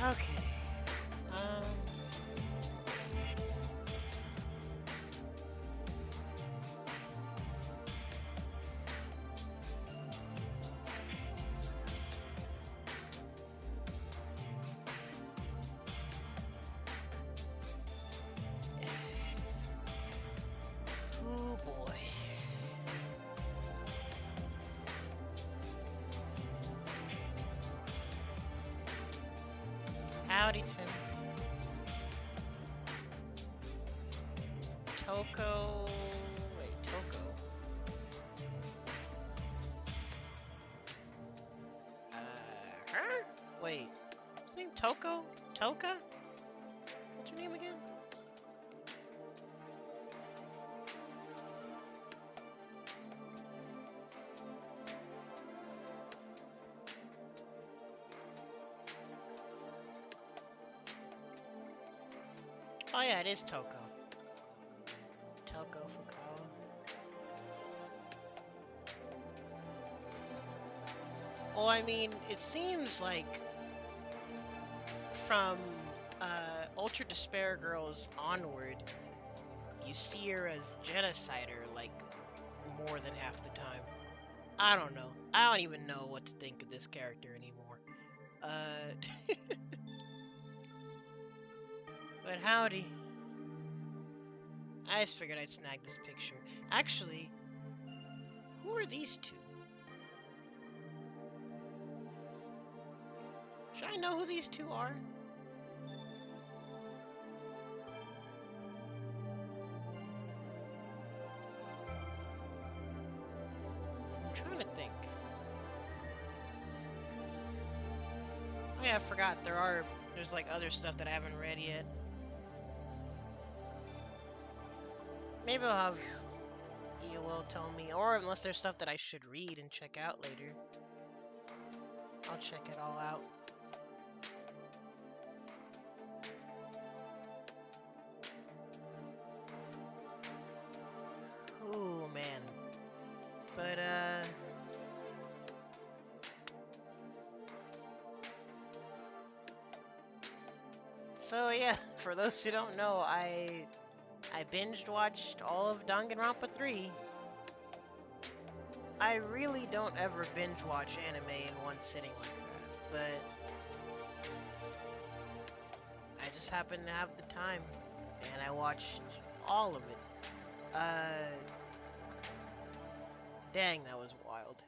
Okay. Oh boy. Howdy, Tim. Toko. Wait, Toko. Her? Wait. What's his name? Toko? Toka? What's her name again? Oh yeah, it is Toko. Toko Fukawa. Well, I mean, it seems like from Ultra Despair Girls onward, you see her as genocider like more than half the time. I don't know. I don't even know what to think of this character anymore. But howdy. I just figured I'd snag this picture. Actually, who are these two? Should I know who these two are? I'm trying to think. Oh yeah, I forgot. There's like other stuff that I haven't read yet. Maybe I'll have EOL tell me, or unless there's stuff that I should read and check out later. I'll check it all out. Oh man. But so yeah, for those who don't know, I binged watched all of Danganronpa 3. I really don't ever binge watch anime in one sitting like that, but I just happened to have the time, and I watched all of it. Dang, that was wild.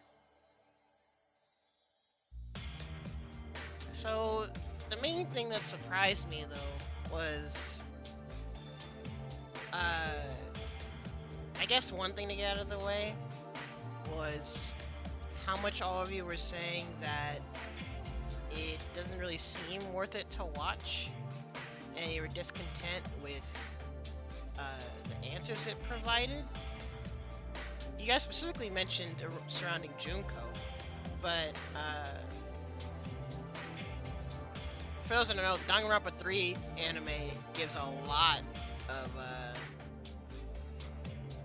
So, the main thing that surprised me, though, was, I guess one thing to get out of the way was how much all of you were saying that it doesn't really seem worth it to watch, and you were discontent with the answers it provided. You guys specifically mentioned surrounding Junko, but for those that don't know, the Danganronpa 3 anime gives a lot of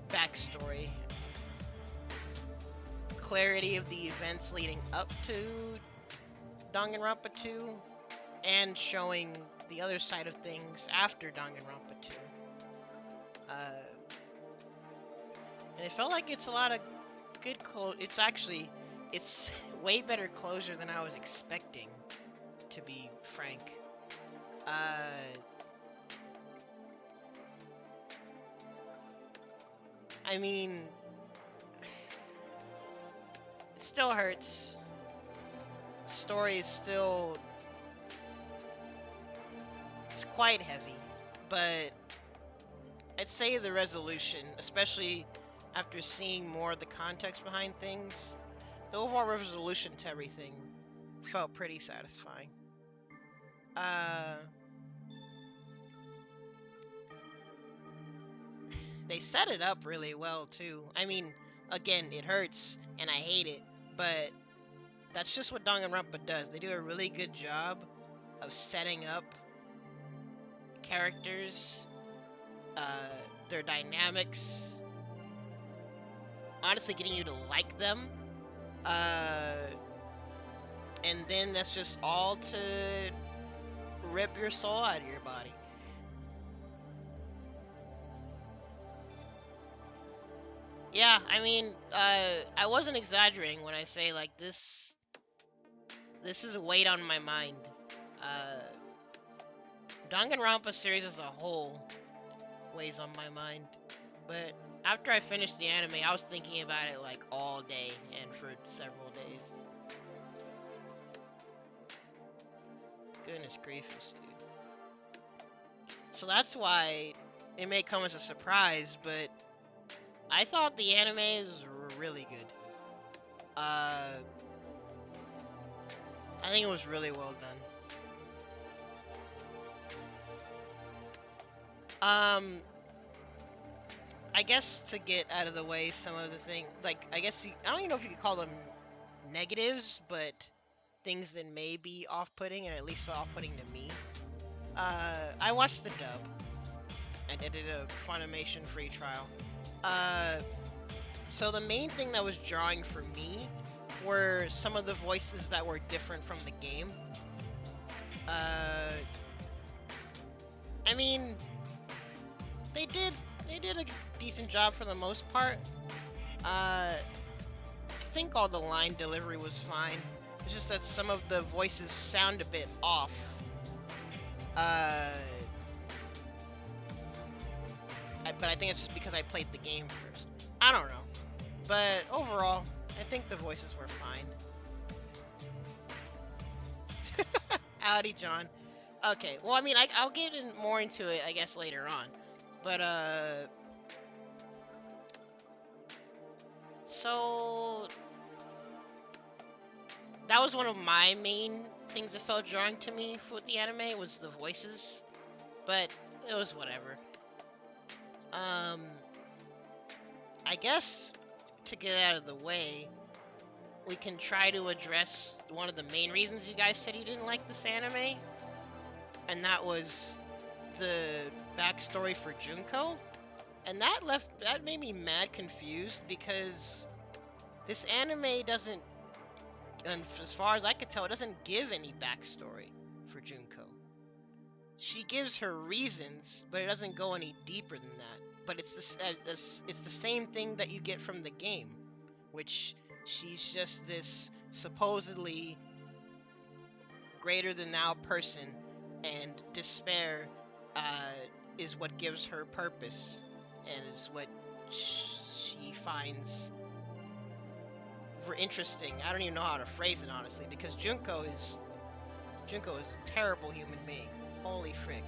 backstory, clarity of the events leading up to Danganronpa 2, and showing the other side of things after Danganronpa 2. And it felt like it's a lot of good it's way better closure than I was expecting, to be frank. I mean, it still hurts. The story is still, it's quite heavy, but I'd say the resolution, especially after seeing more of the context behind things, the overall resolution to everything felt pretty satisfying. They set it up really well too. I mean, again, it hurts and I hate it, but that's just what Danganronpa does. They do a really good job of setting up characters, their dynamics, honestly getting you to like them, and then that's just all to rip your soul out of your body. Yeah, I mean, I wasn't exaggerating when I say like this is a weight on my mind. Uh, Danganronpa series as a whole weighs on my mind. But after I finished the anime, I was thinking about it like all day and for several days. Goodness gracious, dude. So that's why it may come as a surprise, but I thought the animes were really good. I think it was really well done. I guess to get out of the way some of the things, like, I guess I don't even know if you could call them negatives, but things that may be off-putting, and at least off-putting to me. I watched the dub, and I did a Funimation free trial. So the main thing that was drawing for me were some of the voices that were different from the game. I mean, they did a decent job for the most part. I think all the line delivery was fine. It's just that some of the voices sound a bit off. But I think it's just because I played the game first. I don't know. But overall, I think the voices were fine. Howdy, John. Okay, well, I mean, I'll get more into it, I guess, later on. But, so that was one of my main things that felt drawing to me with the anime, was the voices. But it was whatever. I guess to get out of the way, we can try to address one of the main reasons you guys said you didn't like this anime, and that was the backstory for Junko. And that made me mad confused, because this anime doesn't, and as far as I could tell, it doesn't give any backstory for Junko. She gives her reasons, but it doesn't go any deeper than that. But it's the same thing that you get from the game, which she's just this supposedly greater than thou person, and despair is what gives her purpose, and is what she finds interesting. I don't even know how to phrase it, honestly, because Junko is a terrible human being. Holy frick.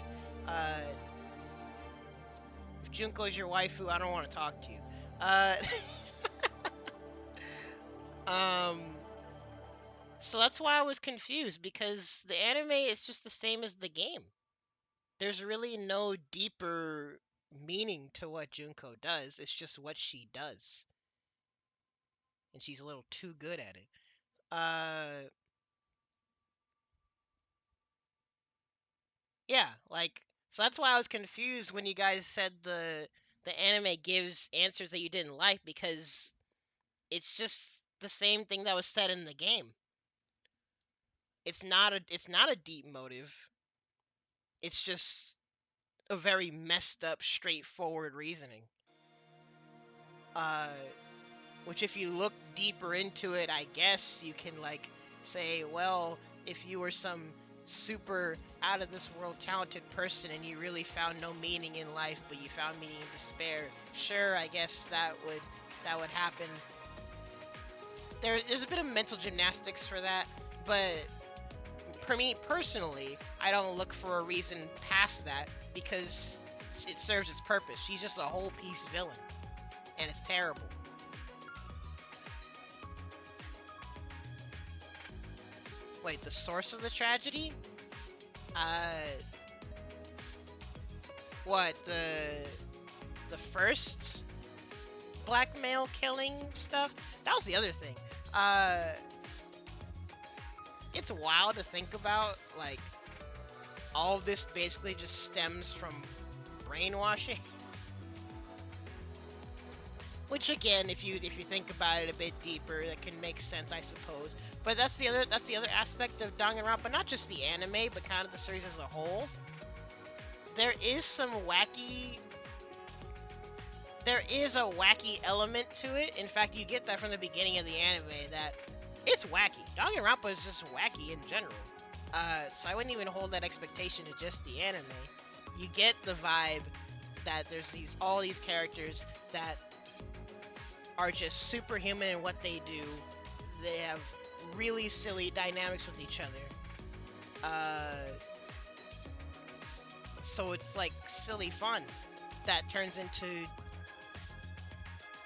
If Junko's your waifu, I don't want to talk to you. So that's why I was confused, because the anime is just the same as the game. There's really no deeper meaning to what Junko does. It's just what she does. And she's a little too good at it. Yeah, like, so that's why I was confused when you guys said the anime gives answers that you didn't like, because it's just the same thing that was said in the game. It's not a deep motive. It's just a very messed up, straightforward reasoning. Which, if you look deeper into it, I guess you can, like, say, well, if you were some super out of this world talented person and you really found no meaning in life, but you found meaning in despair, sure, I guess that would happen. There's a bit of mental gymnastics for that, but for me personally, I don't look for a reason past that, because it serves its purpose. She's just a whole piece villain, and it's terrible. Wait, the source of the tragedy? What, the first blackmail killing stuff? That was the other thing. It's wild to think about, like, all of this basically just stems from brainwashing. Which again, if you think about it a bit deeper, that can make sense, I suppose. But that's the other aspect of Danganronpa, not just the anime, but kind of the series as a whole. There is a wacky element to it. In fact, you get that from the beginning of the anime, that it's wacky. Danganronpa is just wacky in general. So I wouldn't even hold that expectation to just the anime. You get the vibe that there's all these characters that are just superhuman in what they do. They have really silly dynamics with each other. So it's like silly fun that turns into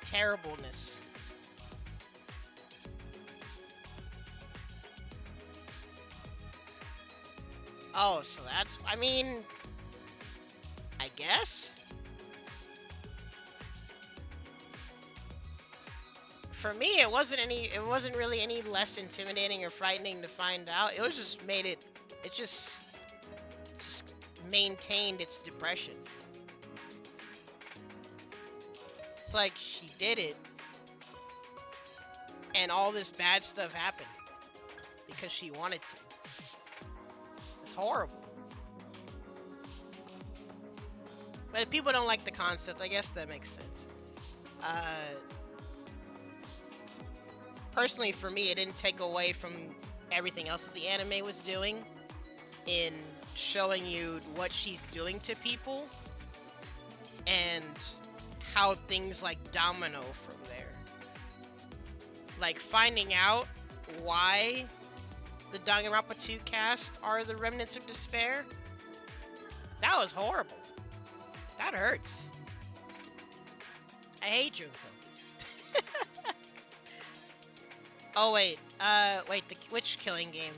terribleness. Oh, so that's, I mean, I guess? For me, it wasn't really any less intimidating or frightening to find out. It was just it just maintained its depression. It's like she did it, and all this bad stuff happened because she wanted to. It's horrible. But if people don't like the concept, I guess that makes sense. Personally, for me, it didn't take away from everything else that the anime was doing in showing you what she's doing to people and how things like domino from there. Like finding out why the Danganronpa 2 cast are the remnants of despair. That was horrible. That hurts. I hate Junko. Oh wait, which killing game?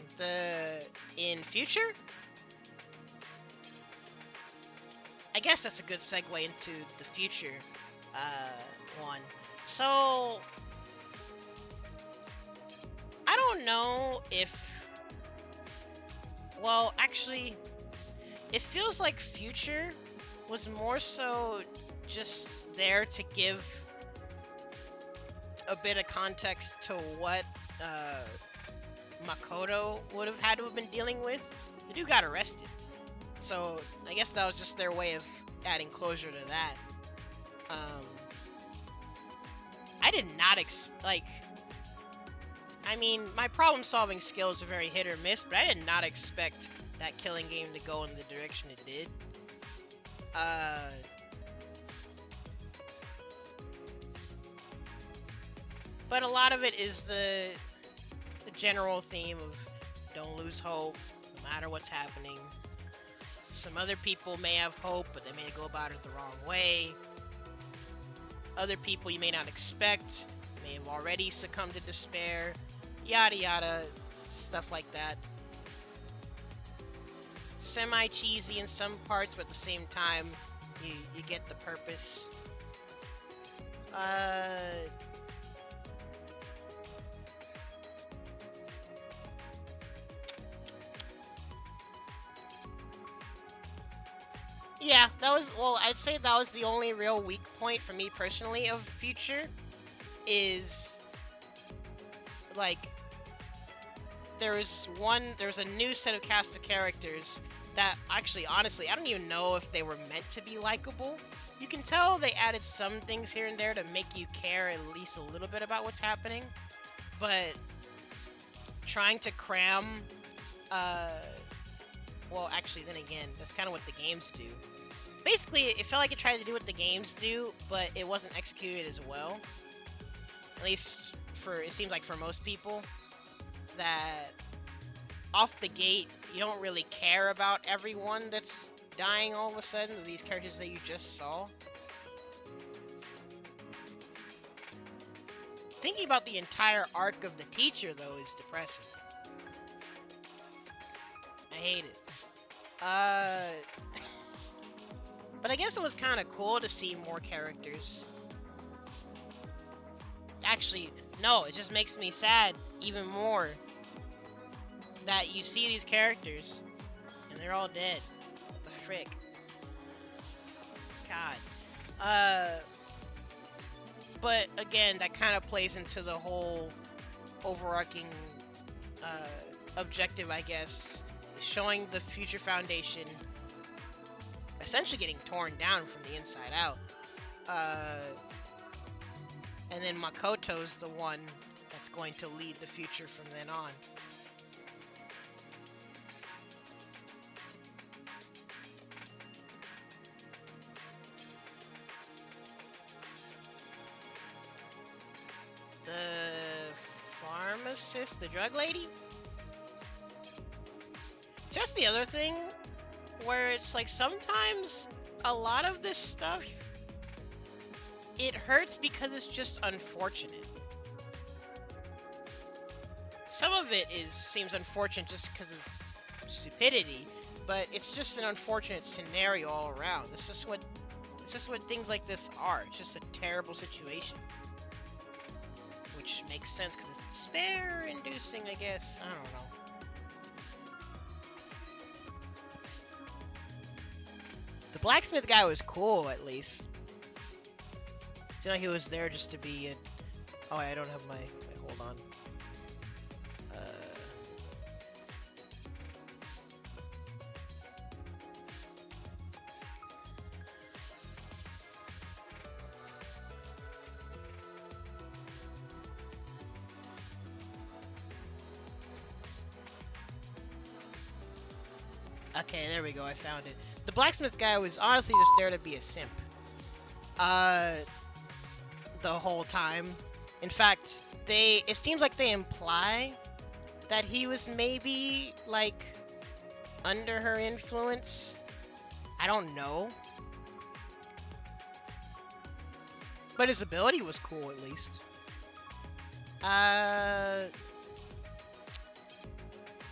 In Future? I guess that's a good segue into the Future one. So I don't know if, well, actually, it feels like Future was more so just there to give a bit of context to what Makoto would have had to have been dealing with. The dude got arrested, so I guess that was just their way of adding closure to that. I did not I mean, my problem-solving skills are very hit or miss, but I did not expect that killing game to go in the direction it did. But a lot of it is the general theme of don't lose hope, no matter what's happening. Some other people may have hope, but they may go about it the wrong way. Other people you may not expect may have already succumbed to despair. Yada yada, stuff like that. Semi-cheesy in some parts, but at the same time, you get the purpose. Yeah, I'd say that was the only real weak point for me personally of Future, is, like, there's a new set of cast of characters that actually, honestly, I don't even know if they were meant to be likable. You can tell they added some things here and there to make you care at least a little bit about what's happening, but trying to cram, well, actually, then again, that's kind of what the games do. Basically, it felt like it tried to do what the games do, but it wasn't executed as well. At least it seems like for most people, that off the gate, you don't really care about everyone that's dying all of a sudden, these characters that you just saw. Thinking about the entire arc of the teacher, though, is depressing. I hate it. But I guess it was kind of cool to see more characters. Actually, no, it just makes me sad even more that you see these characters and they're all dead. What the frick? God. But again, that kind of plays into the whole overarching objective, I guess, showing the future Foundation essentially getting torn down from the inside out. And then Makoto's the one that's going to lead the future from then on. The pharmacist, the drug lady? It's just the other thing where it's like sometimes a lot of this stuff, it hurts because it's just unfortunate. Some of it seems unfortunate just because of stupidity, but it's just an unfortunate scenario all around. It's just what things like this are. It's just a terrible situation. Which makes sense because it's despair-inducing, I guess. I don't know. The blacksmith guy was cool, at least. It's not like he was there just to be a... Oh, I don't have my... Wait, hold on. Okay, there we go, I found it. The blacksmith guy was honestly just there to be a simp. The whole time. In fact, it seems like they imply that he was maybe, like, under her influence. I don't know. But his ability was cool, at least. The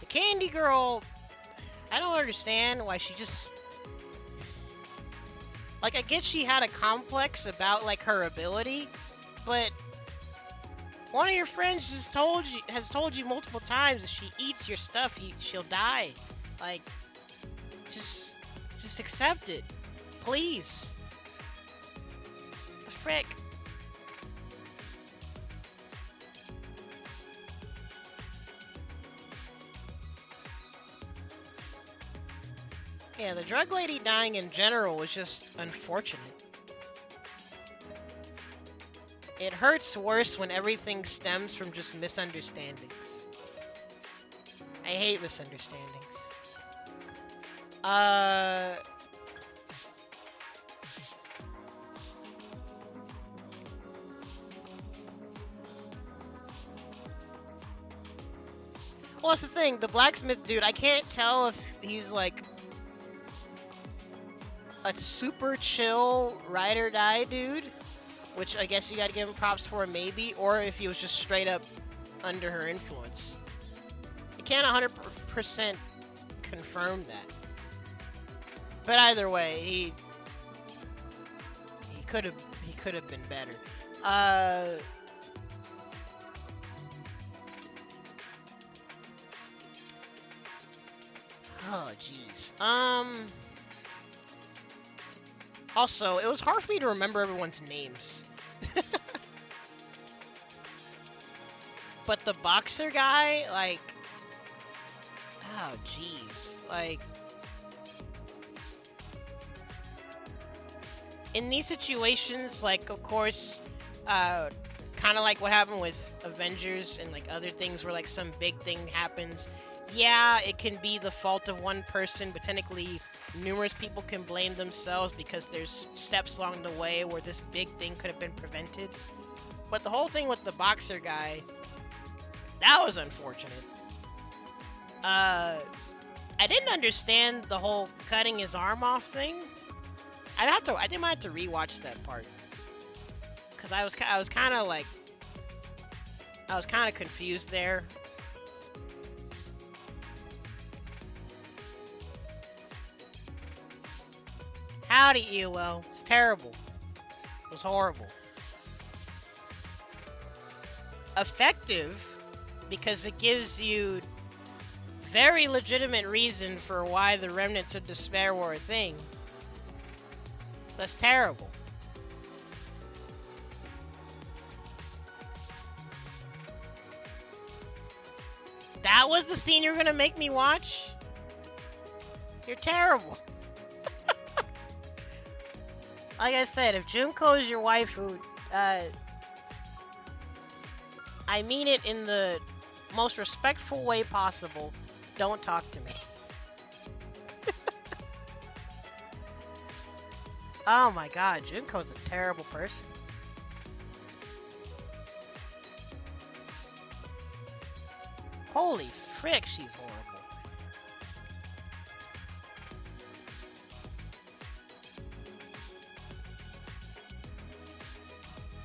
Candy Girl... I don't understand why she just... Like, I get she had a complex about, like, her ability, but one of your friends has told you multiple times if she eats your stuff, she'll die. Like, just accept it. Please. The frick? Yeah, the drug lady dying in general was just unfortunate. It hurts worse when everything stems from just misunderstandings. I hate misunderstandings. Well, that's the thing. The blacksmith dude, I can't tell if he's like a super chill ride or die dude, which I guess you gotta give him props for maybe, or if he was just straight up under her influence. I can't 100% confirm that. But either way, he could have been better. Oh jeez. Also, it was hard for me to remember everyone's names. But the boxer guy, like... Oh, jeez. Like... In these situations, like, of course, kind of like what happened with Avengers and, like, other things where, like, some big thing happens. Yeah, it can be the fault of one person, but technically... numerous people can blame themselves because there's steps along the way where this big thing could have been prevented. But the whole thing with the boxer guy, that was unfortunate. I didn't understand the whole cutting his arm off thing. I might have to rewatch that part. Cause I was kind of confused there. Howdy, EOL. It's terrible. It was horrible. Effective, because it gives you very legitimate reason for why the Remnants of Despair were a thing. That's terrible. That was the scene you were gonna make me watch? You're terrible. Like I said, if Junko is your waifu, I mean it in the most respectful way possible. Don't talk to me. Oh my god, Junko's a terrible person. Holy frick, she's horrible.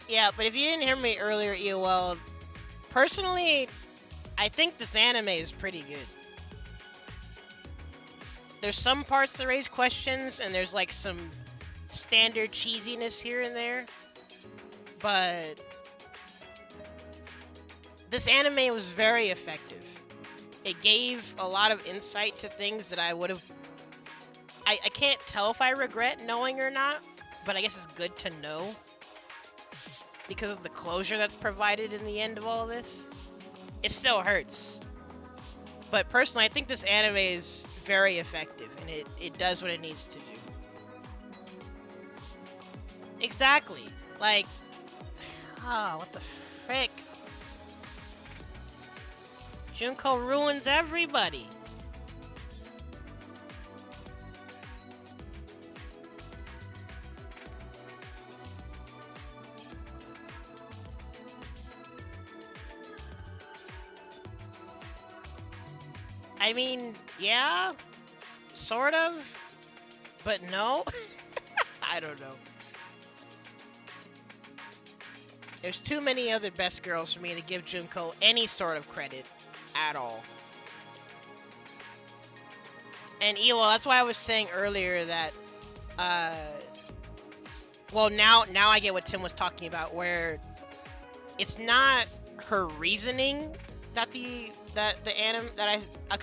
Yeah, but if you didn't hear me earlier, EOL, personally, I think this anime is pretty good. There's some parts that raise questions, and there's like some standard cheesiness here and there, but this anime was very effective. It gave a lot of insight to things that I would have... I can't tell if I regret knowing or not, but I guess it's good to know because of the closure that's provided in the end of all this. It still hurts. But personally, I think this anime is very effective, and it does what it needs to do. Exactly. Like, oh, what the frick? Junko ruins everybody. I mean, yeah, sort of, but no. I don't know. There's too many other best girls for me to give Junko any sort of credit at all. And well, that's why I was saying earlier that, well, now I get what Tim was talking about, where it's not her reasoning that because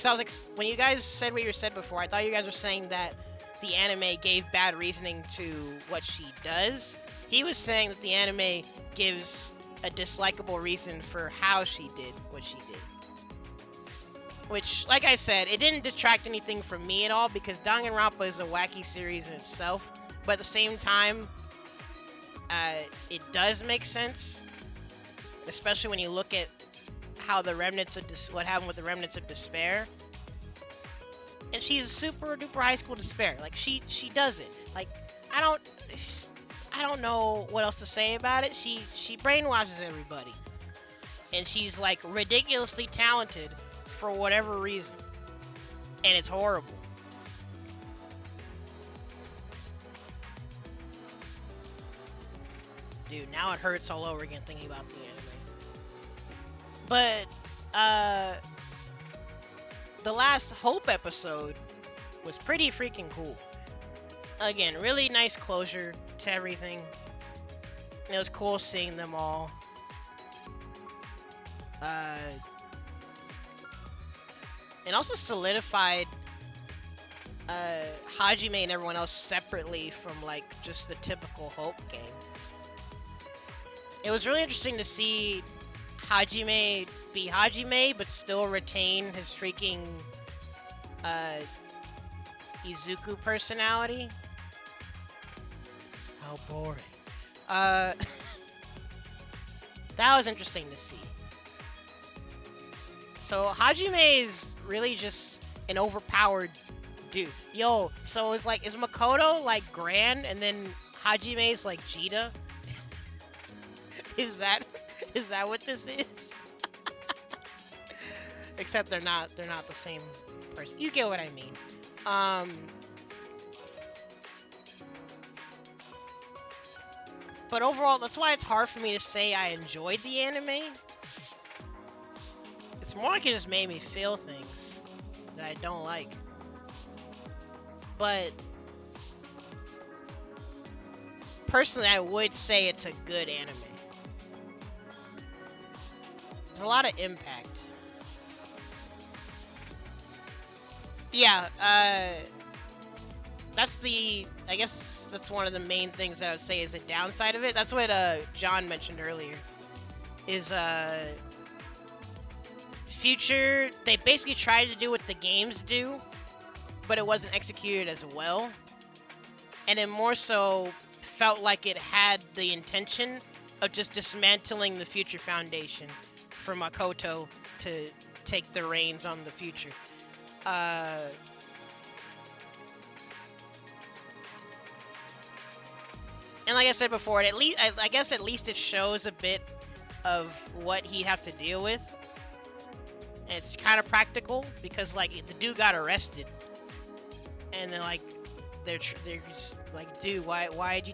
I was like, when you guys said what you said before, I thought you guys were saying that the anime gave bad reasoning to what she does. He was saying that the anime gives a dislikable reason for how she did what she did. Which, like I said, it didn't detract anything from me at all, because Danganronpa is a wacky series in itself, but at the same time, it does make sense, especially when you look at how the remnants of what happened with the remnants of despair. And she's super duper high school despair. Like, she does it. Like, I don't know what else to say about it. She brainwashes everybody, and she's like ridiculously talented for whatever reason, and it's horrible. Dude, now it hurts all over again thinking about the anime. But the last Hope episode was pretty freaking cool. Again, really nice closure to everything. It was cool seeing them all. It also solidified Hajime and everyone else separately from like just the typical Hope gang. It was really interesting to see Hajime be Hajime, but still retain his freaking Izuku personality. How boring. That was interesting to see. So Hajime is really just an overpowered dude. Yo, so it's like, is Makoto like Gran, and then Hajime's like Jita? Is that what this is? Except they're not the same person. You get what I mean. But overall, that's why it's hard for me to say I enjoyed the anime. It's more like it just made me feel things that I don't like. But personally, I would say it's a good anime. There's a lot of impact. Yeah, I guess that's one of the main things that I would say is the downside of it. That's what John mentioned earlier, is future, they basically tried to do what the games do, but it wasn't executed as well. And it more so felt like it had the intention of just dismantling the future foundation for Makoto to take the reins on the future. And like I said before, at least I guess at least it shows a bit of what he'd have to deal with. And it's kind of practical because like the dude got arrested, and they're just like, dude, why'd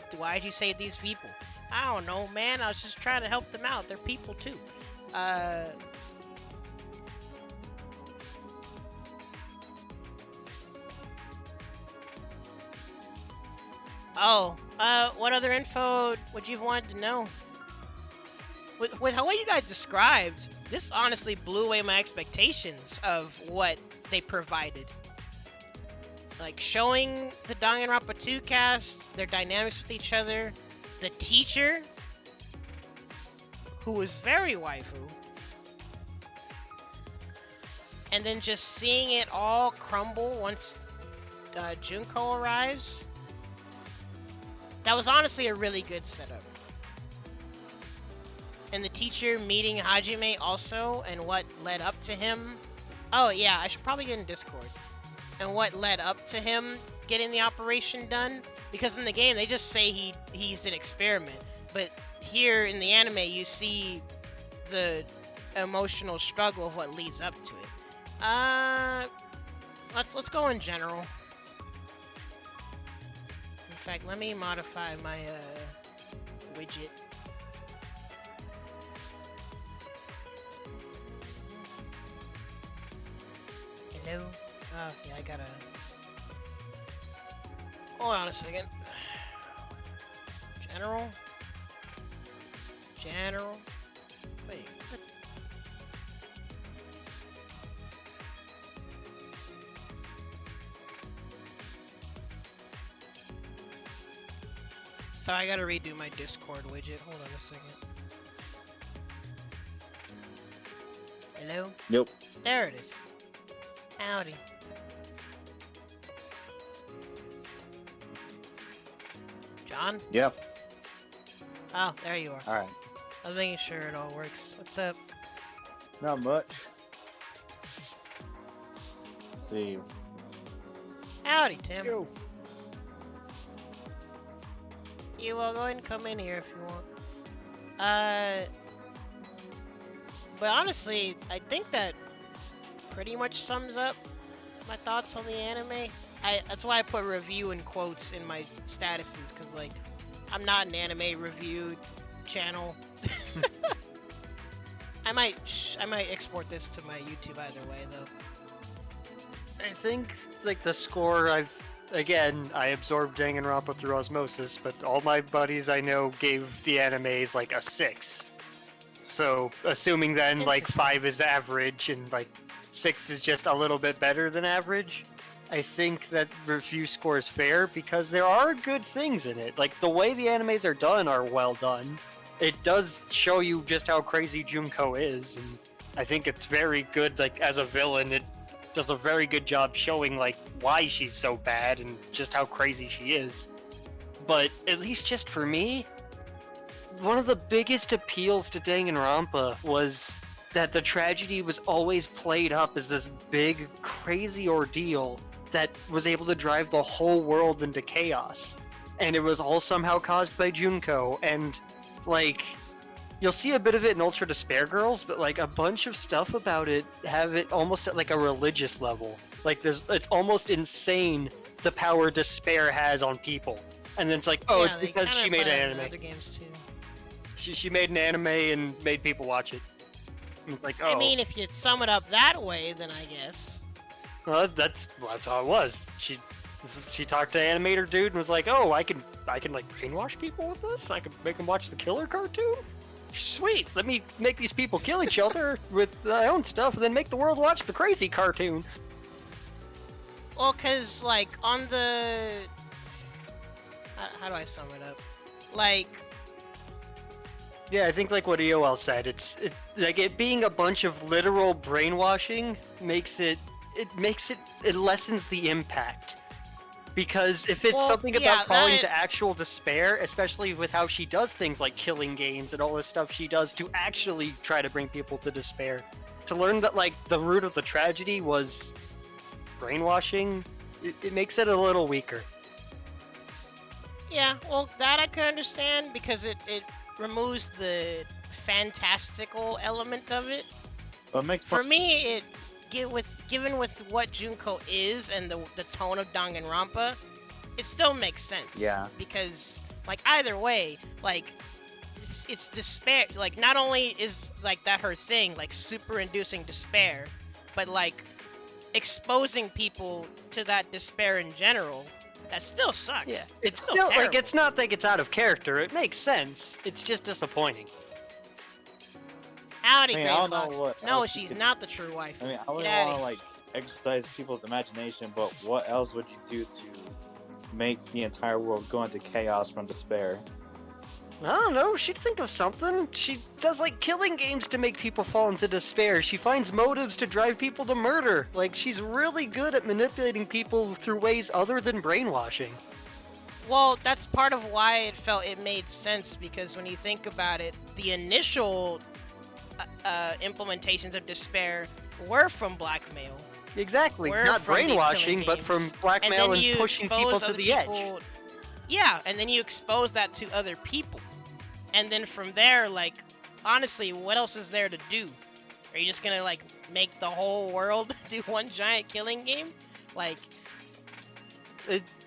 you save these people? I don't know, man. I was just trying to help them out. They're people too. What other info would you have wanted to know? With how you guys described, this honestly blew away my expectations of what they provided. Like, showing the Danganronpa 2 cast, their dynamics with each other, the teacher, who was very waifu, and then just seeing it all crumble once Junko arrives. That was honestly a really good setup. And the teacher meeting Hajime also, and what led up to him. Oh yeah, I should probably get in Discord. And what led up to him getting the operation done. Because in the game, they just say he's an experiment. But here in the anime, you see the emotional struggle of what leads up to it. Let's go in general. In fact, let me modify my widget. Hello? Oh, yeah, I gotta... Hold on a second. General? Wait, what? So I gotta redo my Discord widget. Hold on a second. Hello? Nope. There it is. Howdy. John? Yep. Oh, there you are. Alright. I'm making sure it all works. What's up? Not much. See. Howdy, Tim. Yo. You will go ahead and come in here if you want. But honestly, I think that pretty much sums up my thoughts on the anime. That's why I put review in quotes in my statuses, because like I'm not an anime review channel. I might export this to my YouTube either way though. I think like the score I absorbed Danganronpa through osmosis, but all my buddies I know gave the animes like a 6. So assuming then like 5 is average and like 6 is just a little bit better than average, I think that review score is fair because there are good things in it. Like the way the animes are done are well done. It does show you just how crazy Junko is, and I think it's very good. Like as a villain, it does a very good job showing like why she's so bad and just how crazy she is. But at least just for me, one of the biggest appeals to Danganronpa was that the tragedy was always played up as this big, crazy ordeal that was able to drive the whole world into chaos. And it was all somehow caused by Junko, and like you'll see a bit of it in Ultra Despair Girls, but like a bunch of stuff about it have it almost at like a religious level. Like it's almost insane the power despair has on people. And then it's like, oh, yeah, it's because she made an anime. Other games too. She made an anime and made people watch it. And it's like, oh. I mean, if you sum it up that way, then I guess. Well, that's how it was. She talked to animator dude and was like, oh, I can like brainwash people with this. I can make them watch the killer cartoon. Sweet, let me make these people kill each other with my own stuff and then make the world watch the crazy cartoon. Well, cause like on the... How do I sum it up? Like, Yeah, I think like what EOL said, like it being a bunch of literal brainwashing it lessens the impact. Because if it's Well, something yeah, about falling that- into actual despair, especially with how she does things like killing games and all this stuff she does to actually try to bring people to despair, to learn that like the root of the tragedy was brainwashing, it makes it a little weaker. Yeah, well, that I can understand because it removes the fantastical element of it. But it makes For me, given with what Junko is and the tone of Danganronpa, it still makes sense. Yeah. Because like either way, like it's despair. Like not only is like that her thing, like super inducing despair, but like exposing people to that despair in general. That still sucks. Yeah, it's still like terrible. it's not like it's out of character. It makes sense. It's just disappointing. Howdy, I mean, Gray I don't know Fox. what No, else you she's could- not the true wife. I mean, I wouldn't Get outta want to here. like exercise people's imagination, but what else would you do to make the entire world go into chaos from despair? I don't know. She'd think of something. She does like killing games to make people fall into despair. She finds motives to drive people to murder. Like she's really good at manipulating people through ways other than brainwashing. Well, that's part of why it made sense, because when you think about it, the initial implementations of despair were from blackmail. Exactly. Were Not from these brainwashing, killing but from games. blackmail and, you pushing people expose to other the edge. people- Yeah, and then you expose that to other people. And then from there, like, honestly, what else is there to do? Are you just gonna, like, make the whole world do one giant killing game? Like,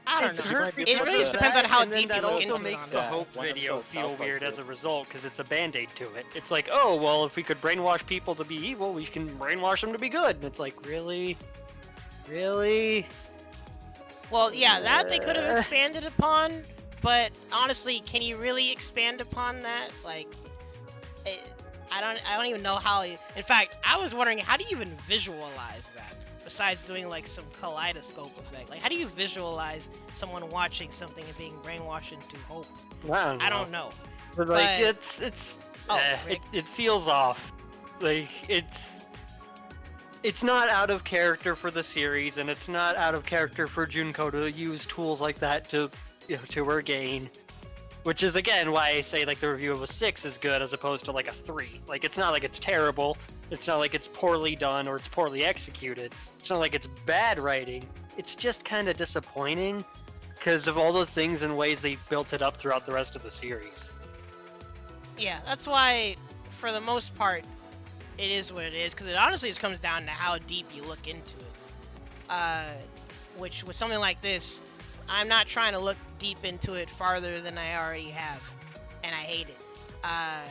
I don't It's know. hurt It because really of just depends on that, how and then deep you that look also into it, makes the honestly. Hope One video episode feel South Park weird too. as a result, because it's a band-aid to it. It's like, oh, well, if we could brainwash people to be evil, we can brainwash them to be good. And it's like, really? Really? Well, yeah, that they could have Yeah. expanded upon, but honestly, can you really expand upon that? Like, I don't even know how. In fact, I was wondering, how do you even visualize that? Besides doing like some kaleidoscope effect, like how do you visualize someone watching something and being brainwashed into hope? I don't know. But like, but- it's Oh, eh, frick. it feels off. Like it's not out of character for the series, and it's not out of character for Junko to use tools like that to to her gain. Which is again why I say like the review of a 6 is good as opposed to like a 3. Like it's not like it's terrible. It's not like it's poorly done or it's poorly executed. It's not like it's bad writing. It's just kind of disappointing because of all the things and ways they built it up throughout the rest of the series. Yeah, that's why, for the most part, it is what it is. Because it honestly just comes down to how deep you look into it. Which with something like this, I'm not trying to look deep into it farther than I already have, and I hate it.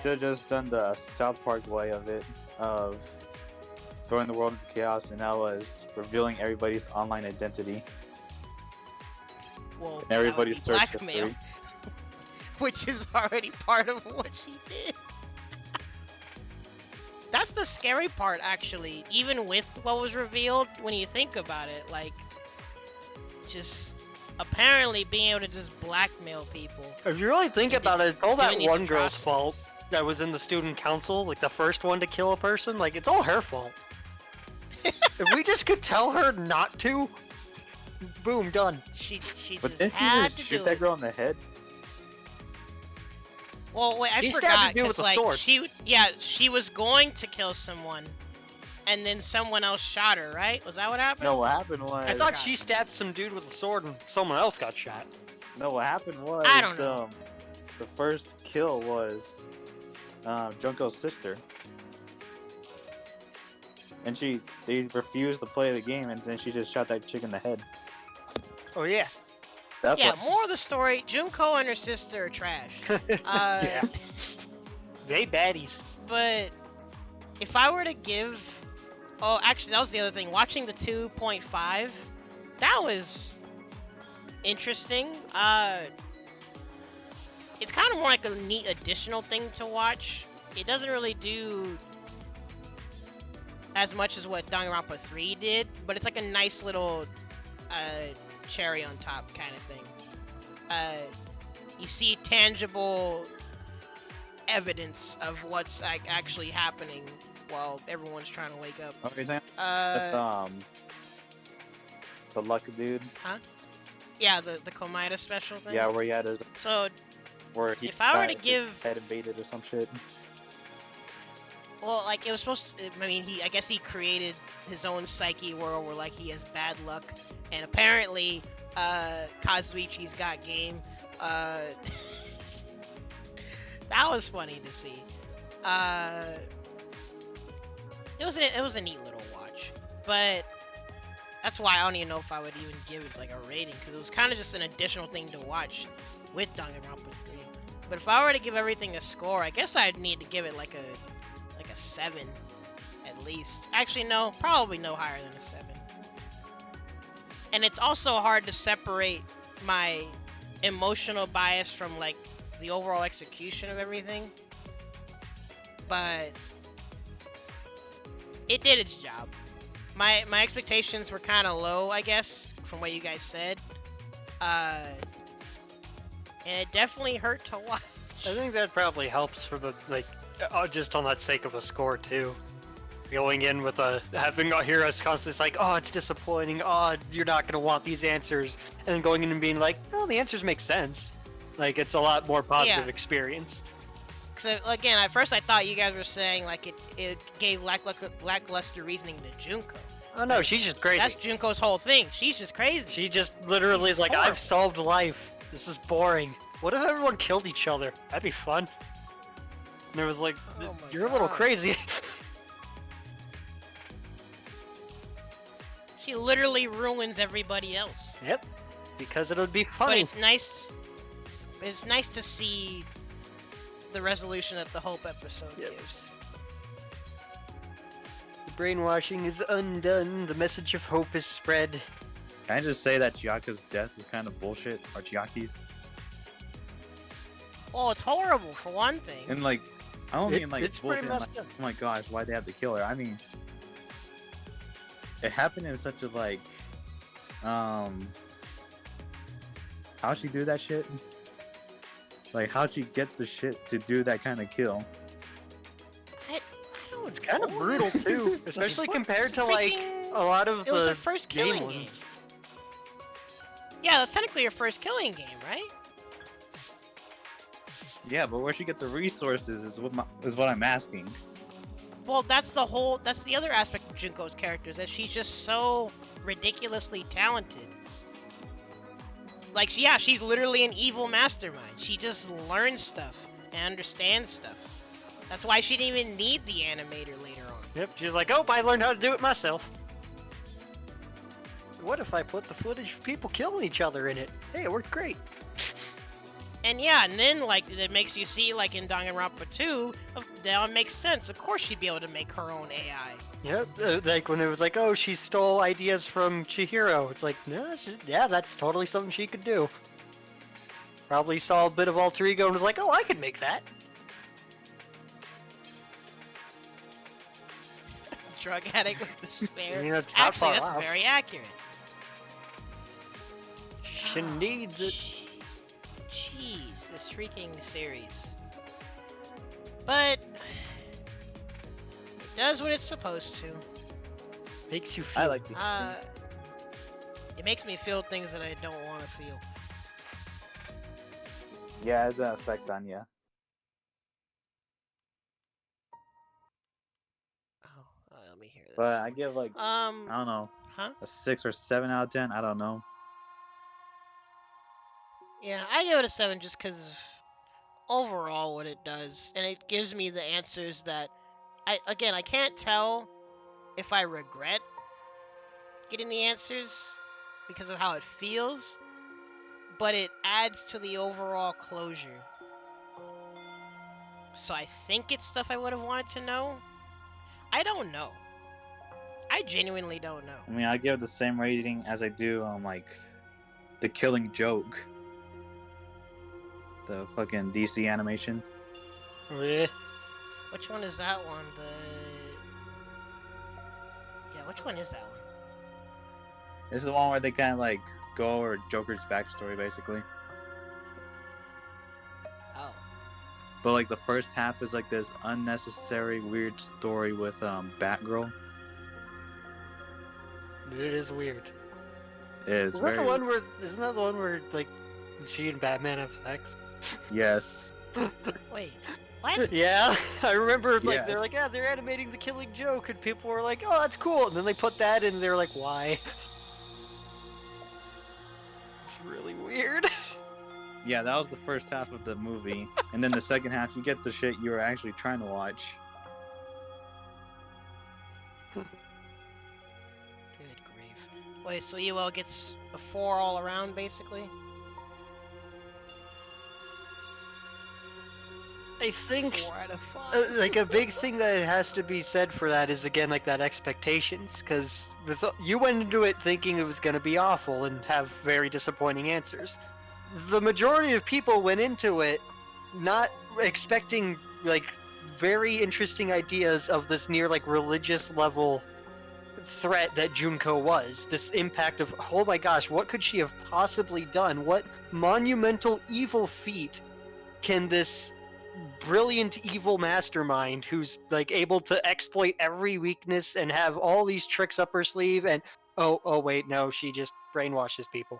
Should have just done the South Park way of it, of throwing the world into chaos, and that was revealing everybody's online identity, Well, and everybody's that would be search blackmail, history. which is already part of what she did. That's the scary part, actually. Even with what was revealed, when you think about it, like, just apparently being able to just blackmail people. If you really think And about it, it's all that doing these one girl's atrocities. fault that was in the student council, like the first one to kill a person, like it's all her fault. If we just could tell her not to, boom, done. She But just didn't had he to just do shoot that it. girl in the head? Well, wait, I He stabbed forgot a dude with because a like sword. she was going to kill someone, and then someone else shot her. Right? Was that what happened? No, what happened was. I thought she stabbed some dude with a sword and someone else got shot. No, what happened was. I don't know. The first kill was Junko's sister, and they refused to play the game, and then she just shot that chick in the head. Oh yeah. That's Yeah. what. More of the story: Junko and her sister are trash. Yeah. They baddies. But if I were to give, oh, actually, that was the other thing. Watching the 2.5, that was interesting. It's kind of more like a neat additional thing to watch. It doesn't really do as much as what Danganronpa 3 did, but it's like a nice little cherry on top kind of thing. You see tangible evidence of what's actually happening while everyone's trying to wake up. Okay, that's, Uh, the luck dude. yeah, the Komida special thing. Yeah, where he had his, So, where he if I were to got his give, head invaded or some shit. well, like it was supposed to. I mean, I guess he created his own psyche world where like he has bad luck, and apparently, Kazuichi's got game. That was funny to see. It was a neat little watch, but that's why I don't even know if I would even give it like a rating, because it was kind of just an additional thing to watch with Danganronpa 3. But if I were to give everything a score, I guess I'd need to give it like a 7 at least. Actually, no, probably no higher than a 7. And it's also hard to separate my emotional bias from like the overall execution of everything, but it did its job. My expectations were kind of low, I guess, from what you guys said, and it definitely hurt to watch. I think that probably helps for the just on that sake of a score too. Going in with having hear us constantly like, oh, it's disappointing. Oh, you're not gonna want these answers, and then going in and being like, oh, the answers make sense. Like it's a lot more positive experience. So again, at first I thought you guys were saying like it gave lackluster reasoning to Junko. Oh no, she's just crazy. That's Junko's whole thing. She's just crazy. She just literally is like, horrible. I've solved life. This is boring. What if everyone killed each other? That'd be fun. And it was like, Oh my you're a little God. crazy. She literally ruins everybody else. Yep. Because it would be But funny. it's nice. It's nice to see the resolution that the Hope episode Yep. gives. The brainwashing is undone. The message of hope is spread. Can I just say that Chiyaka's death is kind of bullshit, or Chiyaki's? Oh, it's horrible for one thing. And like, I don't mean like it's pretty bullshit. messed Like, up. oh my gosh, why'd they have to kill her? I mean, it happened in such a like, how'd she do that shit? Like, how'd she get the shit to do that kind of kill? I don't. It's kind of know. brutal too, especially What? compared It's to like freaking- a lot of It was the her first game killing game. ones. Yeah, that's technically your first killing game, right? Yeah, but where she get the resources is what I'm asking. Well, that's the other aspect of Junko's character, is that she's just so ridiculously talented. Like, yeah, she's literally an evil mastermind. She just learns stuff and understands stuff. That's why she didn't even need the animator later on. Yep, she's like, oh, I learned how to do it myself. What if I put the footage of people killing each other in it? Hey, it worked great. And yeah, and then, like, it makes you see, like, in Danganronpa 2, that makes sense. Of course she'd be able to make her own AI. Yep, like when it was like, oh, she stole ideas from Chihiro. It's like, no, yeah, that's totally something she could do. Probably saw a bit of alter ego and was like, oh, I could make that. Drug addict with despair. You know, it's not Actually, far that's off. very accurate. She needs it. Jeez, this freaking series. But it does what it's supposed to. Makes you feel. I like this. It makes me feel things that I don't want to feel. Yeah, it has an effect on you. Oh, let me hear this. But I give like, I don't know, Huh? a 6 or 7 out of 10. I don't know. Yeah, I give it a 7 just because of overall what it does, and it gives me the answers that I can't tell if I regret getting the answers because of how it feels, but it adds to the overall closure. So I think it's stuff I would have wanted to know. I don't know. I genuinely don't know. I mean, I give it the same rating as I do on like the Killing Joke, the fucking DC animation. Eh. Which one is that one? Which one is that one? This is the one where they kind of like go over Joker's backstory, basically. Oh. But like the first half is like this unnecessary weird story with Batgirl. It is weird. It is Isn't very that the one where like she and Batman have sex? yes. Wait, what? Yeah, I remember like Yes. they're like, yeah, they're animating the Killing Joke, and people were like, oh, that's cool, and then they put that in, and they're like, why? It's really weird. Yeah, that was the first half of the movie, and then the second half you get the shit you were actually trying to watch. Good grief. Wait, so UL gets a 4 all around, basically? I think 4 out of 5. like a big thing that has to be said for that is again like that expectations, because you went into it thinking it was going to be awful and have very disappointing answers. The majority of people went into it not expecting like very interesting ideas of this near like religious level threat that Junko was. This impact of, oh my gosh, what could she have possibly done? What monumental evil feat can this brilliant evil mastermind who's like able to exploit every weakness and have all these tricks up her sleeve, and oh wait, no, she just brainwashes people.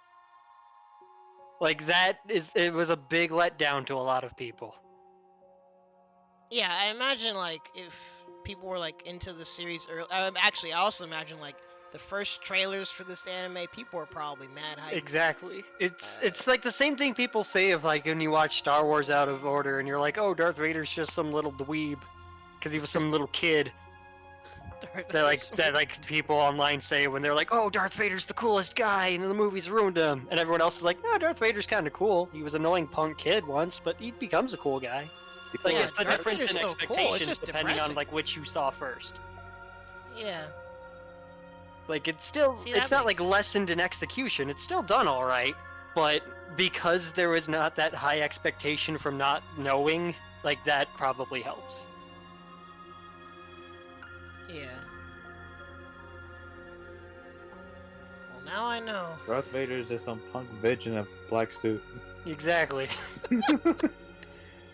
Like it was a big letdown to a lot of people. Yeah, I imagine like if people were like into the series early. Actually, I also imagine like the first trailers for this anime, people were probably mad hyped. Exactly. It's like the same thing people say of like when you watch Star Wars Out of Order and you're like, oh, Darth Vader's just some little dweeb because he was some little kid. That like people online say when they're like, oh, Darth Vader's the coolest guy and the movies ruined him, and everyone else is like, no, Darth Vader's kind of cool. He was an annoying punk kid once, but he becomes a cool guy. Like Yeah, it's a Darth difference Vader's in still cool, it's expectations just depending depressing. on like which you saw first. Yeah. Like it's still See, that it's not makes like sense. lessened in execution. It's still done all right, but because there was not that high expectation from not knowing, like that probably helps. Yeah. Well, now I know. Darth Vader is just some punk bitch in a black suit. Exactly.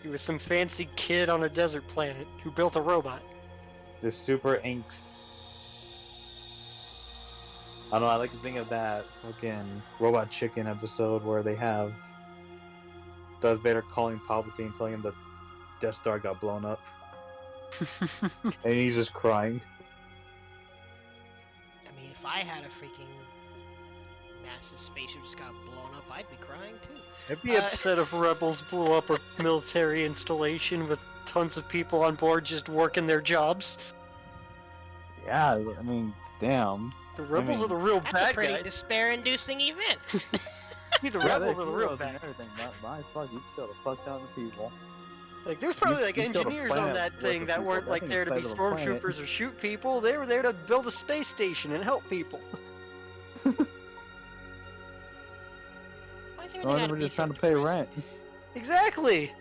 He was some fancy kid on a desert planet who built a robot. This super angst. I don't know, I like to think of that fucking Robot Chicken episode where they have Darth Vader calling Palpatine, telling him the Death Star got blown up. And he's just crying. I mean, if I had a freaking massive spaceship just got blown up, I'd be crying too. I'd be upset if rebels blew up a military installation with tons of people on board just working their jobs. Yeah, I mean, damn. The rebels mean, are the real That's bad a pretty guys. despair-inducing event. The Yeah, rebels they're are the real heroes bad and guys. everything. My fuck, you killed a fuck ton of people. Like, there's probably like you killed a engineers on planet that worth thing of that people. weren't That like thing's there to be the size of a planet. stormtroopers or shoot people. They were there to build a space station and help people. Why is No, everything they gotta were be just so trying to pay depressing? rent. Exactly.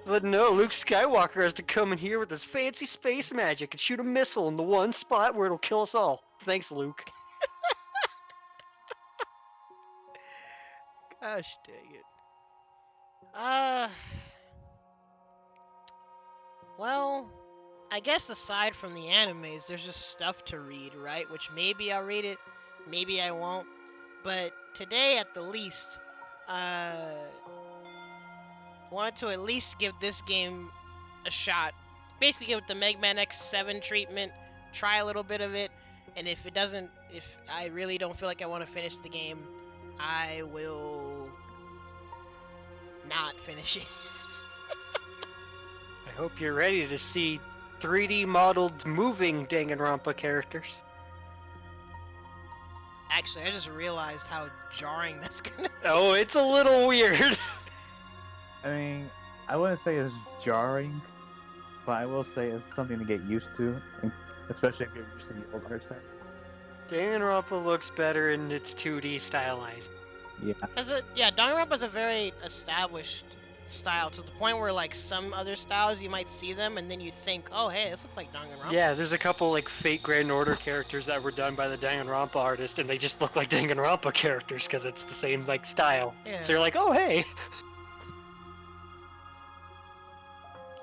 But no, Luke Skywalker has to come in here with his fancy space magic and shoot a missile in the one spot where it'll kill us all. Thanks, Luke. Gosh dang it. Well, I guess aside from the animes, there's just stuff to read, right? Which maybe I'll read it, maybe I won't. But today, at the least, wanted to at least give this game a shot. Basically, give it the Mega Man X7 treatment, try a little bit of it, and if I really don't feel like I want to finish the game, I will not finish it. I hope you're ready to see 3D modeled moving Danganronpa characters. Actually, I just realized how jarring that's gonna. Oh, it's a little weird. I mean, I wouldn't say it's jarring, but I will say it's something to get used to, especially if you're used to the old art style. Danganronpa looks better in its 2D stylized. Yeah. Danganronpa's a very established style to the point where like some other styles you might see them and then you think, oh hey, this looks like Danganronpa. Yeah, there's a couple like Fate Grand Order characters that were done by the Danganronpa artist, and they just look like Danganronpa characters because it's the same like style. Yeah. So you're like, oh hey.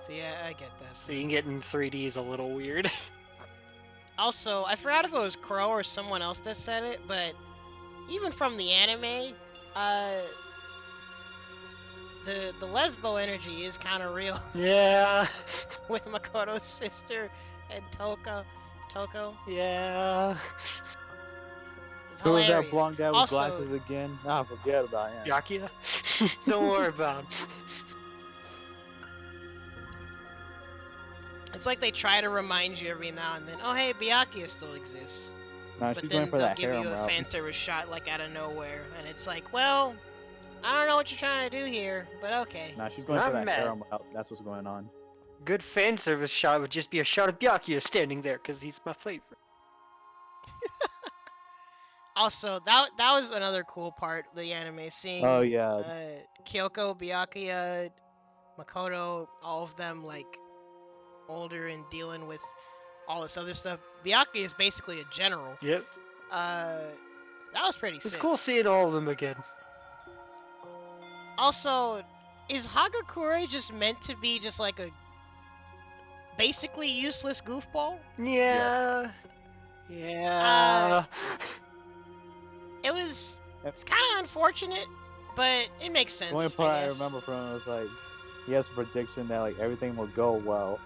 See, I get that. Seeing it in 3D is a little weird. Also, I forgot if it was Crow or someone else that said it, but even from the anime, the lesbo energy is kind of real Yeah. with Makoto's sister and Toko. Yeah. It's Who was that hilarious. blonde guy with Also, glasses again? Ah, forget about him. Yakia? Don't worry about him. it's like they try to remind you every now and then. Oh, hey, Byakuya still exists. Nah, But she's then going for they'll that give harem you a route. fan service shot like out of nowhere, and it's like, well, I don't know what you're trying to do here, but okay. Nah, she's going for I'm that mad. harem route. That's what's going on. Good fan service shot would just be a shot of Byakuya standing there, because he's my favorite. Also, that was another cool part of the anime, seeing Oh yeah, Kyoko, Byakuya, Makoto, all of them like older and dealing with all this other stuff. Byakuya is basically a general. Yep. That was pretty It's sick. cool seeing all of them again. Also, is Hagakure just meant to be just like a basically useless goofball? Yeah. Yeah. It's kind of unfortunate, but it makes sense. the only part I guess. remember from him was like, he has a prediction that like everything will go well.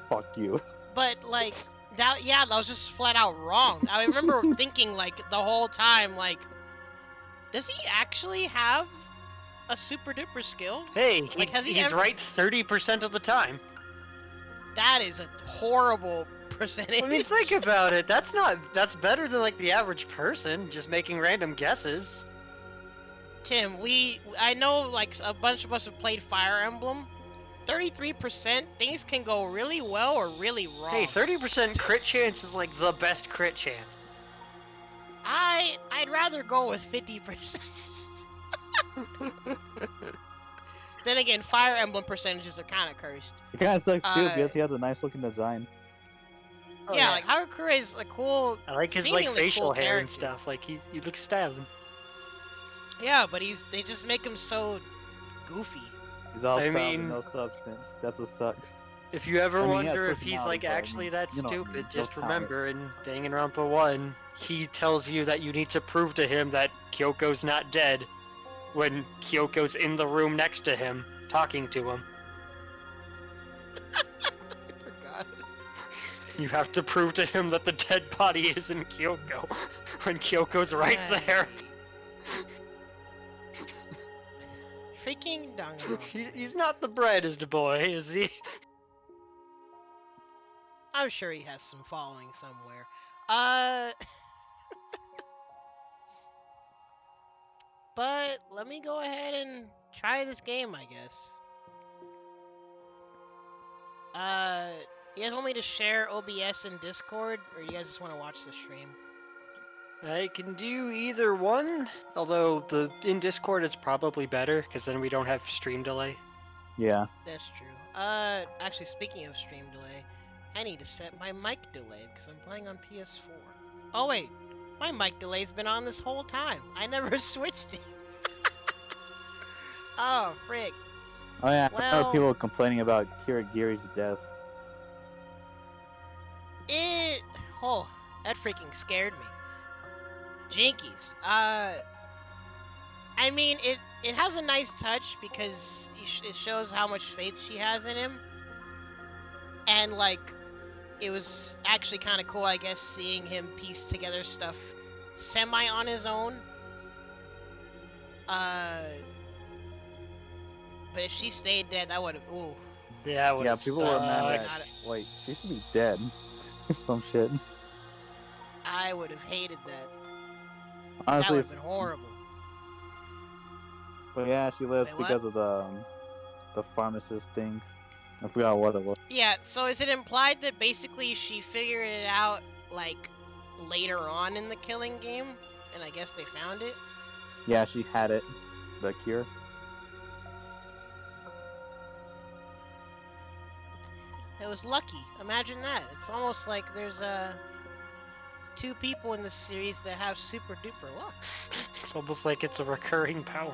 Fuck you. But like that was just flat out wrong. I remember thinking like the whole time, like, does he actually have a super duper skill? Hey, Like, has he he's ever- right 30% of the time. That is a horrible percentage. I mean, think about it. That's better than like the average person just making random guesses. Tim, I know like a bunch of us have played Fire Emblem. 33%, things can go really well or really wrong. Hey, 30% crit chance is like the best crit chance. I'd rather go with 50%. Then again, Fire Emblem percentages are kind of cursed. It kind of sucks too Uh, because he has a nice looking design. Oh, yeah, like Hagakure is a cool. I like his like seemingly facial cool hair and character. stuff. Like he looks styling. Yeah, but they just make him so goofy. He's all I style mean- and no substance. That's what sucks. If you ever I mean, he has wonder if he's like personality, but I actually mean, that you know what I mean, stupid, no just talent. remember in Danganronpa 1, he tells you that you need to prove to him that Kyoko's not dead when Kyoko's in the room next to him, talking to him. I forgot. You have to prove to him that the dead body isn't Kyoko when Kyoko's right there. Freaking Danganronpa. He's not the brightest boy, is he? I'm sure he has some following somewhere. But let me go ahead and try this game, I guess. You guys want me to share OBS and Discord, or you guys just want to watch the stream? I can do either one, although in Discord it's probably better, because then we don't have stream delay. Yeah. That's true. Actually, speaking of stream delay, I need to set my mic delay because I'm playing on PS4. Oh wait, my mic delay's been on this whole time. I never switched it. Oh, frick. Oh yeah. I Well- remember people complaining about Kirigiri's death. Oh, that freaking scared me. Jinkies. I mean, it has a nice touch because it shows how much faith she has in him. And, like, it was actually kind of cool, I guess, seeing him piece together stuff semi on his own. But if she stayed dead, that would have. Ooh. Yeah, Yeah, people were mad sucked. that. Wait, she should be dead. Some shit. I would have hated that. That Honestly, would have been horrible. but yeah, she lives Wait, what? because of the pharmacist thing. I forgot what it was. Yeah, so is it implied that basically she figured it out, like, later on in the killing game? And I guess they found it? Yeah, she had it. The cure. It was lucky. Imagine that. It's almost like there's two people in this series that have super duper luck. It's almost like it's a recurring power.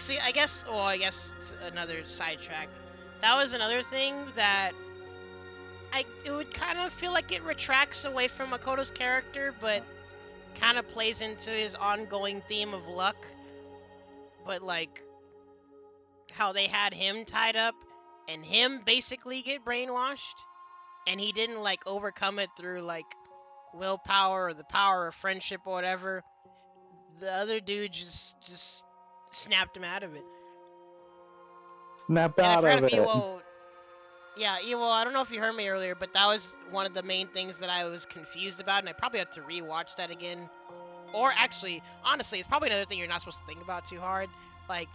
actually, I guess it's another sidetrack. That was another thing that it would kind of feel like it retracts away from Makoto's character, but kind of plays into his ongoing theme of luck. But like how they had him tied up and him basically get brainwashed, and he didn't like overcome it through like willpower or the power of friendship or whatever. The other dude just snapped him out of it. Snap And I out forgot of if it. Ewo. Yeah, Ewo, I don't know if you heard me earlier, but that was one of the main things that I was confused about, and I probably have to rewatch that again. Or actually, honestly, it's probably another thing you're not supposed to think about too hard. Like,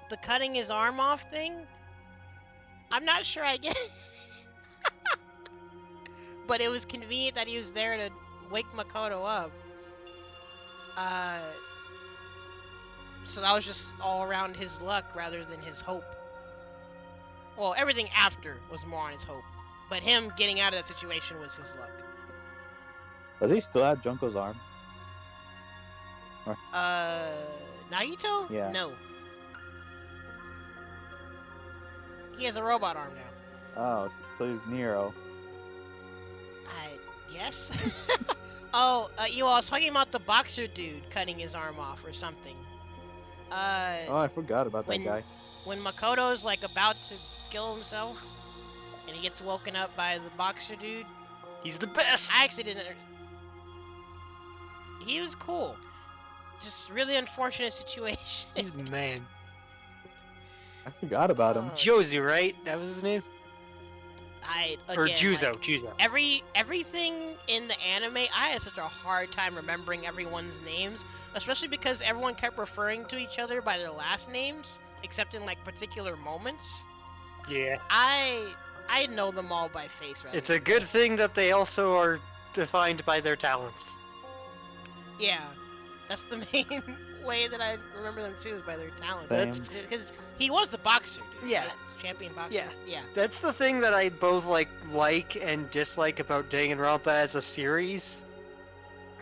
the cutting his arm off thing, I'm not sure I get but it was convenient that he was there to wake Makoto up. So that was just all around his luck rather than his hope. Well, everything after was more on his hope. But him getting out of that situation was his luck. Does he still have Junko's arm? Nagito? Yeah. No. He has a robot arm now. Oh, so he's Nero. I guess. Oh, I was talking about the boxer dude cutting his arm off or something. Oh, I forgot about that guy. When Makoto's like about to kill himself, and he gets woken up by the boxer dude. He's the best. I actually didn't. He was cool. Just really unfortunate situation. He's the man. I forgot about him. Josie, right? That was his name? Or Juzo, like, Juzo. Everything in the anime, I had such a hard time remembering everyone's names, especially because everyone kept referring to each other by their last names, except in like particular moments. Yeah. I know them all by face. It's a good thing that they also are defined by their talents. Yeah, that's the main way that I remember them too, is by their talents. Same. Because he was the boxer, dude. Yeah. Right? Champion boxer. Yeah. Yeah. That's the thing that I both like and dislike about Danganronpa as a series.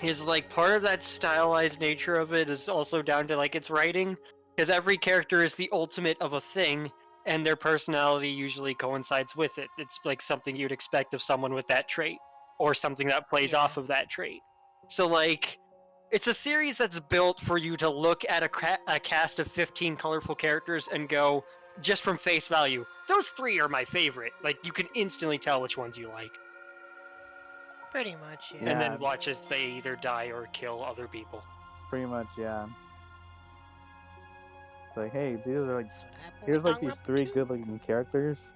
Is like part of that stylized nature of it is also down to like its writing, because every character is the ultimate of a thing, and their personality usually coincides with it. It's like something you'd expect of someone with that trait, or something that plays off of that trait. So like, it's a series that's built for you to look at a cast of 15 colorful characters and go, just from face value, those 3 are my favorite. Like, you can instantly tell which ones you like. Pretty much, yeah. And then watch as they either die or kill other people. Pretty much, yeah. It's like, hey, these are like, That's what happened here's with like these Danganronpa 3 too. good-looking characters.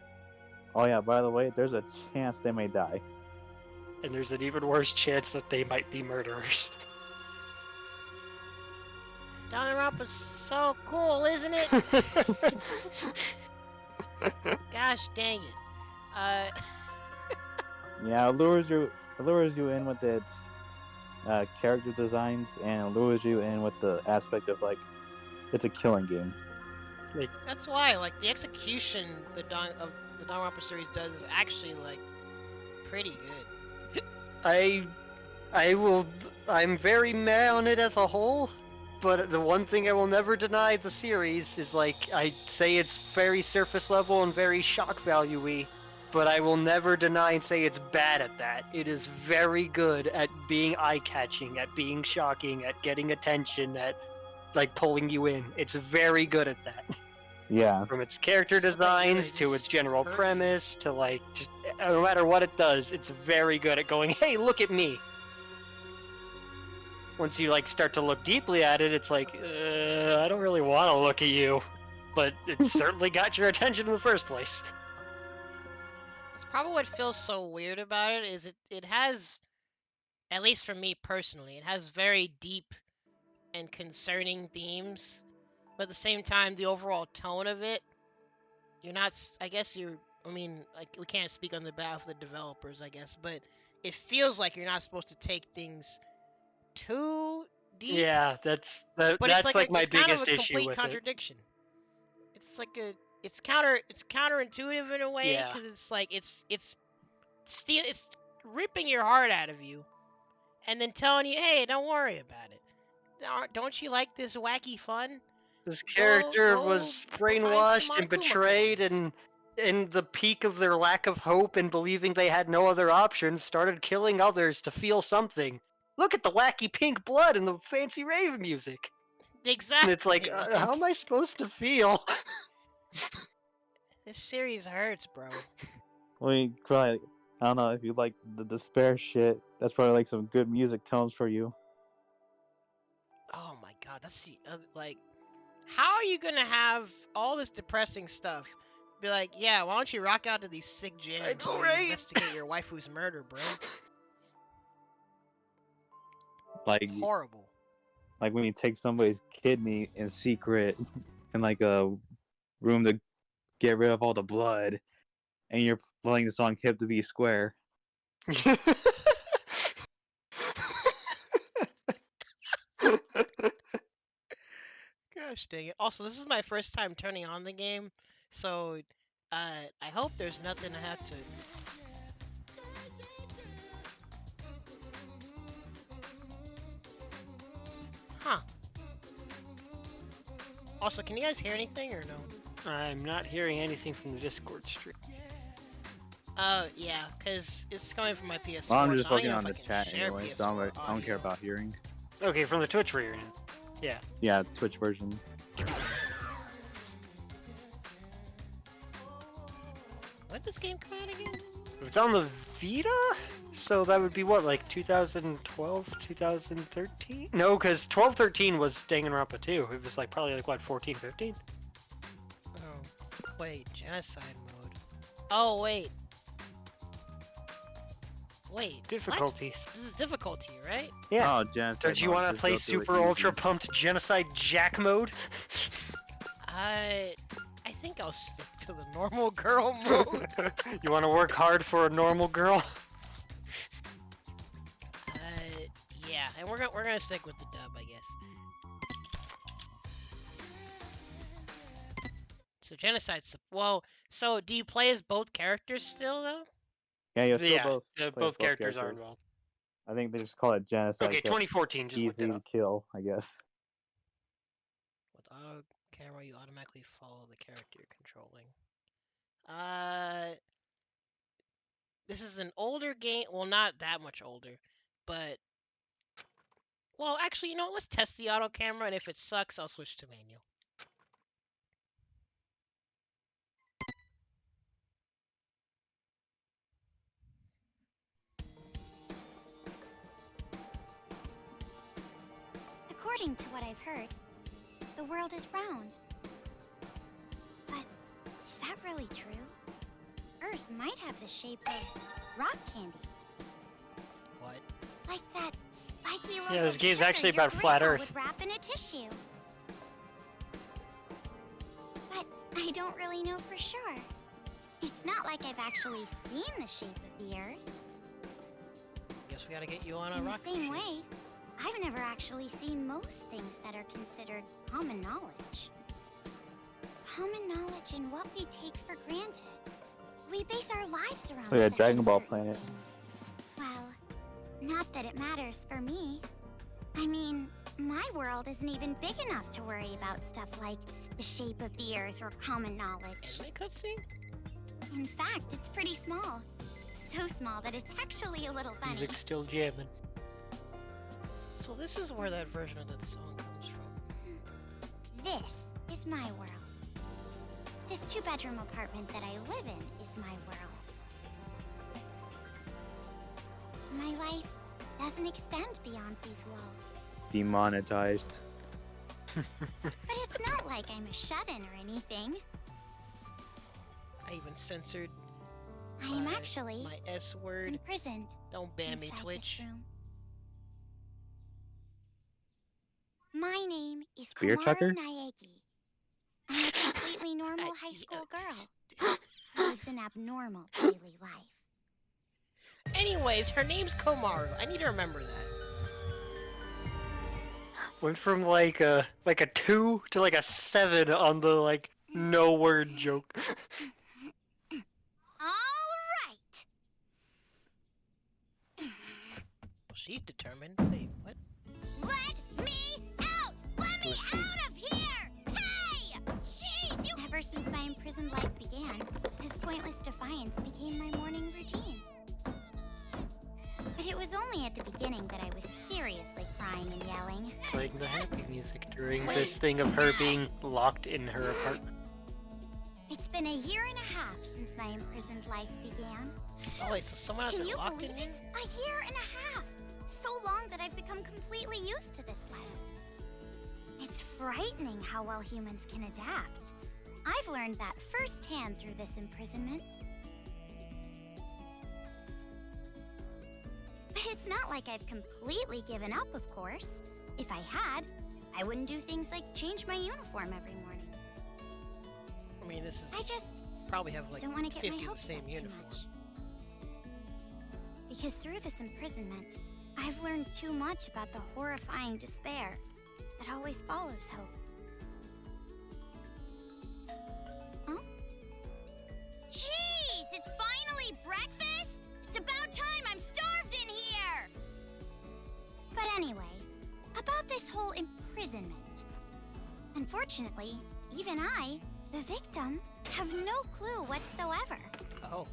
Oh yeah, by the way, there's a chance they may die. And there's an even worse chance that they might be murderers. Danganronpa's so cool, isn't it? Gosh dang it. Yeah, it lures you in with its character designs, and it lures you in with the aspect of like, it's a killing game. That's why, like, the execution of the Danganronpa series does is actually like pretty good. I'm very meh on it as a whole, but the one thing I will never deny the series is, like, I say it's very surface level and very shock value-y, but I will never deny and say it's bad at that. It is very good at being eye-catching, at being shocking, at getting attention, at, like, pulling you in. It's very good at that. Yeah. From its character It's not that designs good, to it's its general hurt you. premise to, like, just no matter what it does, it's very good at going, hey, look at me. Once you like start to look deeply at it, it's like, I don't really want to look at you, but it certainly got your attention in the first place. It's probably what feels so weird about it is it has, at least for me personally, it has very deep and concerning themes, but at the same time, the overall tone of it, I mean, like, we can't speak on the behalf of the developers, I guess, but it feels like you're not supposed to take things too deep. Yeah, that's But that's it's like my it's kind of biggest a issue complete with contradiction. It's like it's counterintuitive in a way, Yeah. because it's like it's ripping your heart out of you, and then telling you, hey, don't worry about it. Don't you like this wacky fun? This character go was find some brainwashed and Monokuma betrayed, coins. and in the peak of their lack of hope and believing they had no other options, started killing others to feel something. Look at the wacky pink blood and the fancy rave music. And Exactly. it's like, how am I supposed to feel? This series hurts, bro. Well, you probably, I don't know if you like the despair shit. That's probably like some good music tones for you. Oh my god, that's the like. How are you gonna have all this depressing stuff? Be like, yeah, why don't you rock out to these sick jams know, while you right? investigate your waifu's murder, bro? Like, It's horrible. like when you take somebody's kidney in secret in like a room to get rid of all the blood, and you're playing the song "Hip to Be Square." Gosh dang it. Also, this is my first time turning on the game, so I hope there's nothing I have to. Huh. Also, can you guys hear anything or no? I'm not hearing anything from the Discord stream. Yeah, because it's coming from my PS4. Well, I'm just so I don't looking know on if the I can chat share anyway, so PS4 I don't care audio. about hearing. Okay, from the Twitch where you're in. Yeah. Yeah, Twitch version. When did this game come out again? It's on the Vita? So that would be what, like 2012, 2013? No, because 12, 13 was Danganronpa 2. It was like probably like what, 14, 15? Oh, wait, genocide mode. Oh, wait. Wait. what? Difficulties. This is difficulty, right? Yeah. Oh, Genocide. Don't you want to play Super Ultra Pumped Genocide Jack mode? I think I'll stick to the normal girl mode. You want to work hard for a normal girl? Yeah, and we're gonna stick with the dub, I guess. So genocide's well. So do you play as both characters still though? Yeah, you'll still Yeah, both. play as both characters are involved. I think they just call it genocide. Okay, 'cause 2014, just looked easy it to up. kill, I guess. With auto camera, you automatically follow the character you're controlling. This is an older game. Well, not that much older, but well, actually, you know, let's test the auto camera, and if it sucks, I'll switch to manual. According to what I've heard, the world is round. But is that really true? Earth might have the shape of rock candy. What? Like that spiky loaf Yeah, this of game's sugar actually your about flat grandma Earth. would wrap in a tissue. But I don't really know for sure. It's not like I've actually seen the shape of the Earth. Guess we gotta get you on a In the rocket same ship. way, I've never actually seen most things that are considered common knowledge. Common knowledge in what we take for granted. We base our lives around Oh yeah, such Dragon Ball uncertain Planet. things. Well, not that it matters for me. I mean, my world isn't even big enough to worry about stuff like the shape of the Earth or common knowledge. Anime cutscene? In fact, it's pretty small. So small that it's actually a little funny. Music's still jamming. So this is where that version of that song comes from. This is my world. This two-bedroom apartment that I live in is my world. My life doesn't extend beyond these walls. Demonetized. But it's not like I'm a shut-in or anything. I even censored I am my- actually my S word. imprisoned Don't ban me, inside Twitch. this room. My name is Spear Komaru Tucker? Naegi. I'm a completely normal I- high school uh, girl who lives an abnormal daily life. Anyways, her name's Komaru. I need to remember that. Went from like a 2 to like a 7 on the like no word joke. All right. Well, she's determined. Wait, what? Let me out! Let me Let's out of here! since my imprisoned life began, this pointless defiance became my morning routine. But it was only at the beginning that I was seriously crying and yelling. Playing the happy music during this thing of her being locked in her apartment. It's been a year and a half since my imprisoned life began. Oh wait, so someone has Can it you locked believe in you? it? A year and a half! So long that I've become completely used to this life. It's frightening how well humans can adapt. I've learned that firsthand through this imprisonment. But it's not like I've completely given up, of course. If I had, I wouldn't do things like change my uniform every morning. I mean, this is I just probably have like don't want to get 50 my of the hopes same up too uniform. much. Because through this imprisonment, I've learned too much about the horrifying despair that always follows hope. Huh? Jeez, it's finally breakfast! It's about time, I'm starved in here! But anyway, about this whole imprisonment. Unfortunately, even I, the victim, have no clue whatsoever. Oh,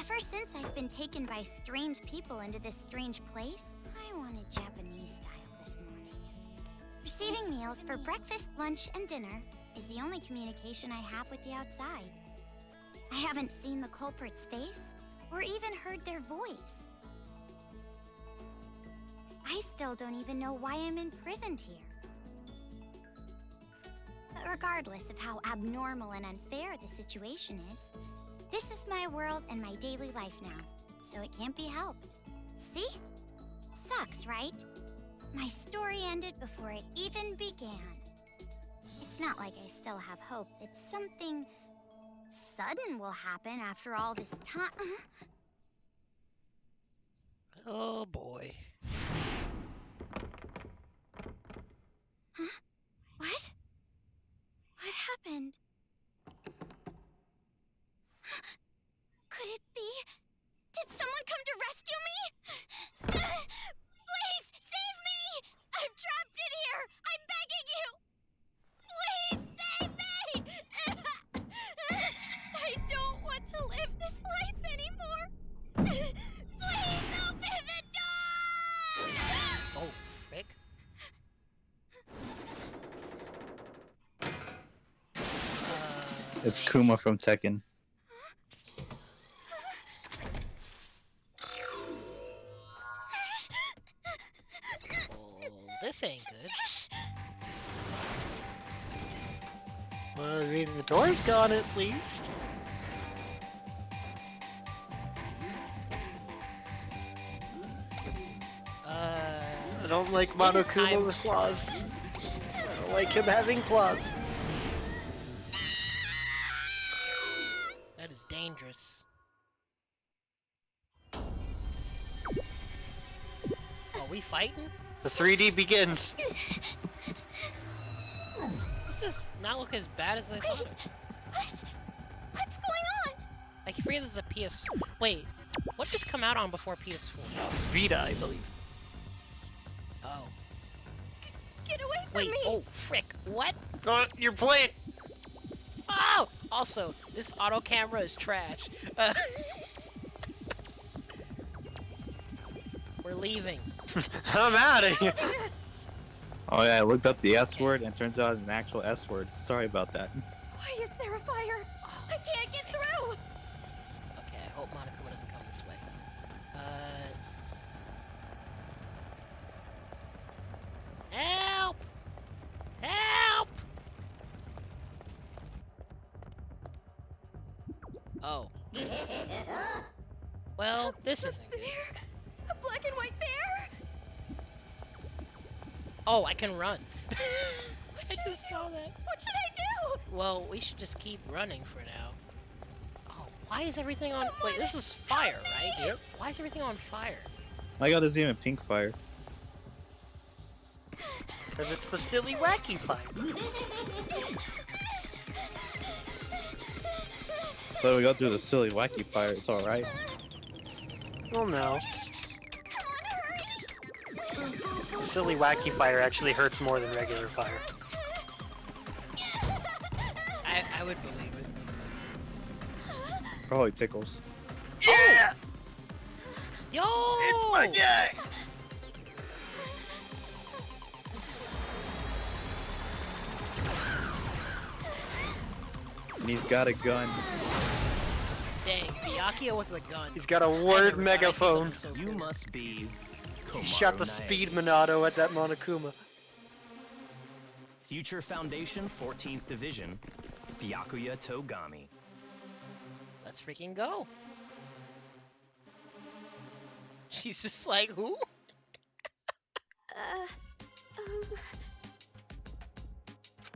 Ever since I've been taken by strange people into this strange place, I wanted Japanese style this morning. Receiving meals for breakfast, lunch, and dinner is the only communication I have with the outside. I haven't seen the culprit's face or even heard their voice. I still don't even know why I'm imprisoned here. But regardless of how abnormal and unfair the situation is, this is my world and my daily life now, so it can't be helped. See? Sucks, right? My story ended before it even began. It's not like I still have hope that something sudden will happen after all this time. oh boy. Huh? What? What happened? Could it be? Did someone come to rescue me? Please, save me! I'm trapped in here! I'm begging you! Please, save me! I don't want to live this life anymore! Please, open the door! Oh, frick. It's Kuma from Tekken. Well, this ain't good. Well, I mean, the door's gone at least. I don't like It is Monokuma time- with claws. I don't like him having claws. That is dangerous. Are we fighting? The 3D begins. This does not look as bad as I thought it would. What? What's going on? I forget this is a PS. Wait, what just come out on before PS4? Vita, I believe. Oh. Get away from Wait, me! oh, frick. What? Oh, you're playing. Oh! Also, this auto camera is trash. We're leaving. I'm out of here. Oh yeah, I looked up the S word and it turns out it's an actual S word. Sorry about that. Why is there a fire? Oh, I can't get through! okay, I hope Monokuma doesn't come this way. Help! Help! Oh. Well, this isn't good. Bear? A black and white bear? Oh, I can run. What I should just I saw do? that. What should I do? Well, we should just keep running for now. Oh, why is everything on? Wait, Someone this is fire, help right? me! Yep. Why is everything on fire? My god, there's even pink fire. Because it's the silly wacky fire. So we go through the silly wacky fire, it's alright. Well, no. Come on, hurry! Silly wacky fire actually hurts more than regular fire. I would believe it. Probably tickles. Yeah! Yo! It's my day! And he's got a gun. Dang, Byakuya with the gun. He's got a I word never thought I'd see something megaphone. so You good. must be. He shot the speed Monado at that Monokuma. Future Foundation 14th Division, Byakuya Togami. Let's freaking go. She's just like, who?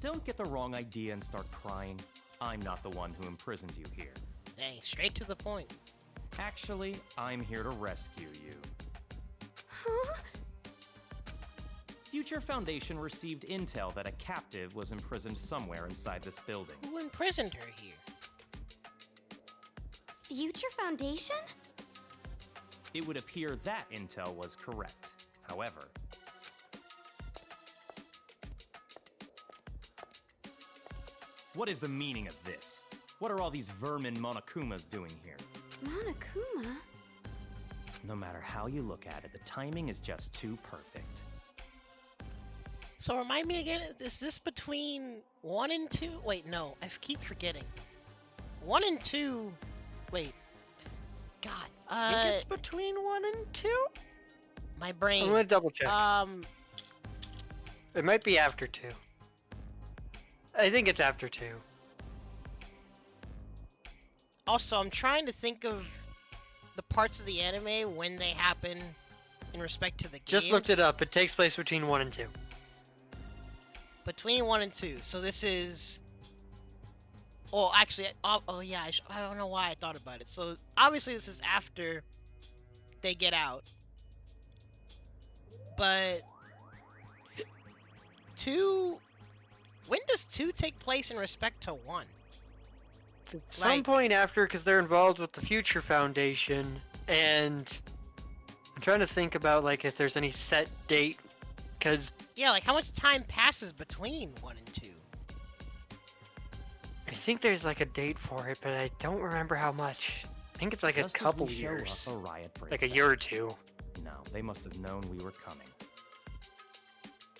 Don't get the wrong idea and start crying. I'm not the one who imprisoned you here. Dang, straight to the point. Actually, I'm here to rescue you. Future Foundation received intel that a captive was imprisoned somewhere inside this building. Who imprisoned her here? Future Foundation? It would appear that intel was correct. However, what is the meaning of this? What are all these vermin Monokumas doing here? Monokuma? No matter how you look at it, the timing is just too perfect. So remind me again, is this between 1 and 2? Wait, no, I keep forgetting. 1 and 2, wait. God, I think it's between 1 and 2? my I'm brain. gonna double check. It might be after 2. I think it's after 2. Also, I'm trying to think of the parts of the anime when they happen in respect to the games. Just looked it up. It takes place between 1 and 2. Between 1 and 2. So this is... Oh, actually, oh yeah, I don't know why I thought about it. So, obviously this is after they get out. But... 2... When does 2 take place in respect to 1? At some point after, because they're involved with the Future Foundation, and I'm trying to think about like if there's any set date, because Yeah, like how much time passes between 1 and 2? I think there's like a date for it, but I don't remember how much. I think it's like Just a as couple we show years, up, a riot breaks like a out. year or 2. No, they must have known we were coming.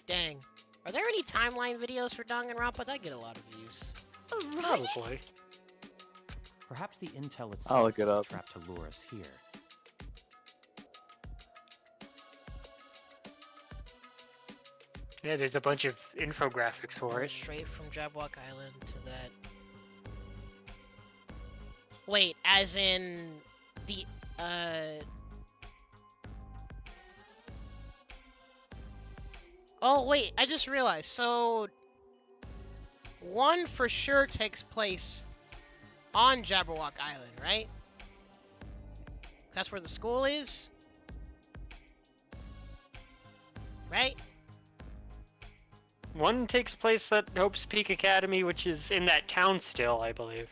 Dang. Are there any timeline videos for Danganronpa? That get a lot of views. Right? Probably. Perhaps the intel itself I'll look it up. trapped to lure us here. Yeah, there's a bunch of infographics for Going it. straight from Jablock Island to that. Wait, as in the Oh wait, I just realized. So 1 for sure takes place on Jabberwock Island, right? That's where the school is? Right? 1 takes place at Hope's Peak Academy, which is in that town still, I believe.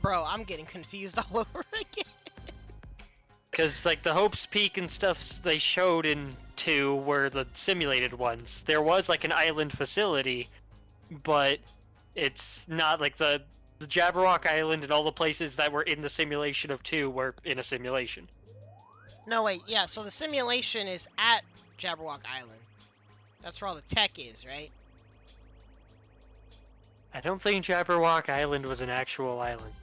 Bro, I'm getting confused all over again. Because, like, the Hope's Peak and stuff they showed in 2 were the simulated ones. There was, like, an island facility, but it's not, like, the Jabberwock Island and all the places that were in the simulation of 2 were in a simulation. No, wait, yeah, so the simulation is at Jabberwock Island. That's where all the tech is, right? I don't think Jabberwock Island was an actual island.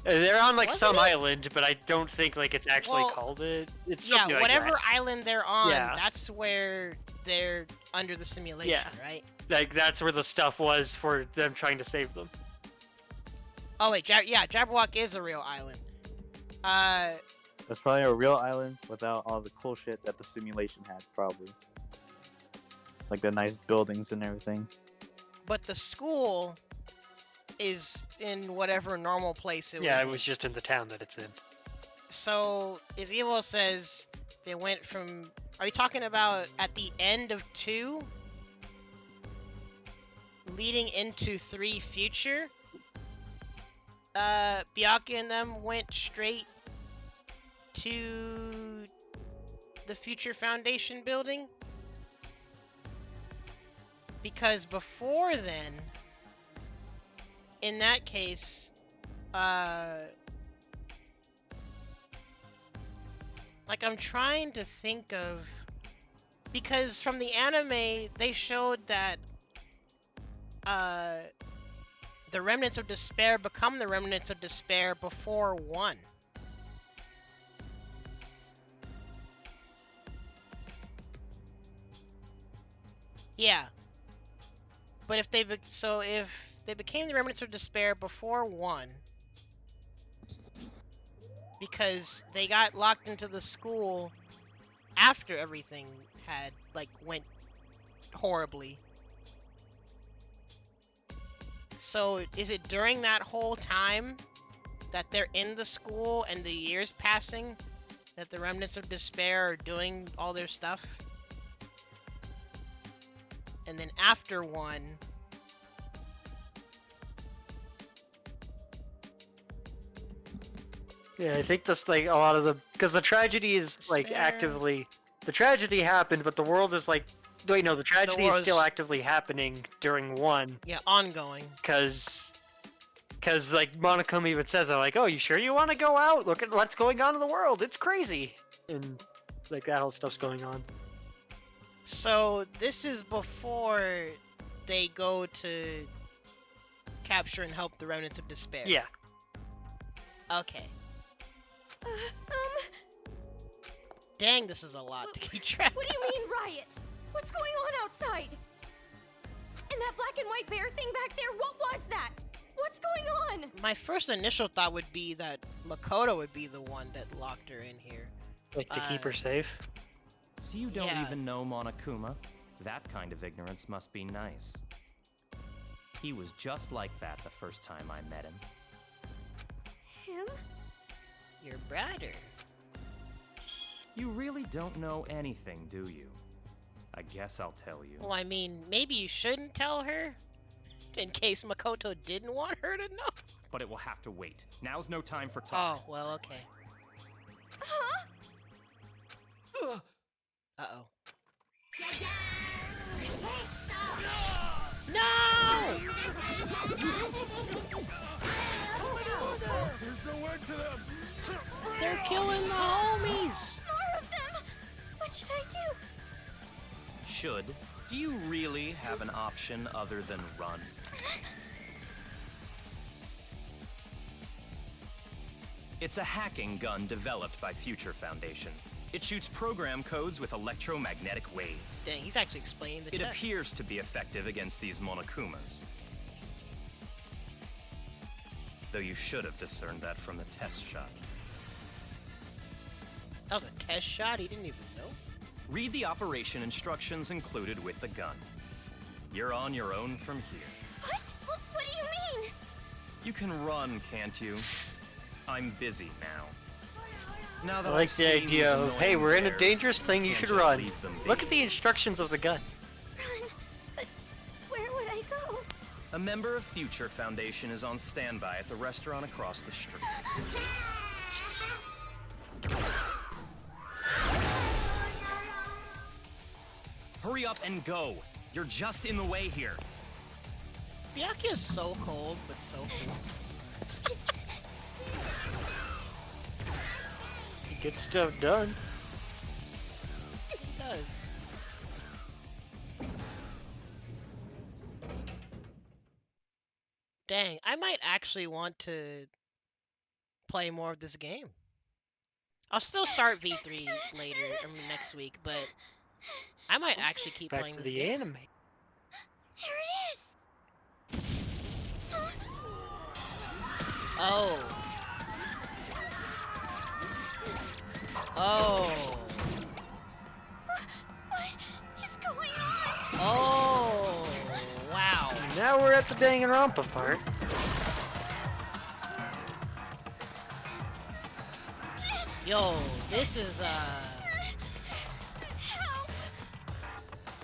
They're on, like, Wasn't some it? island, but I don't think, like, it's actually Well, called it. It's Yeah, something like whatever that. island they're on, Yeah. that's where they're under the simulation, Yeah. right? Like, that's where the stuff was for them trying to save them. Oh, wait, yeah, Jabberwock is a real island. That's probably a real island without all the cool shit that the simulation had, probably. Like the nice buildings and everything. But the school is in whatever normal place it was Yeah, it in. was just in the town that it's in. So, if Evo says they went from... Are you talking about at the end of 2? Leading into 3 future? Byakuya and them went straight to the Future Foundation building? Because before then, in that case, like I'm trying to think of, because from the anime they showed that the remnants of despair become the remnants of despair before 1. Yeah. But if they if they became the remnants of despair before 1, because they got locked into the school after everything had went horribly. So is it during that whole time that they're in the school and the years passing that the remnants of despair are doing all their stuff? And then after 1, Yeah, I think that's like a lot of the, because the tragedy is like Despair. actively, the tragedy happened, but the world is like, wait, no, the tragedy is still world's- actively happening during 1, yeah, ongoing. because like Monokuma even says, they're like, oh, you sure you want to go out? Look at what's going on in the world. It's crazy. And like that whole stuff's going on. So this is before they go to capture and help the remnants of despair. Yeah. Okay. Dang, this is a lot to keep track What do you mean, riot? What's going on outside? And that black and white bear thing back there, what was that? What's going on? My first initial thought would be that Makoto would be the one that locked her in here. Like to keep her safe. So you don't Yeah. even know Monokuma? That kind of ignorance must be nice. He was just like that the first time I met him. Him? Your brother. You really don't know anything, do you? I guess I'll tell you. Well, I mean, maybe you shouldn't tell her, in case Makoto didn't want her to know. But it will have to wait. Now's no time for talk. Oh, well, okay. Huh? Uh-oh. No! There's no end to them! They're killing the homies! More of them! What should I do? Should? Do you really have an option other than run? It's a hacking gun developed by Future Foundation. It shoots program codes with electromagnetic waves. Dang, he's actually explaining the It tech. appears to be effective against these Monokumas. Though you should have discerned that from the test shot. That was a test shot? He didn't even know? Read the operation instructions included with the gun. You're on your own from here. What? What do you mean? You can run, can't you? I'm busy now. Now I that like I've the seen idea these of, hey, we're in a annoying dangerous bears, thing, you can't should just run. leave them Look be. at the instructions of the gun. Run. But where would I go? A member of Future Foundation is on standby at the restaurant across the street. Hurry up and go. You're just in the way here. Byakuya is so cold, but so cool. He gets stuff done. He does. Dang, I might actually want to play more of this game. I'll still start V3 later, next week, but I might actually keep Back playing to this the game. anime. Here it is. Oh. Oh. What is going on? Oh. Wow. Now we're at the Danganronpa part. Yo, this is Help!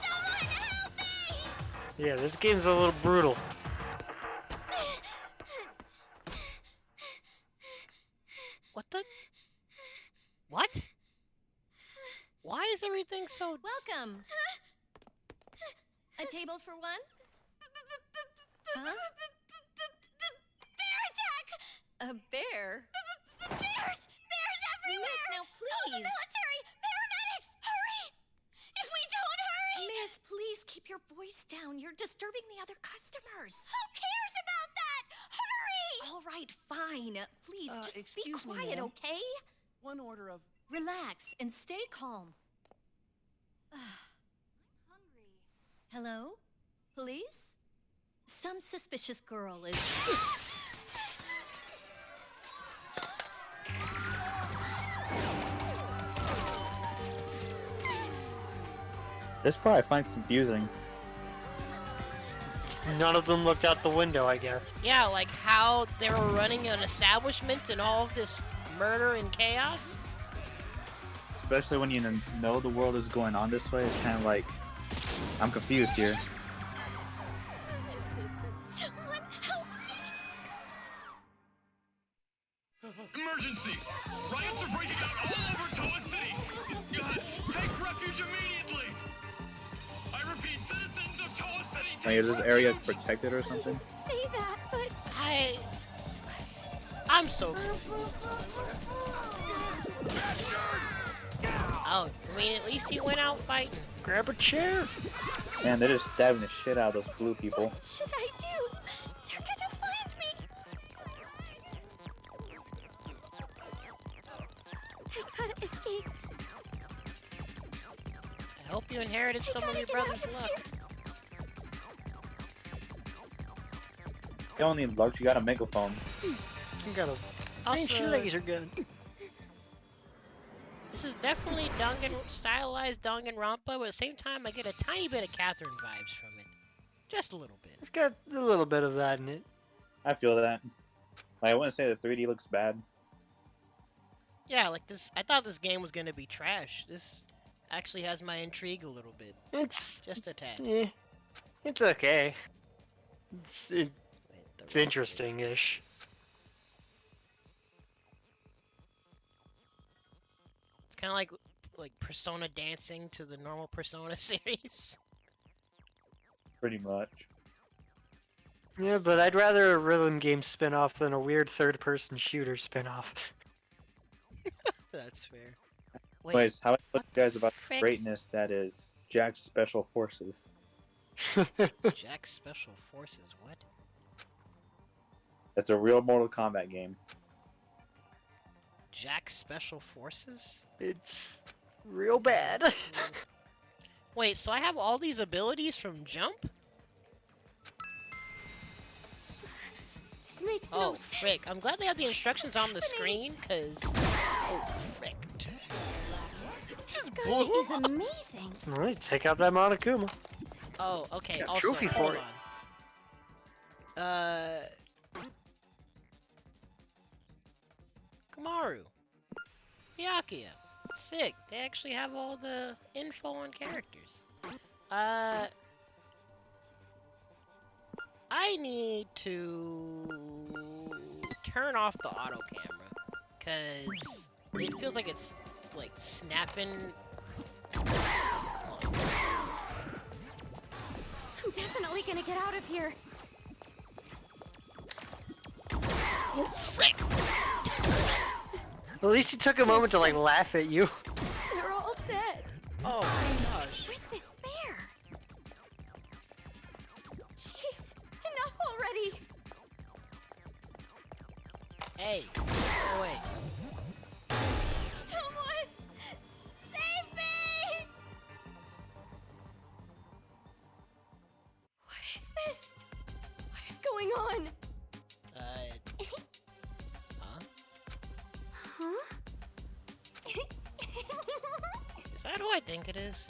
Someone help me! Yeah, this game's a little brutal. what the? What? Why is everything so? Welcome. A table for one? Huh? Bear attack! A bear? Bears! Bears everywhere! Miss, now Call the please! military! Paramedics! Hurry! If we don't hurry! Miss, please keep your voice down. You're disturbing the other customers. Who cares about that? Hurry! All right, fine. Please, just be excuse me, quiet, ma'am. okay? One order of... Relax and stay calm. I'm hungry. Hello? Police? Some suspicious girl is... This part I find confusing. None of them looked out the window, I guess. Yeah, like how they were running an establishment and all of this murder and chaos. Especially when you know the world is going on this way, it's kind of like, I'm confused here. Someone help me! Emergency! Riots are breaking out all over Toa City! Take refuge immediately! I repeat, citizens of Toa City, Like, is this area protected or something? Say that, but... I'm so confused. Oh, I mean, at least he went out fighting. Grab a chair. Man, they're just stabbing the shit out of those blue people. What should I do? They're gonna find me! I gotta escape. I hope you inherited some of your gotta get brother's out of luck. You don't need luck, you got a megaphone. You got a Also, laser gun. this is definitely stylized Danganronpa, but at the same time, I get a tiny bit of Catherine vibes from it. Just a little bit. It's got a little bit of that in it. I feel that. Like, I wouldn't say the 3D looks bad. Yeah, like this. I thought this game was gonna be trash. This actually has my intrigue a little bit, It's just a tad. it's okay. It's Wait, the it's rest interesting-ish. is- It's kind of like Persona dancing to the normal Persona series. Pretty much. Yeah, but I'd rather a rhythm game spin-off than a weird third-person shooter spin-off. That's fair. Anyways, how about you what guys about the frick? greatness that is Jack's Special Forces? Jack's Special Forces, what? That's a real Mortal Kombat game. Jack's Special Forces? It's real bad. Wait, so I have all these abilities from Jump? This makes Oh, no sense. frick. I'm glad they have the instructions on the screen, because... Oh, frick. This guy blew is up. amazing. Alright, take out that Monokuma. Oh, okay. Got a Also, trophy for hold it. on. Kamaru. Byakuya. Sick. They actually have all the info on characters. I need to turn off the auto camera, cause it feels like it's like snapping. Come on. I'm definitely gonna get out of here. Oh, frick! At least he took a moment to like laugh at you. They're all dead. Oh my gosh. With this bear. Jeez, enough already. Hey. Oh, wait. Someone! Save me! What is this? What is going on? Huh? Huh? Is that who I think it is?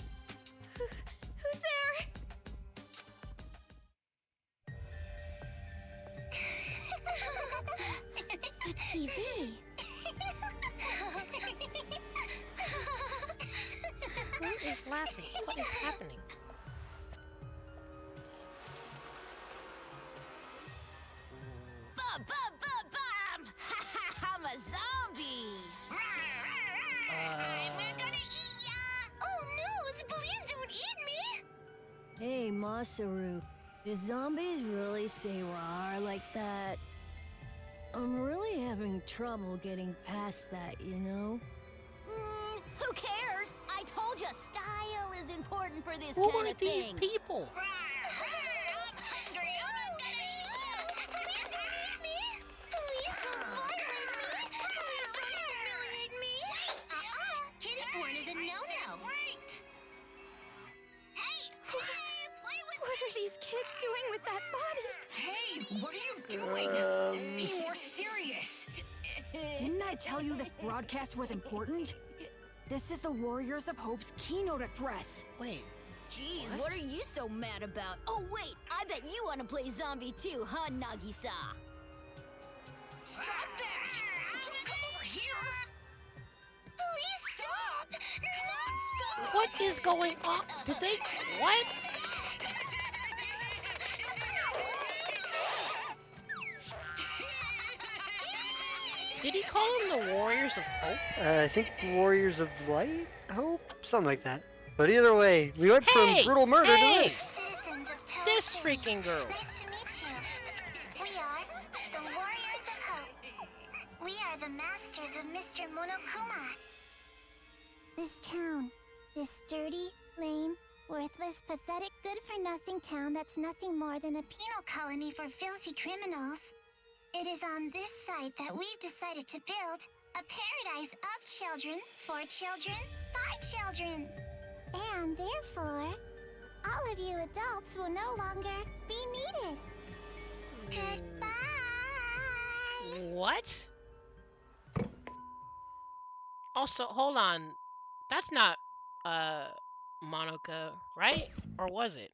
Who's there? The TV. Who is laughing? What is happening? Bum, bum, bum, bum! I'm a zombie! We're gonna eat ya! Oh no, please don't eat me! Hey, Masaru, do zombies really say rawr like that? I'm really having trouble getting past that, you know? Who cares? I told you, style is important for this Who kind are of these thing. people? I'm hungry. I'm not gonna eat. Please don't eat me. Please don't violate me. Please don't humiliate me. Kitty porn is a no-no. Hey, play with What are these kids doing with that body? Hey, what are you doing? Be more serious. Didn't I tell you this broadcast was important? This is the Warriors of Hope's keynote address. Wait, Jeez, what are you so mad about? Oh wait, I bet you want to play zombie too, huh, Nagisa? Stop that! Don't come over here! Please stop! Come on, stop! what is going on? Did they? What? Did he call them the Warriors of Hope? I think Warriors of Light? Hope? Something like that. But either way, we went Hey! from brutal murder to Hey! this. Citizens of Toa This City, freaking girl. nice to meet you. We are the Warriors of Hope. We are the masters of Mr. Monokuma. This town, this dirty, lame, worthless, pathetic, good-for-nothing town that's nothing more than a penal colony for filthy criminals. It is on this site that we've decided to build a paradise of children, for children, by children. And therefore, all of you adults will no longer be needed. Goodbye. What? Also, hold on. That's not, Monica, right? Or was it?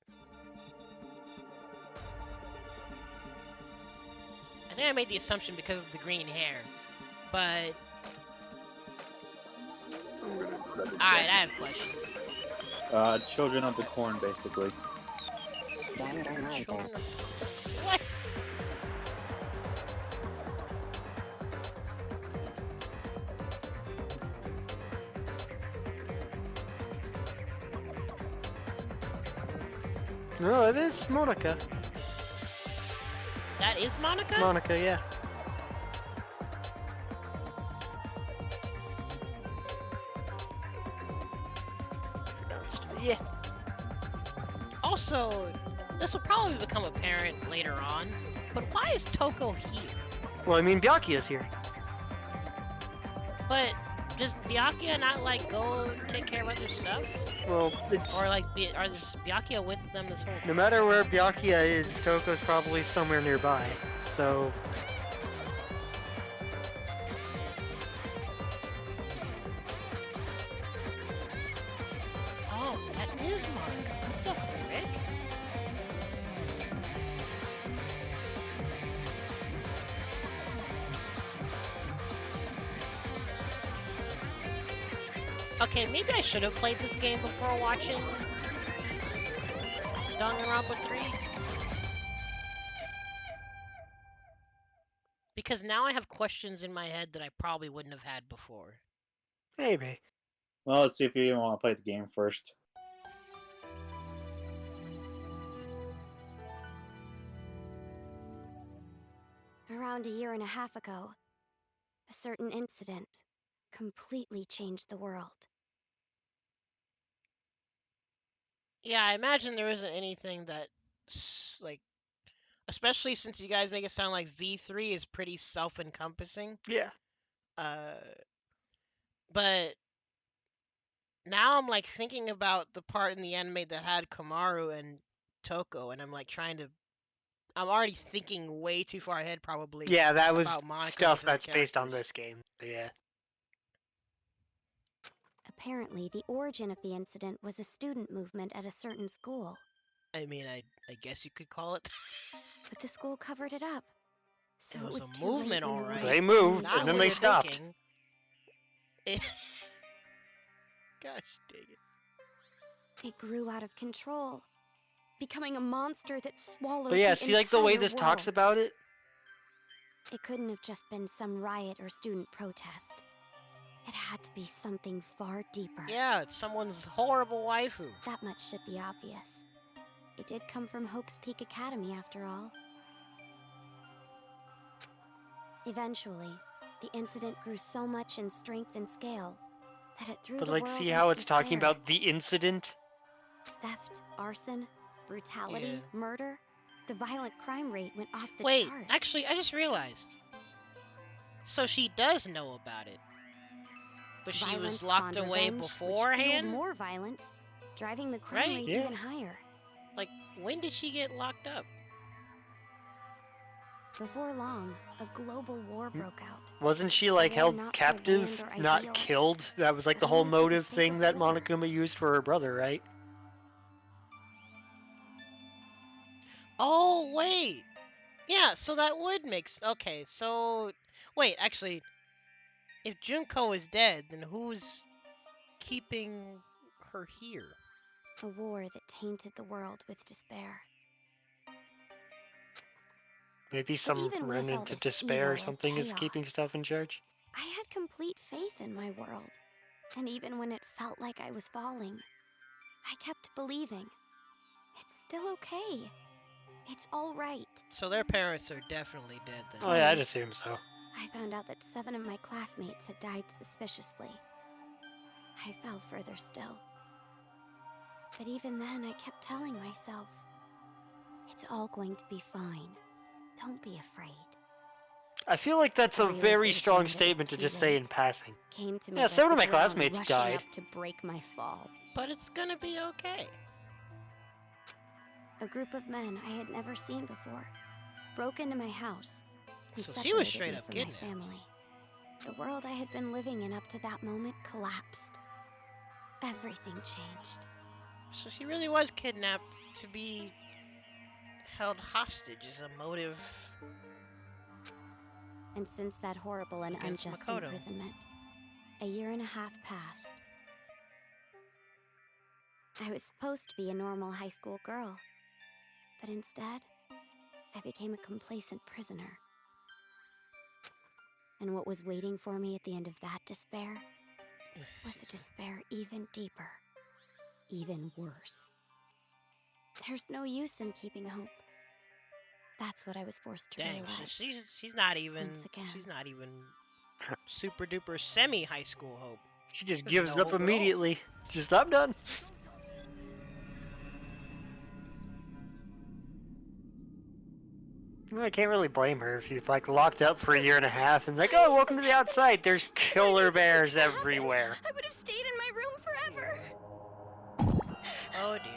I think I made the assumption because of the green hair. But... Alright, I have questions. Children of the Corn, basically. Children of... What? No, it is Monica. That is Monica? Monica, yeah. Yeah. Also, this will probably become apparent later on, but why is Toko here? Well, I mean, Byakuya's here. But does Byakuya not, like, go take care of other stuff? Well, it's, Or, like, is Byakuya with them this whole time? no matter where Byakuya is, Toko's probably somewhere nearby. So, Oh, that is Monica. What the frick? Okay, maybe I should have played this game before watching Danganronpa 3. Because now I have questions in my head that I probably wouldn't have had before. maybe. Well, let's see if you even want to play the game first. Around a year and a half ago, a certain incident completely changed the world. Yeah, I imagine there isn't anything that, like, especially since you guys make it sound like V3 is pretty self-encompassing. Yeah. But now I'm like thinking about the part in the anime that had Kamaru and Toko, and I'm like I'm already thinking way too far ahead, probably. Yeah, that was about Monica stuff and other that's based on characters. this game. Yeah. Apparently, the origin of the incident was a student movement at a certain school, I mean, I guess you could call it. but the school covered it up. So It it was was a too late movement, when the alright. world They moved, Not and then what they you're stopped. thinking. Gosh dang it. It grew out of control, becoming a monster that swallowed But yeah, the see, like the way entire this talks world. about it? It couldn't have just been some riot or student protest. It had to be something far deeper. Yeah, it's someone's horrible waifu. That much should be obvious. It did come from Hope's Peak Academy, after all. Eventually, the incident grew so much in strength and scale that it threw But the like, world see how into it's talking despair. about the incident? Theft, arson, brutality, Yeah. murder. The violent crime rate went off the Wait, charts. actually, I just realized. So she does know about it. But she Violence was locked spawned away revenge, which beforehand? fueled more violence, driving the crime Right? rate Yeah. even higher. Like, when did she get locked up? Before long, a global war broke out. Wasn't she like war held not for captive, land or not ideals, killed? That was like but the whole only for the motive sake thing of that war. Monokuma used for her brother, right? Oh, wait. Yeah, so that would make okay, so wait, actually, if Junko is dead, then who's keeping her here? A war that tainted the world with despair. Maybe some even with all remnant of this despair or evil and something is keeping chaos, stuff in charge. I had complete faith in my world. And even when it felt like I was falling, I kept believing. It's still okay. It's all right. So their parents are definitely dead then. Oh yeah, I'd assume so. I found out that 7 of my classmates had died suspiciously. I fell further still. But even then, I kept telling myself, it's all going to be fine. Don't be afraid. I feel like that's a The very realization strong that it's statement to too just say in late passing. Came to me Yeah, like 7 of the my ground classmates rushing died. up to break my fall. But it's gonna be okay. A group of men I had never seen before broke into my house and So she was separated straight me up from my kidnapped. family. The world I had been living in up to that moment collapsed. Everything changed. So she really was kidnapped to be held hostage as a motive. And since that horrible and Against unjust Makoto. imprisonment, a year and a half passed. I was supposed to be a normal high school girl, but instead, I became a complacent prisoner. And what was waiting for me at the end of that despair was a despair even deeper, even worse. There's no use in keeping hope. That's what I was forced to Dang, realize. she's not even Once again. she's not even super duper semi high school hope. She just There's gives no up hope at all. immediately. Just, I'm done. Well, I can't really blame her if she's like locked up for a year and a half and like, oh, welcome to the outside. There's killer bears everywhere. I would have stayed in my room forever. Oh dear.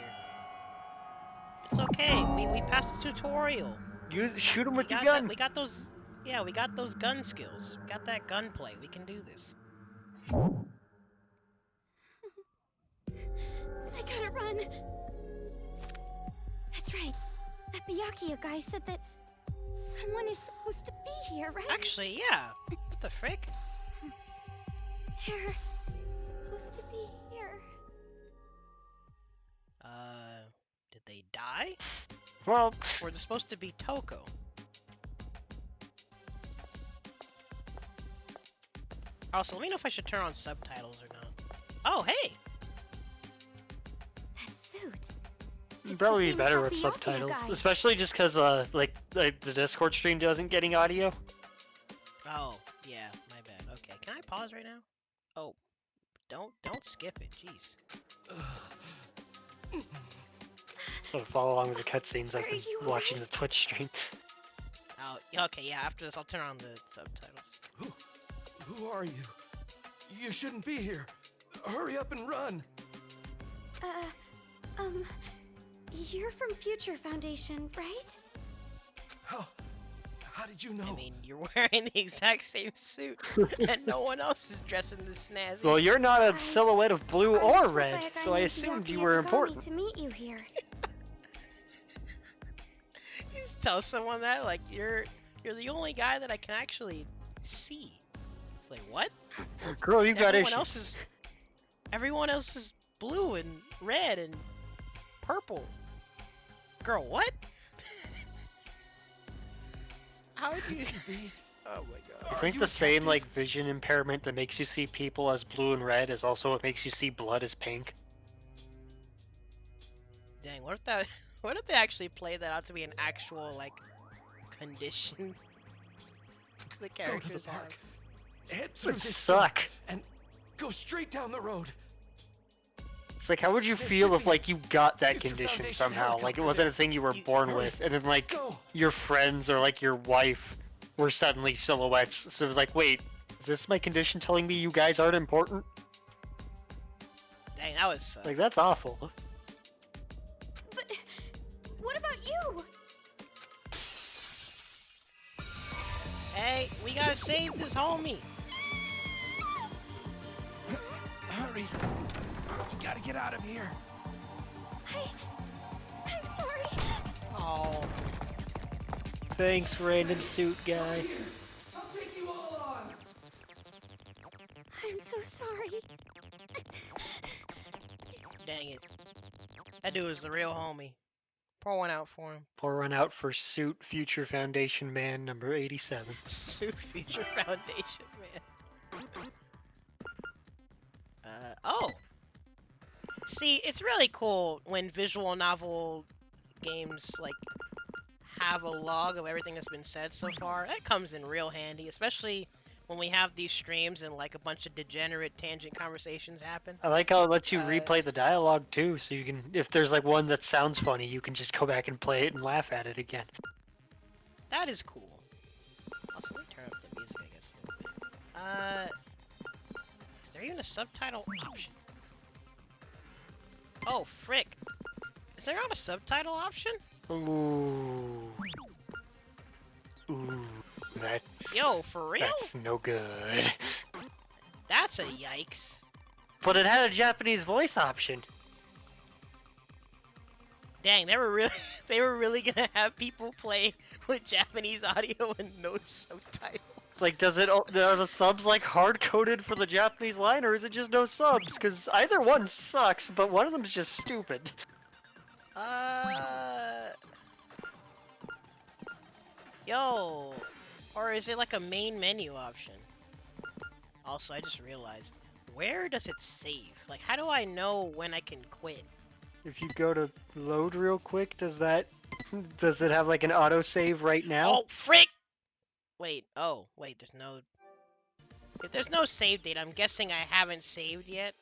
It's okay. We passed the tutorial. Shoot him with we your got gun. we got those. Yeah, we got those gun skills. We got that gunplay. We can do this. I gotta run. That's right. That Byakuya guy said that someone is supposed to be here, right? Actually, yeah. What the frick? They're supposed to be here. Did they die? Well, Or they're supposed to be Toko? Also, let me know if I should turn on subtitles or not. Oh, hey! That suit. it'd probably be It's the same better as with that Byakuya subtitles, guy. especially just because like the Discord stream doesn't getting audio. Oh, yeah, my bad. Okay, can I pause right now? Oh, don't skip it, jeez. So to follow along with the cutscenes, I've Are been you watching alright? the Twitch stream. Oh, yeah, okay, yeah, after this I'll turn on the subtitles. Who are you? You shouldn't be here. Hurry up and run. You're from Future Foundation, right? How did you know? I mean, you're wearing the exact same suit, and no one else is dressing this snazzy. Well, you're not a I- silhouette of blue I was or told by red, a guy so I named assumed you Byakuya were Tagami important. to meet you here. You just tell someone that, like, you're the only guy that I can actually see. It's like, what? Girl, you got Everyone issues. Everyone else is blue and red and purple. Girl, what? How would you? Oh my god. I think you the a same captive? like vision impairment that makes you see people as blue and red is also what makes you see blood as pink. Dang, what if that? What if they actually play that out to be an actual, like, condition the Go to the characters have? park. Head through Would this suck. door and go straight down the road. It's like, how would you There feel should if, be like, you got that Future condition Foundation somehow? Like, it helicopter wasn't a there. thing you were You- born hurry. with, and then, like, Go. your friends or, like, your wife were suddenly silhouettes. So it was like, wait, is this my condition telling me you guys aren't important? Dang, that would suck. Like, that's awful. But what about you? Hey, we gotta save this homie. Hurry. We gotta get out of here. I'm sorry. Oh, Thanks, random suit guy. I'm so sorry. dang it. That dude was the real homie. Pour one out for him. Pour one out for Suit Future Foundation Man number 87. Suit Future Foundation, man. Oh. See, it's really cool when visual novel games, like, have a log of everything that's been said so far. That comes in real handy, especially when we have these streams and, like, a bunch of degenerate tangent conversations happen. I like how it lets you replay the dialogue too, so you can, if there's like one that sounds funny, you can just go back and play it and laugh at it again. That is cool. Also, let me turn up the music, I guess, a little bit. Is there even a subtitle option? Oh, frick. Is there not a subtitle option? Ooh. Ooh. That's... Yo, for real? That's no good. That's a yikes. But it had a Japanese voice option. Dang, they were really they were really gonna have people play with Japanese audio and no subtitles. Like, are the subs like hard-coded for the Japanese line, or is it just no subs? Because either one sucks, but one of them's just stupid. Yo, or is it like a main menu option? Also, I just realized, where does it save? Like, how do I know when I can quit? If you go to load real quick, does it have like an autosave right now? Oh, frick! Wait, there's no... If there's no save date, I'm guessing I haven't saved yet.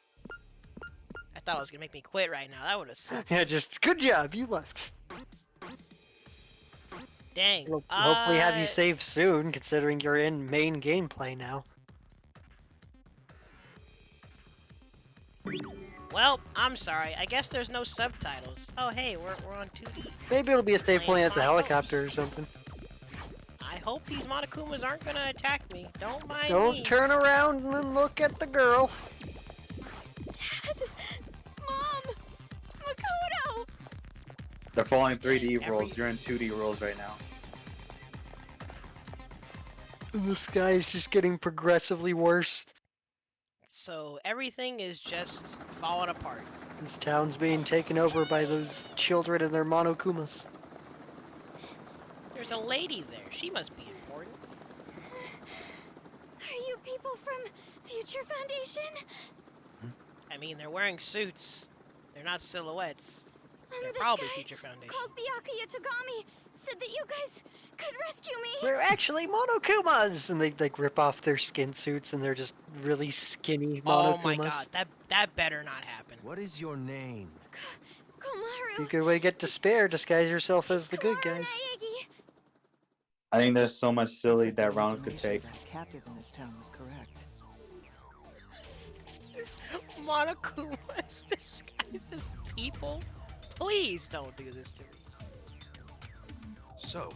I thought it was gonna make me quit right now. That would've sucked. Yeah, just good job, you left. Dang. We'll hopefully have you save soon, considering you're in main gameplay now. Well, I'm sorry. I guess there's no subtitles. Oh, hey, we're on 2D. Maybe it'll be a save Playing point at the Sonic helicopter or something. I hope these Monokumas aren't gonna attack me. Don't mind me. Don't turn around and look at the girl. Dad! Mom! Makoto! They're following 3D rules. You're in 2D rules right now. And the sky is just getting progressively worse. So everything is just falling apart. This town's being taken over by those children and their Monokumas. There's a lady there. She must be important. Are you people from Future Foundation? I mean, they're wearing suits. They're not silhouettes. They're This probably guy Future Foundation. called Byakuya Togami said that you guys could rescue me. We're actually Monokumas! And they like rip off their skin suits and they're just really skinny Monokumas. Oh my god, that better not happen. What is your name? Komaru. Be a good way to get to spare, disguise yourself as the good guys. Naegi. I think there's so much silly that round could take. Captive in this town was correct. This Monokumas disguised as people? Please don't do this to me. So,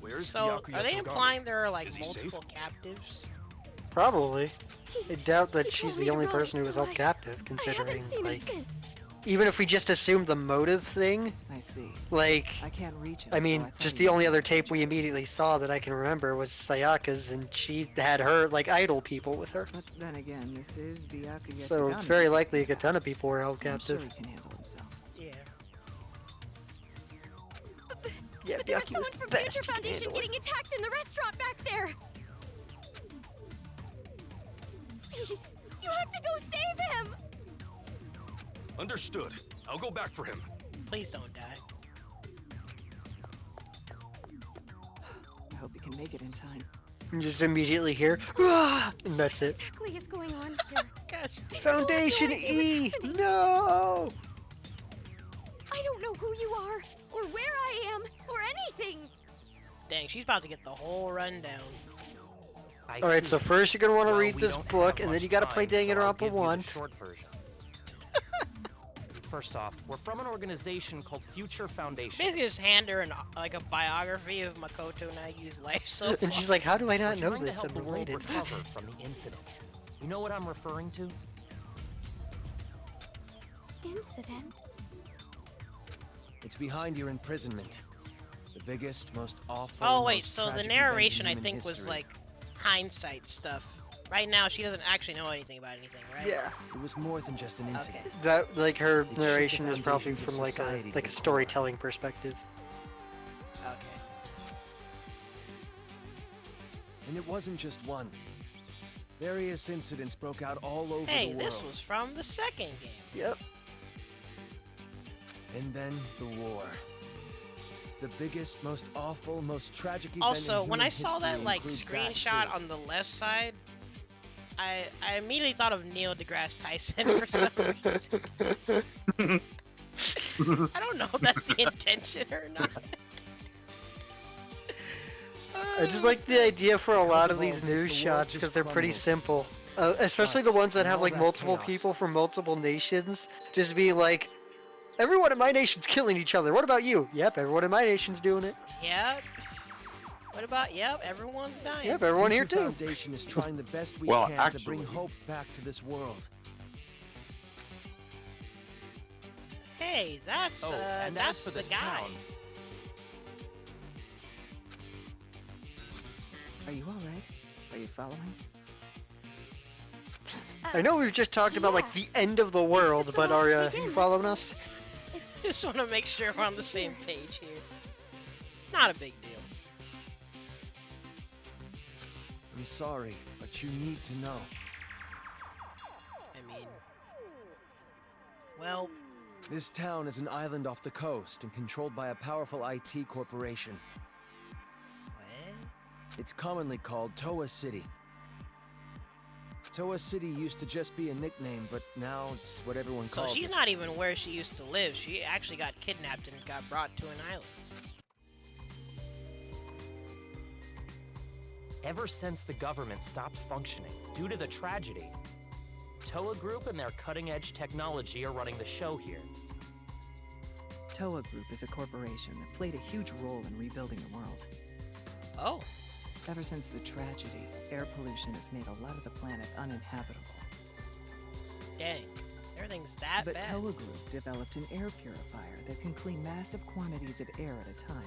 where's So, Byakuya are they Togami? implying there are like Is he multiple safe? captives? Probably. I doubt that He she's told me the to only run, person who was so held captive, I considering, haven't seen like, him since. even if we just assumed the motive thing, I see. like, I can't reach him. I mean, so I just thought the he- only other tape we immediately saw that I can remember was Sayaka's, and she had her, like, idol people with her. But then again, this is Byakuya So it's Togami. very likely a ton of people were held I'm sure captive. he can handle himself. Yeah. Yeah, But there was Byakuya's someone the from best. Future He can Foundation handle it. getting attacked in the restaurant back there. Please, you have to go save him. Understood. I'll go back for him. Please don't die. make it in time. And just immediately hear, "Ah!" and that's it. What exactly is going on here? Gosh. I still have no Foundation idea E! what's happening. No! I don't know who you are, or where I am, or anything. Dang, she's about to get the whole rundown. I Alright, see. so first you're gonna want to Well, read we this don't book, have and then much you gotta play time, so I'll Danganronpa give you 1. the short version. First off, we're from an organization called Future Foundation. Basically, just hand her like a biography of Makoto Nagi's life so far. And she's like, how do I We're not know trying to this? help I'm the world related. recover from the incident. You know what I'm referring to? Incident? It's behind your imprisonment. The biggest, most awful. Oh wait, most so the tragic narration I event in think human was history. like hindsight stuff. Right now, she doesn't actually know anything about anything, right? Yeah. It was more than just an incident. Okay. That, like, her shook the narration is probably foundations of from, like, society a to like a the storytelling perspective. Okay. And it wasn't just one. Various incidents broke out all over Hey, the world. this was from the second game. Yep. And then the war. The biggest, most awful, most tragic event Also, in when human I saw that history like includes that, screenshot too. on the left side, I immediately thought of Neil deGrasse Tyson for some reason. I don't know if that's the intention or not. I just like the idea for a Because lot of of these all this, news the world shots just because they're pretty crumbled. simple. Especially the But ones that in have all like that multiple chaos- people from multiple nations. Just be like, everyone in my nation's killing each other. What about you? Yep, everyone in my nation's doing it. Yep. What about, yep, everyone's dying. Yep, everyone here Future too. Foundation is trying the best we Well, can to bring actually- hope back to this world. Hey, that's, Oh, and as that's for the this guy. town, Are you alright? Are you following? I know we've just talked about like the end of the world, just a but lot to are take you in, following that's us? Just want to make sure we're on the same page here. It's not a big deal. I'm sorry, but you need to know. I mean, well, This town is an island off the coast and controlled by a powerful IT corporation. what? It's commonly called Toa City. Toa City used to just be a nickname, but now it's what everyone So calls she's it. not even where she used to live. She actually got kidnapped and got brought to an island. ever since the government stopped functioning due to the tragedy, Toa Group and their cutting-edge technology are running the show here. Toa Group is a corporation that played a huge role in rebuilding the world. Oh, Ever since the tragedy, air pollution has made a lot of the planet uninhabitable. dang. Everything's that But bad. Toa Group developed an air purifier that can clean massive quantities of air at a time.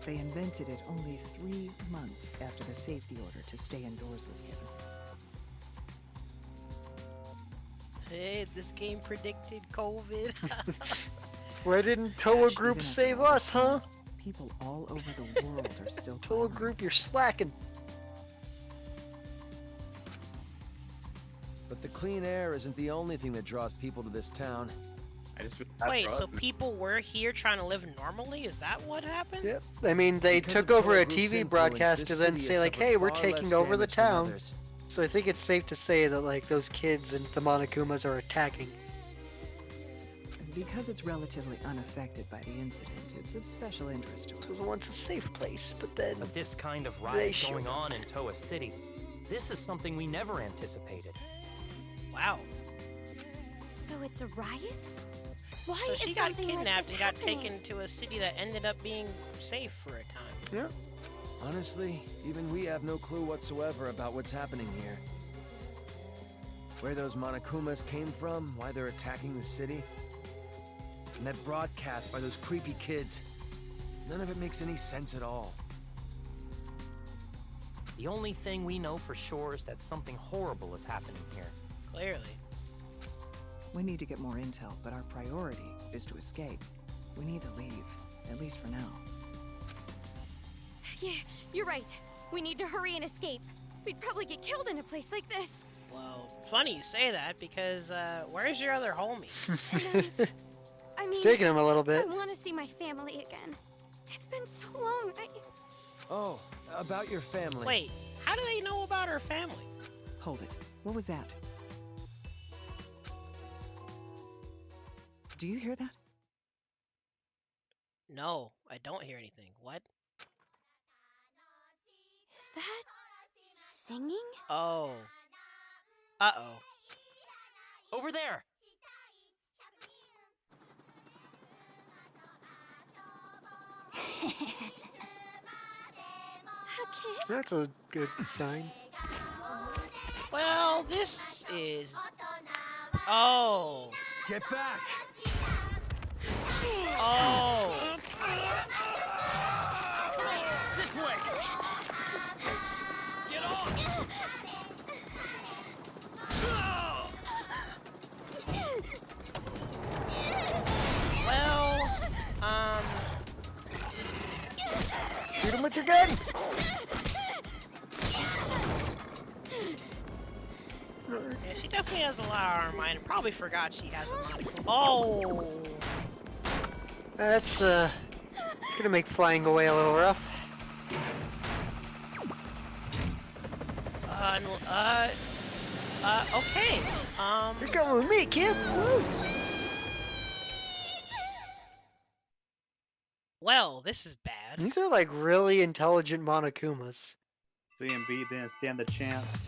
They invented it only 3 months after the safety order to stay indoors was given. Hey, this game predicted COVID. Why didn't Toa Gosh, Group even after save all us, this huh? time, People all over the world are still Toa clamoring. Group, you're slacking. But the clean air isn't the only thing that draws people to this town. I just Wait, so people were here trying to live normally? Is that what happened? Yep. I mean, they Because took of over Toa a Group's TV influence, broadcast to this then city say has like, suffered hey, we're far taking less over the damage than town. others. So I think it's safe to say that like those kids and the Monokumas are attacking. Because it's relatively unaffected by the incident, it's of special interest to It was us. once a safe place, but then But this kind of They riot showed going up. on in Toa City, this is something we never anticipated. Wow. So it's a riot? Why So is she got something like kidnapped this and got happening? taken to a city that ended up being safe for a time. yeah. Honestly, even we have no clue whatsoever about what's happening here. Where those Monokumas came from, why they're attacking the city. And that broadcast by those creepy kids. None of it makes any sense at all. The only thing we know for sure is that something horrible is happening here. Clearly. We need to get more intel, but our priority is to escape. We need to leave, at least for now. Yeah, you're right. We need to hurry and escape. We'd probably get killed in a place like this. Well, funny you say that because where's your other homie? I mean, Taking him a little I bit. want to see my family again. It's been so long. Oh, about your family. Wait, how do they know about her family? Hold it. What was that? Do you hear that? No, I don't hear anything. What? Is that singing? Oh. Uh-oh. Over there! A kid? That's a good sign. Well, this is... Oh. Get back! Oh. This way! Get off! Well, Shoot him with your gun! yeah, she definitely has a lot on her mind and probably forgot she has a monocle. Oh. That's, it's gonna make flying away a little rough. Okay. You're coming with me, kid! Woo! Well, this is bad. These are like really intelligent Monokumas. C and B didn't stand a chance.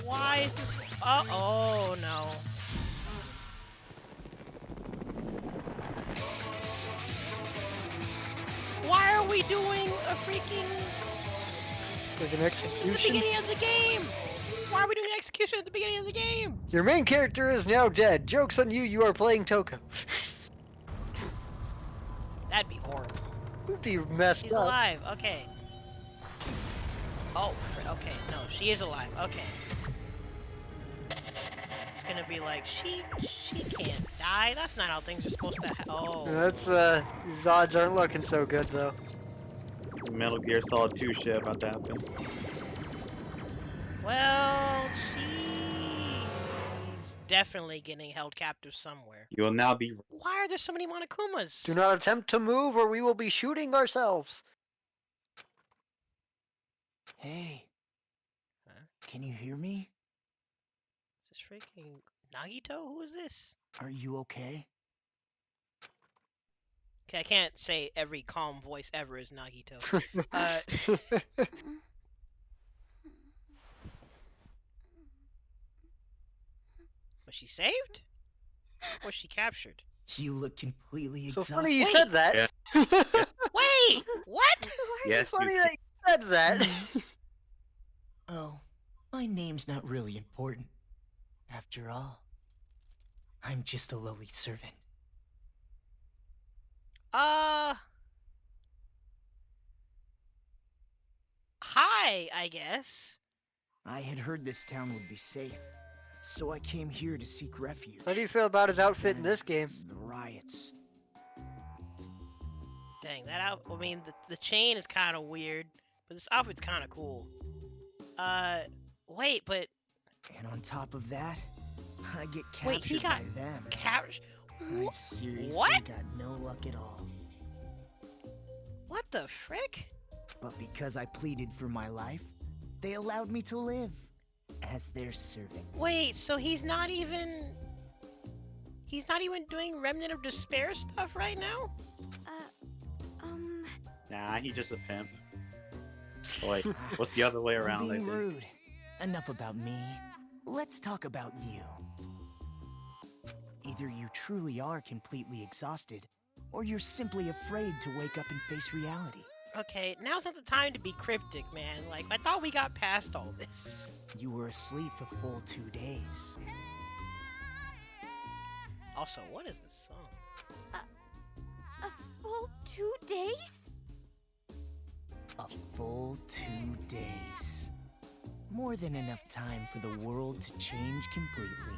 Why is this? Oh no. Why are we doing a freaking? Like an This is the execution. beginning of the game. Why are we doing an execution at the beginning of the game? Your main character is now dead. Joke's on you, you are playing Toko. That'd be horrible. Would be messed She's up. alive. Okay. Oh, okay. No, she is alive. Okay. It's gonna be like she can't die. That's not how things are supposed to. Oh. That's these odds aren't looking so good though. Metal Gear Solid 2 shit about to happen. Well, she's definitely getting held captive somewhere. You will now be. Why are there so many Monokumas? Do not attempt to move or we will be shooting ourselves. Hey. Huh? Can you hear me? Is this freaking Nagito? Who is this? Are you okay? Okay, I can't say every calm voice ever is Nagito. Was she saved? Or was she captured? You look completely So exhausted. funny you said that. Wait! What? Yes, Funny you. that you said that. Oh, my name's not really important. After all, I'm just a lowly servant. Hi, I guess. I had heard this town would be safe, so I came here to seek refuge. How do you feel about his outfit in Then this game? The riots. Dang, that out. I mean, the chain is kind of weird, but this outfit's kind of cool. Wait, but And on top of that, I get captured wait, he got by them. captured. I've seriously What? got no luck at all. What the frick? But because I pleaded for my life, they allowed me to live as their servant. Wait, so he's not even doing Remnant of Despair stuff right now? Nah, he's just a pimp. Oh, wait, what's the other way around? I'm I being think? rude. Enough about me. Let's talk about you. Either you truly are completely exhausted, or you're simply afraid to wake up and face reality. Okay, now's not the time to be cryptic, man. Like, I thought we got past all this. You were asleep a full 2 days. Also, what is this song? A full 2 days? A full 2 days. More than enough time for the world to change completely.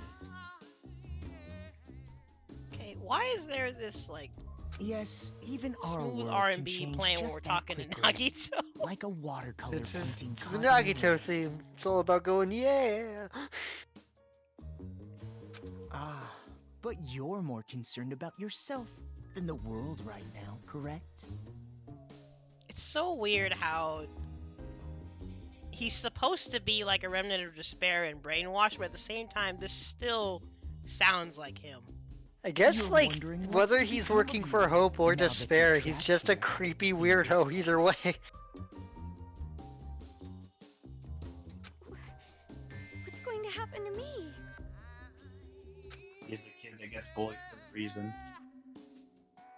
Okay, why is there this, like, Yes, even our smooth world R&B can change playing when just we're that talking to quickly. Nagito? Like a watercolor It's painting the caught in the Nagito wind. theme. It's all about going, yeah. Ah, but you're more concerned about yourself than the world right now, correct? It's so weird how he's supposed to be like a remnant of despair and brainwashed, but at the same time, this still sounds like him. I guess, You're like, wondering what's whether to he's become working of for you hope or now that you're despair, he's trapped just a here creepy in weirdo this either place. way. What's going to happen to me? He's the kid that gets bullied for a reason.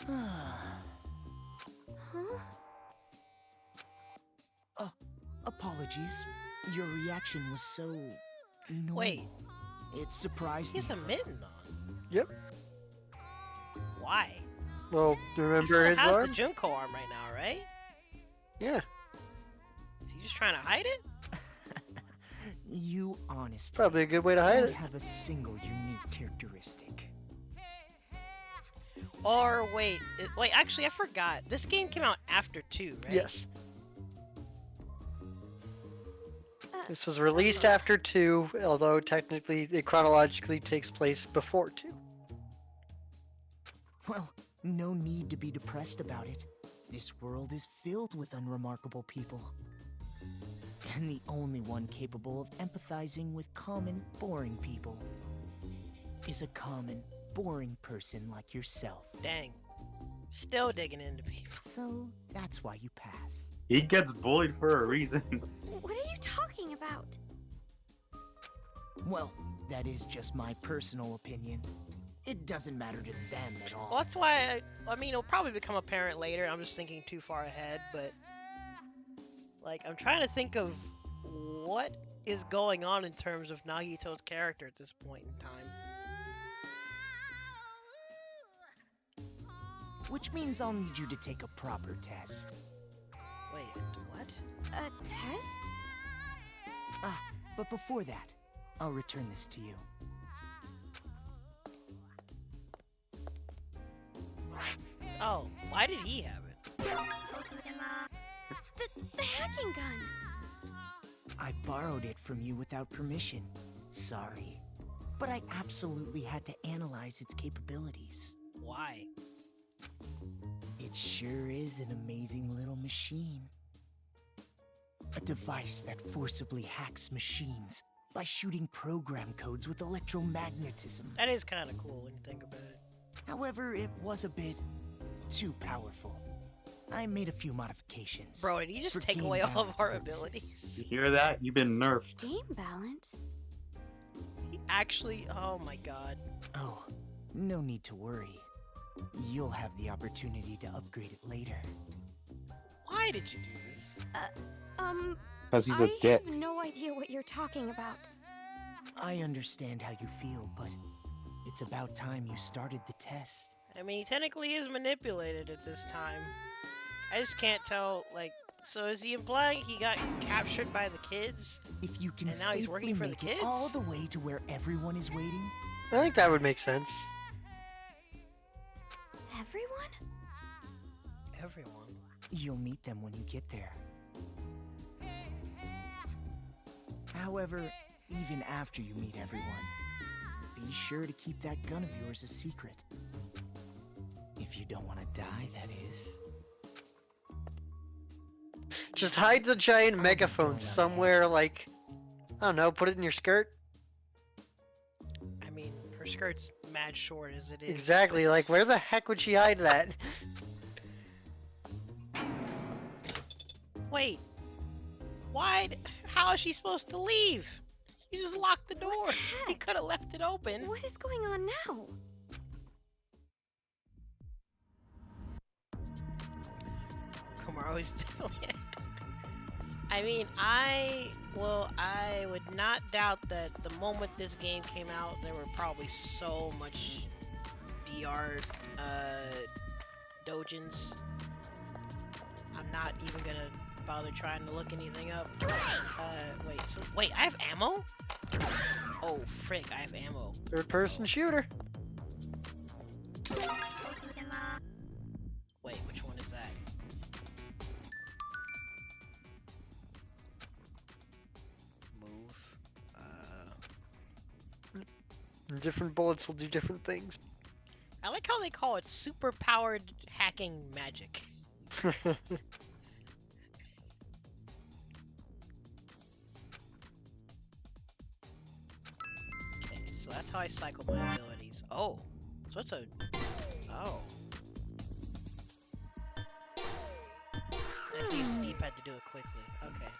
Huh? Apologies. Your reaction was so normal. Wait, It surprised he has me. a mitten on. Yep. Why? Well, He remember still his has arm? the Junko arm right now, right? Yeah. Is he just trying to hide it? You honestly Probably a good way to hide don't it. have a single unique characteristic. Or wait, actually I forgot. This game came out after 2, right? Yes. This was released after 2, although technically it chronologically takes place before 2. Well, no need to be depressed about it. This world is filled with unremarkable people. And the only one capable of empathizing with common, boring people is a common, boring person like yourself. Dang. Still digging into people. So that's why you pass. He gets bullied for a reason. What are you talking about? Well, that is just my personal opinion. It doesn't matter to them at all. Well, that's why I mean, it'll probably become apparent later. I'm just thinking too far ahead, but like I'm trying to think of what is going on in terms of Nagito's character at this point in time. Which means I'll need you to take a proper test. Wait, what? A test? Ah, but before that, I'll return this to you. Oh, why did he have it? The hacking gun. I borrowed it from you without permission. Sorry. But I absolutely had to analyze its capabilities. Why? It sure is an amazing little machine. A device that forcibly hacks machines by shooting program codes with electromagnetism. That is kind of cool when you think about it. However, it was a bit too powerful. I made a few modifications. Bro, did you just for take game away all of balance our purposes. abilities? You hear that? You've been nerfed. Game balance? He actually, oh my god. Oh, no need to worry. You'll have the opportunity to upgrade it later. Why did you do this? Because he's a dick. I have no idea what you're talking about. I understand how you feel, but it's about time you started the test. I mean, he technically is manipulated at this time. I just can't tell, like, so is he implying he got captured by the kids? If you can And now he's safely working for the make kids? it all the way to where everyone is waiting, I think that would make sense. Everyone? Everyone. you'll meet them when you get there. However, even after you meet everyone, be sure to keep that gun of yours a secret. If you don't want to die, that is. Just hide the giant megaphone somewhere, like, I don't know, put it in your skirt. I mean, her skirt's mad short as it is. Exactly, like, where the heck would she hide that? Wait. Why? How is she supposed to leave? You just locked the door. You could have left it open. What is going on now? Kamaro's doing it. I mean, I would not doubt that the moment this game came out, there were probably so much DR dojins. I'm not even gonna bother trying to look anything up. Wait, I have ammo? Oh, frick, I have ammo. Third-person shooter. Wait, which one is that? Move. different bullets will do different things. I like how they call it super powered hacking magic. Okay, so that's how I cycle my abilities. Oh, so it's a... Oh. I have to use the D-pad to do it quickly. Okay.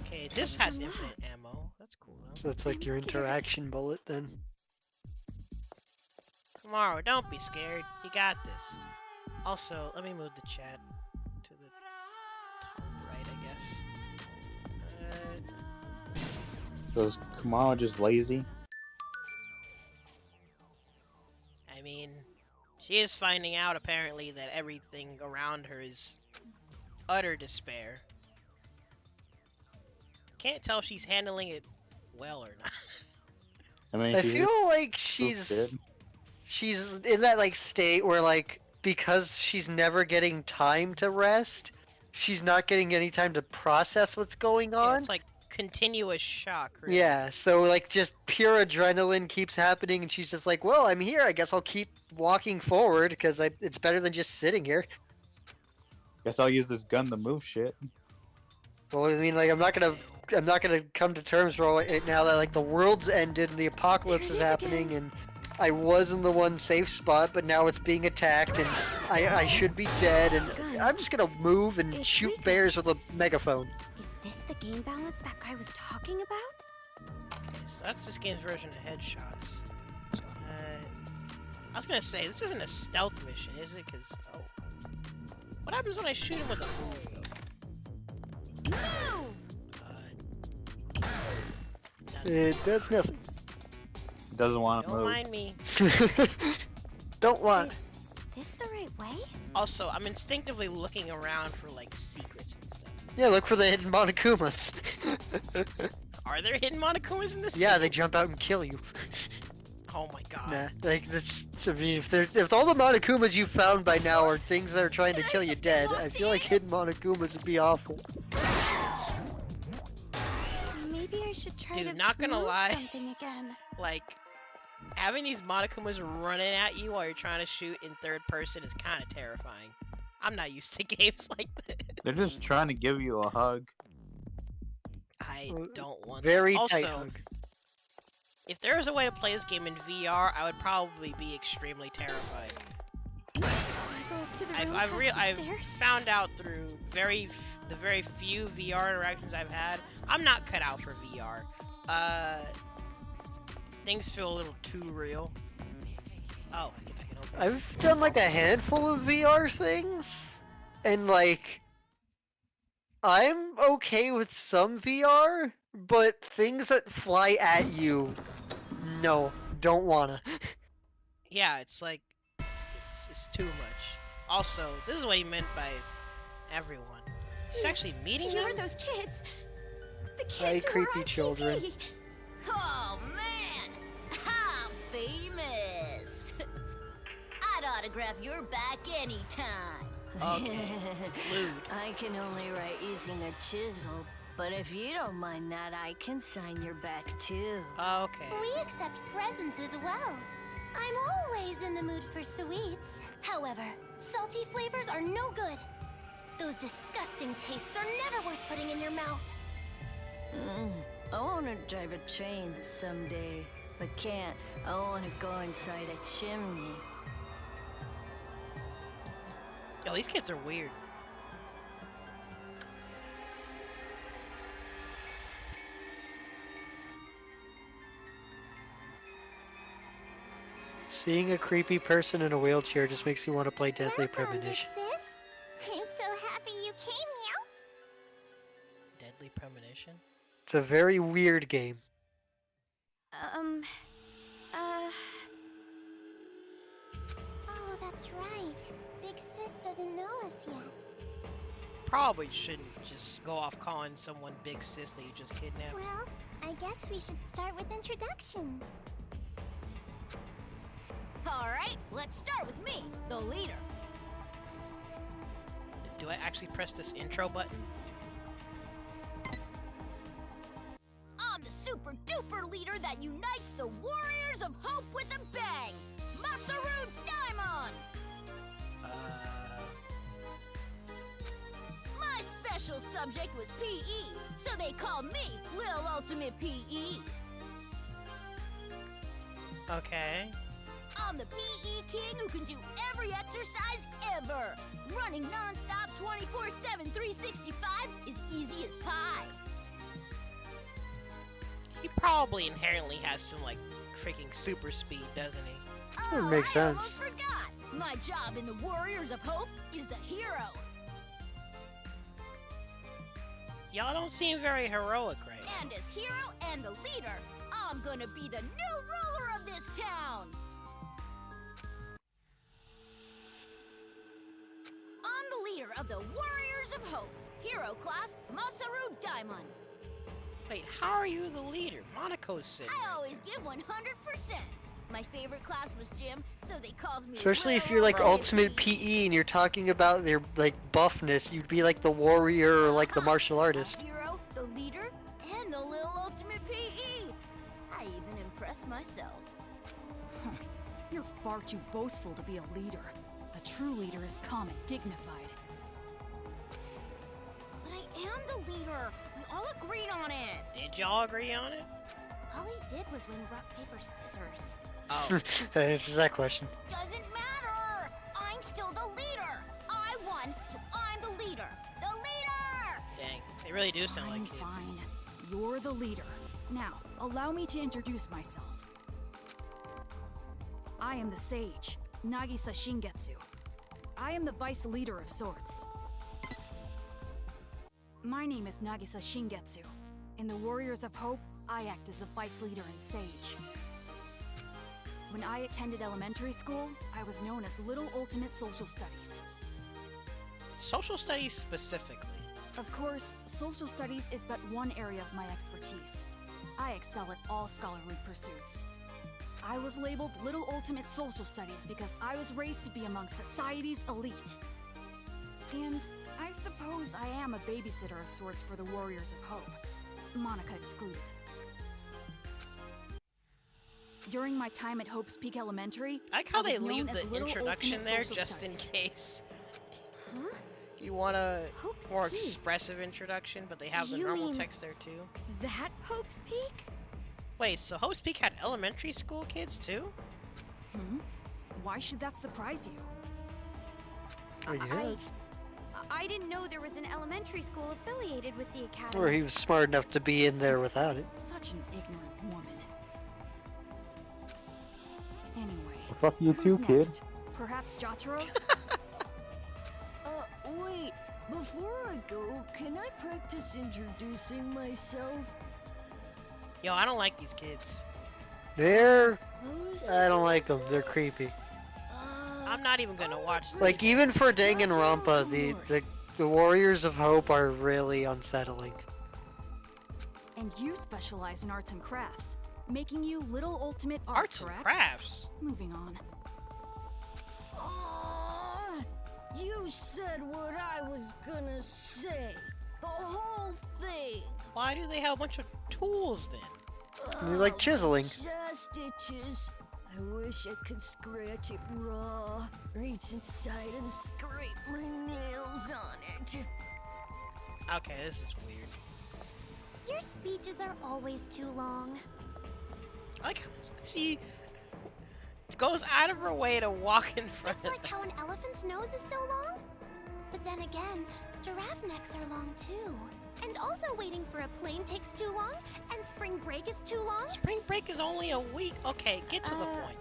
Okay, this has infinite ammo. That's cool though. So it's like your interaction bullet then. Tomorrow, don't be scared. You got this. Also, let me move the chat to the top right, I guess. So is Kamala just lazy? I mean, she is finding out apparently that everything around her is utter despair. Can't tell if she's handling it well or not. I mean, I she's feel just like stupid. she's in that like state where like because she's never getting time to rest, she's not getting any time to process what's going Yeah, on. it's like continuous shock, really. Yeah, so like just pure adrenaline keeps happening, and she's just like, "Well, I'm here. I guess I'll keep walking forward because it's better than just sitting here." Guess I'll use this gun to move shit. Well, I mean, like I'm not gonna come to terms right now that like the world's ended and the apocalypse is happening, and I was in the one safe spot, but now it's being attacked, and I should be dead, and I'm just gonna move and shoot bears with a megaphone. Is this the game balance that guy was talking about? So that's this game's version of headshots. I was gonna say, this isn't a stealth mission, is it? Cause, oh. What happens when I shoot him with a move, though? It does nothing. Doesn't want to Don't move. mind me. Don't want. Is this the right way? Also, I'm instinctively looking around for, like, secrets and stuff. Yeah, look for the hidden Monokumas. Are there hidden Monokumas in this Yeah, game? they jump out and kill you. Oh my god. Nah, like that's. I mean, if all the Monokumas you found by now are things that are trying to kill you dead, I feel like hidden Monokumas would be awful. Maybe I should try Dude, to not gonna move lie. something again. Like, having these Monokumas running at you while you're trying to shoot in third person is kind of terrifying. I'm not used to games like this. They're just trying to give you a hug. I don't want Very that. tight Also, hug. if there was a way to play this game in VR, I would probably be extremely terrified. Go up to the room I've past the stairs? found out through the very few VR interactions I've had, I'm not cut out for VR. Things feel a little too real. Oh, I can open this. I've done like a handful of VR things, and like I'm okay with some VR, but things that fly at you, no, don't wanna. Yeah, it's like it's too much. Also, this is what he meant by everyone. She's actually meeting them. You're those kids. The kids Hi, who creepy were on children. TV. Oh man, I'm famous. I'd autograph your back anytime. Okay. Lewd. I can only write using a chisel, but if you don't mind that, I can sign your back too. Okay. We accept presents as well. I'm always in the mood for sweets. However, salty flavors are no good. Those disgusting tastes are never worth putting in your mouth. I want to drive a train someday, but can't. I want to go inside a chimney. Yo, these kids are weird. Seeing a creepy person in a wheelchair just makes me want to play Deadly Welcome, big Premonition. sis. I'm so happy you came, meow. Deadly Premonition. It's a very weird game. Oh, that's right. Big sis doesn't know us yet. Probably shouldn't just go off calling someone big sis that you just kidnapped. Well, I guess we should start with introductions. Alright, let's start with me, the leader. Do I actually press this intro button? super duper leader that unites the Warriors of Hope with a bang! Masaru Daimon! My special subject was PE, so they called me Lil Ultimate PE. Okay. I'm the PE king who can do every exercise ever. Running non-stop 24/7 365 is easy as pie. He probably inherently has some, like, freaking super speed, doesn't he? That Oh, makes I sense. almost forgot. My job in the Warriors of Hope is the hero. Y'all don't seem very heroic right now. And as hero and the leader, I'm gonna be the new ruler of this town. I'm the leader of the Warriors of Hope. Hero class, Masaru Daimon. Wait, how are you the leader? Monaco's sitting. I always give 100%. My favorite class was gym, so they called me. Especially if Lil you're like Ultimate ultimate PE and you're talking about their like buffness, you'd be like the warrior or like the martial artist. A hero, the leader, and the Lil Ultimate PE. I even impressed myself. You're far too boastful to be a leader. A true leader is calm and dignified. But I am the leader. We all agreed on it. Did y'all agree on it? All he did was win rock, paper, scissors. Oh. That answers that question. Doesn't matter. I'm still the leader. I won, so I'm the leader. The leader! Dang, they really do sound like kids. Fine. You're the leader. Now, allow me to introduce myself. I am the sage, Nagisa Shingetsu. I am the vice leader of sorts. My name is Nagisa Shingetsu. In the Warriors of Hope, I act as the vice leader and sage. When I attended elementary school, I was known as Little Ultimate Social Studies. Social studies specifically. Of course, social studies is but one area of my expertise. I excel at all scholarly pursuits. I was labeled Little Ultimate Social Studies because I was raised to be among society's elite. And I suppose I am a babysitter of sorts for the Warriors of Hope, Monica excluded. During my time at Hope's Peak Elementary, I like how I was they known leave as the Little introduction Ultimate there Social just in Studies. case Huh? you want a Hope's more Peak? expressive introduction, but they have the You normal mean- text there too. That Hope's Peak? Wait, so Hope's Peak had elementary school kids too? Hmm? Why should that surprise you? I guess. I didn't know there was an elementary school affiliated with the academy. Or he was smart enough to be in there without it. Such an ignorant woman. Anyway, Fuck you who's too, kid. next? Perhaps Jotaro? Wait. Before I go, can I practice introducing myself? Yo, I don't like these kids. They're... What was I don't gonna like them. say? They're creepy. I'm not even gonna watch this. Like, even for Danganronpa, the Warriors of Hope are really unsettling. And you specialize in arts and crafts, making you Little Ultimate Art, Arts and correct? crafts. Moving on. You said what I was gonna say. The whole thing. Why do they have a bunch of tools then? They're like chiseling. Just stitches. I wish I could scratch it raw. Reach inside and scrape my nails on it. Okay, this is weird. Your speeches are always too long. Like, she goes out of her way to walk in front It's of like them. how an elephant's nose is so long. But then again, giraffe necks are long too. And also waiting for a plane takes too long, and spring break is too long. Spring break is only a week. Okay, get to the point.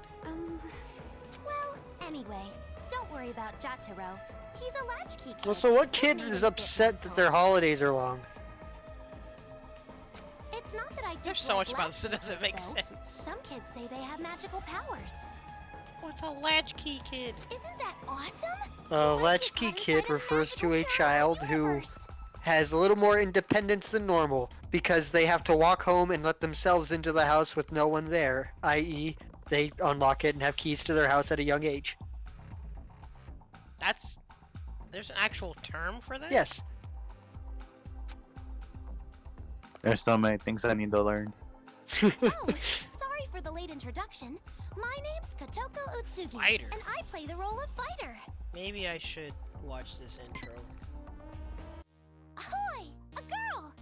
Well, anyway, don't worry about Jotaro. He's a latchkey kid. Well, so what He'll kid make is it upset that mental. their holidays are long? It's not that I There's so dislike much about this that latchkey doesn't make kids, though. sense. Some kids say they have magical powers. What's a latchkey kid? Isn't that awesome? A latchkey kid refers to a child who has a little more independence than normal because they have to walk home and let themselves into the house with no one there, i.e., they unlock it and have keys to their house at a young age. There's an actual term for that? Yes. There's so many things I need to learn. Oh, sorry for the late introduction. My name's Kotoko Utsugi, Fighter. and I play the role of fighter. Maybe I should watch this intro. Ahoy! A girl!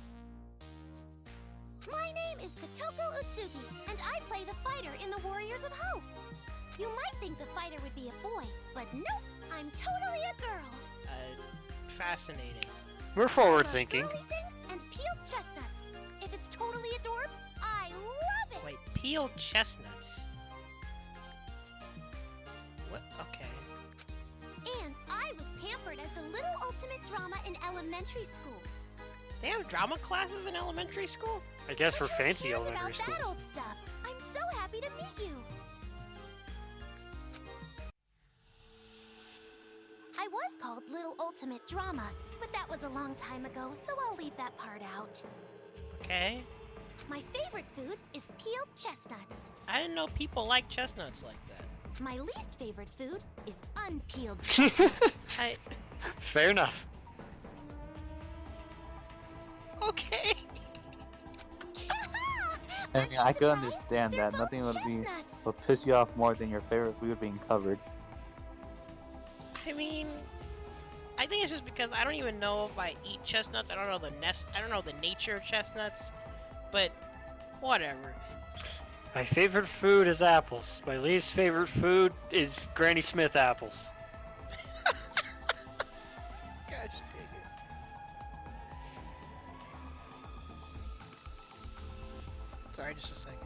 My name is Kotoko Utsugi, and I play the fighter in the Warriors of Hope. You might think the fighter would be a boy, but nope, I'm totally a girl. Fascinating. We're forward thinking. Girly things and peeled chestnuts. If it's totally adorbs, I love it! Wait, peeled chestnuts? What? Okay. And I was pampered as the little ultimate drama in elementary school. They have drama classes in elementary school? I guess for Who fancy cares elementary about schools. that old stuff? I'm so happy to meet you. I was called Little Ultimate Drama, but that was a long time ago, so I'll leave that part out. Okay. My favorite food is peeled chestnuts. I didn't know people like chestnuts like that. My least favorite food is unpeeled chestnuts. Fair enough. Okay. I mean, I could understand that. Nothing would piss you off more than your favorite food being covered. I mean, I think it's just because I don't even know if I eat chestnuts. I don't know the nature of chestnuts, but whatever. My favorite food is apples. My least favorite food is Granny Smith apples. Gosh dang it. Sorry, just a second.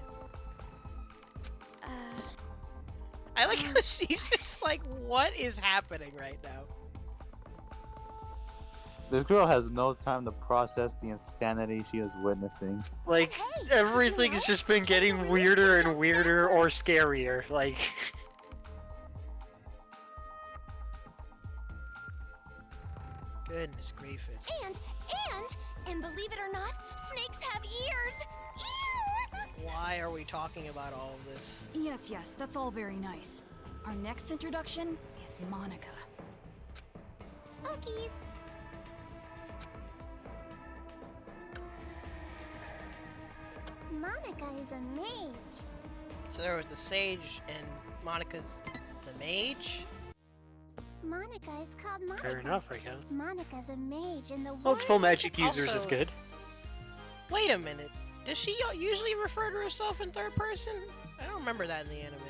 I like how she's just like, what is happening right now? This girl has no time to process the insanity she is witnessing. Like, everything has just been getting weirder and weirder or scarier. Like... Goodness gracious. And believe it or not, snakes have ears. Ew! Why are we talking about all of this? Yes, that's all very nice. Our next introduction is Monica. Okies. Monica is a mage. So there was the sage and Monica's the mage? Monica is called Monica. Fair enough, I guess. Monica's a mage in the Multiple Warriors magic of users is Also- good. Wait a minute. Does she usually refer to herself in third person? I don't remember that in the anime.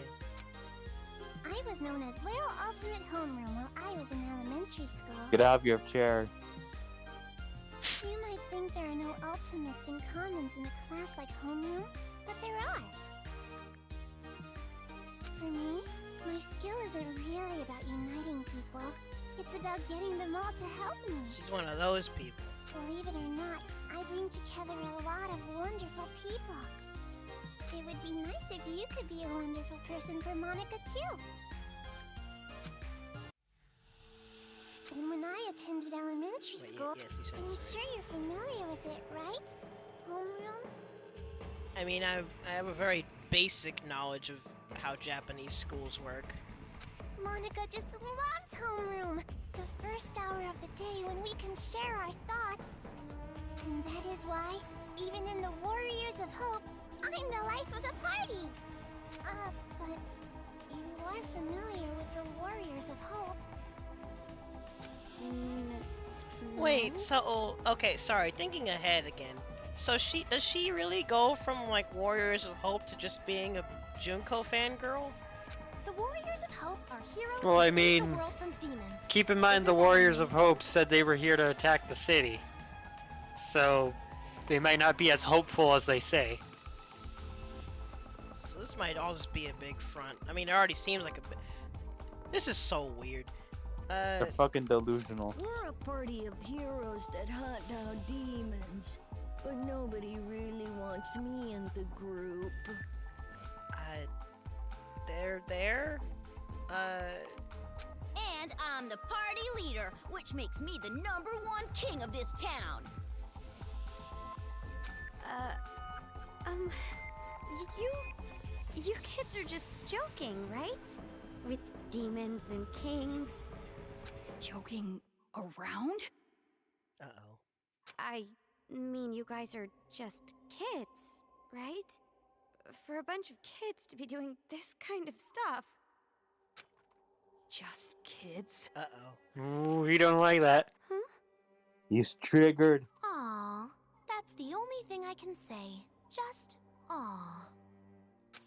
I was known as Little Ultimate Homeroom while I was in elementary school. Get out of your chair. You might think there are no ultimates and commons in a class like homeroom, but there are. For me, my skill isn't really about uniting people. It's about getting them all to help me. She's one of those people. Believe it or not, I bring together a lot of wonderful people. It would be nice if you could be a wonderful person for Monica too. And when I attended elementary school, yes, you said I'm this, sure you're familiar with it, right? Homeroom? I mean, I have a very basic knowledge of how Japanese schools work. Monica just loves homeroom. The first hour of the day when we can share our thoughts. And that is why, even in the Warriors of Hope, I'm the life of the party. But you are familiar with the Warriors of Hope. Wait, so okay, sorry, thinking ahead again. So does she really go from like Warriors of Hope to just being a Junko fangirl? The Warriors of Hope are heroes Well, who I save mean, the world from demons. keep in mind the Warriors of Hope said they were here to attack the city. So, they might not be as hopeful as they say. So this might all just be a big front. I mean, it already seems like a bit. This is so weird. They're fucking delusional. We're a party of heroes that hunt down demons, but nobody really wants me in the group. They're there? And I'm the party leader, which makes me the #1 king of this town. You kids are just joking, right? With demons and kings. Joking around? Uh-oh. I mean you guys are just kids, right? For a bunch of kids to be doing this kind of stuff. Just kids? Uh-oh. Ooh, we don't like that. He's triggered. Aw, that's the only thing I can say. Just aw.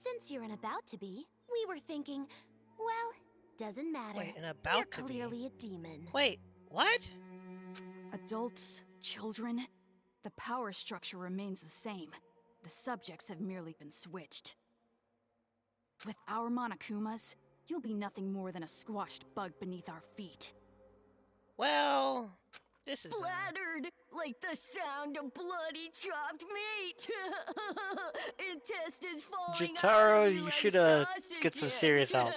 Since you're an about to be, we were thinking, well, doesn't matter. Wait, an about you're to be? clearly a demon. Wait, what? Adults, children, the power structure remains the same. The subjects have merely been switched. With our Monokumas, you'll be nothing more than a squashed bug beneath our feet. Well, this is... Splattered like the sound of bloody chopped meat. Intestines falling out Jotaro, of me you like should get some sausages. serious help.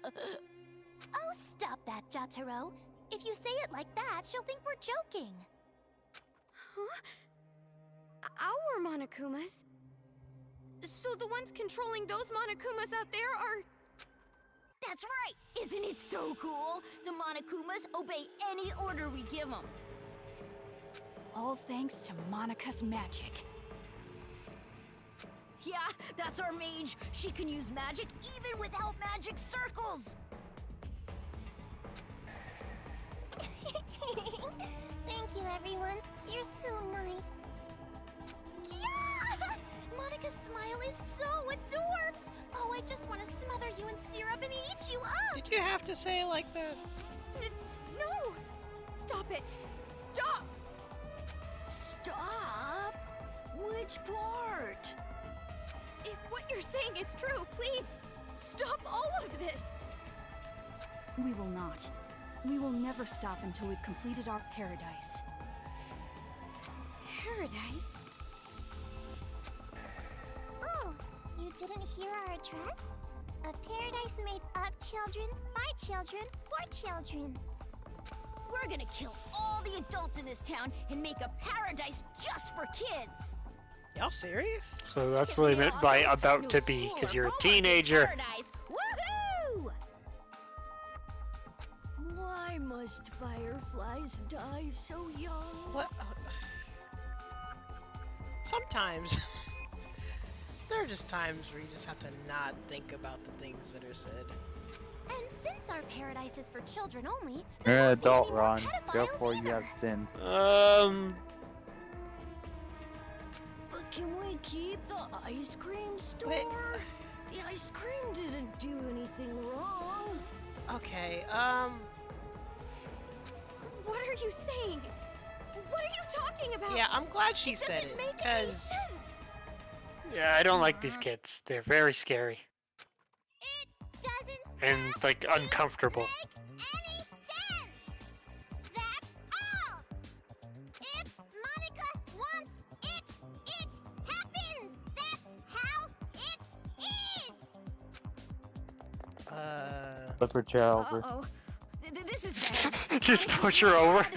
Oh, stop that, Jotaro. If you say it like that, she'll think we're joking. Huh? Our Monokumas? So the ones controlling those Monokumas out there are... That's right! Isn't it so cool? The Monokumas obey any order we give them. All thanks to Monika's magic. Yeah, that's our mage. She can use magic even without magic circles. Thank you, everyone. You're so nice. Yeah! Monica's smile is so adorbs. Oh, I just want to smother you in syrup and eat you up. Did you have to say it like that? No! Stop it! Stop! Stop? Which part? If what you're saying is true, please, stop all of this! We will not. We will never stop until we've completed our paradise. Paradise? Oh, you didn't hear our address? A paradise made of children, by children, for children. We're gonna kill all the adults in this town and make a paradise just for kids. Y'all serious? So that's what I meant by about to be, because you're a teenager. Paradise. Woohoo! Why must fireflies die so young? What? Sometimes. There are just times where you just have to not think about the things that are said. And since our paradise is for children only, You're an won't be adult, any more Ron. pedophiles Therefore, you either. have sinned. But can we keep the ice cream store? The ice cream didn't do anything wrong. Okay, What are you saying? What are you talking about? yeah, I'm glad she said doesn't it, make any because... sense. Yeah, I don't like these kids. They're very scary. Doesn't And, like, uncomfortable. any sense. That's all. If Monica wants it, it happens. That's how it is. Let's put chair over. Uh-oh. This is bad. Just push her over.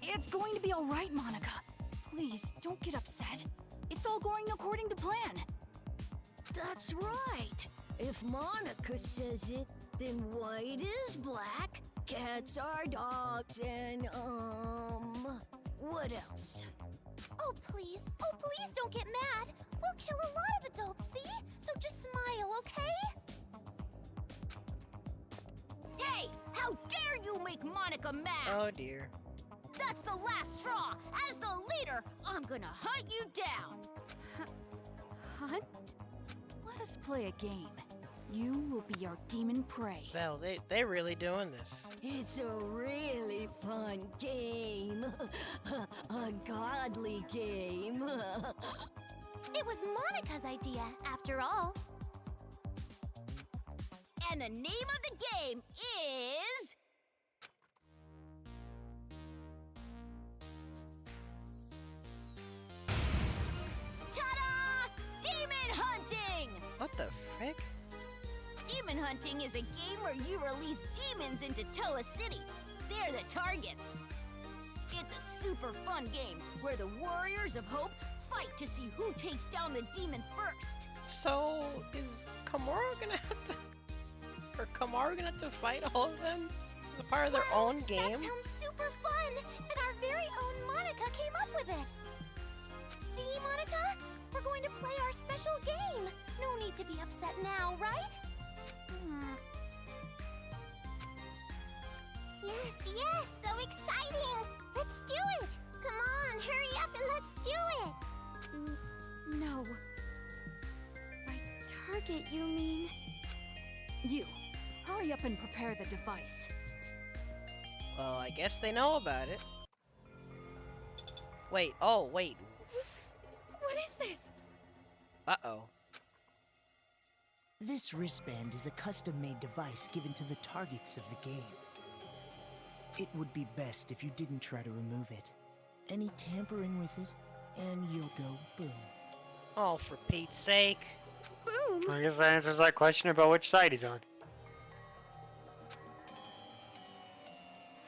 It's going to be all right, Monika. Please, don't get upset. It's all going according to plan. That's right. If Monica says it, then white is black, cats are dogs, and, what else? Oh, please don't get mad. We'll kill a lot of adults, see? So just smile, okay? Hey, how dare you make Monica mad? Oh dear. That's the last straw. As the leader, I'm gonna hunt you down. Hunt? Let us play a game. You will be our demon prey. Well, they really doing this. It's a really fun game. A godly game. It was Monica's idea, after all. And the name of the game is... Ta-da! Demon hunting! What the frick? Demon hunting is a game where you release demons into Toa City. They're the targets. It's a super fun game where the Warriors of Hope fight to see who takes down the demon first. So, is Komura gonna have to... Or Kamaru gonna have to fight all of them? As a part of their own game? That sounds super fun. fun, and our very own Monica came up with it. See, Monica? We're going to play our special game. No need to be upset now, right? Yes, so exciting! Let's do it! Come on, hurry up and let's do it! No. By target, you mean? You, hurry up and prepare the device. Well, I guess they know about it. Wait, oh, wait. What is this? Uh-oh. This wristband is a custom-made device given to the targets of the game. It would be best if you didn't try to remove it. Any tampering with it, and you'll go boom. Oh, for Pete's sake. Boom! I guess that answers that question about which side he's on.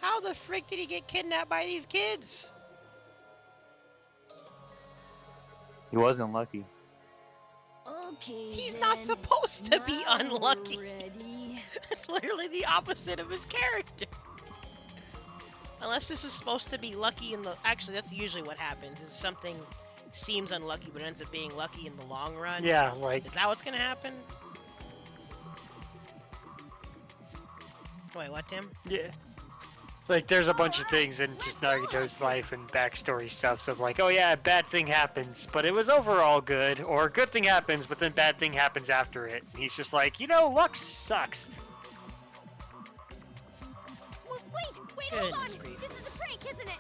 How the frick did he get kidnapped by these kids? He wasn't lucky. Okay. He's then. not supposed to be Now unlucky. we're ready. It's literally the opposite of his character. Unless this is supposed to be lucky in the... Actually, that's usually what happens. Is something seems unlucky but ends up being lucky in the long run. Yeah, like... Is that what's gonna happen? Wait, what, Tim? Yeah. Like, there's a bunch of things in just Nagito's life and backstory stuff, so like, oh yeah, bad thing happens, but it was overall good, or good thing happens, but then bad thing happens after it. He's just like, you know, luck sucks. Wait, hold on! This is a prank, isn't it?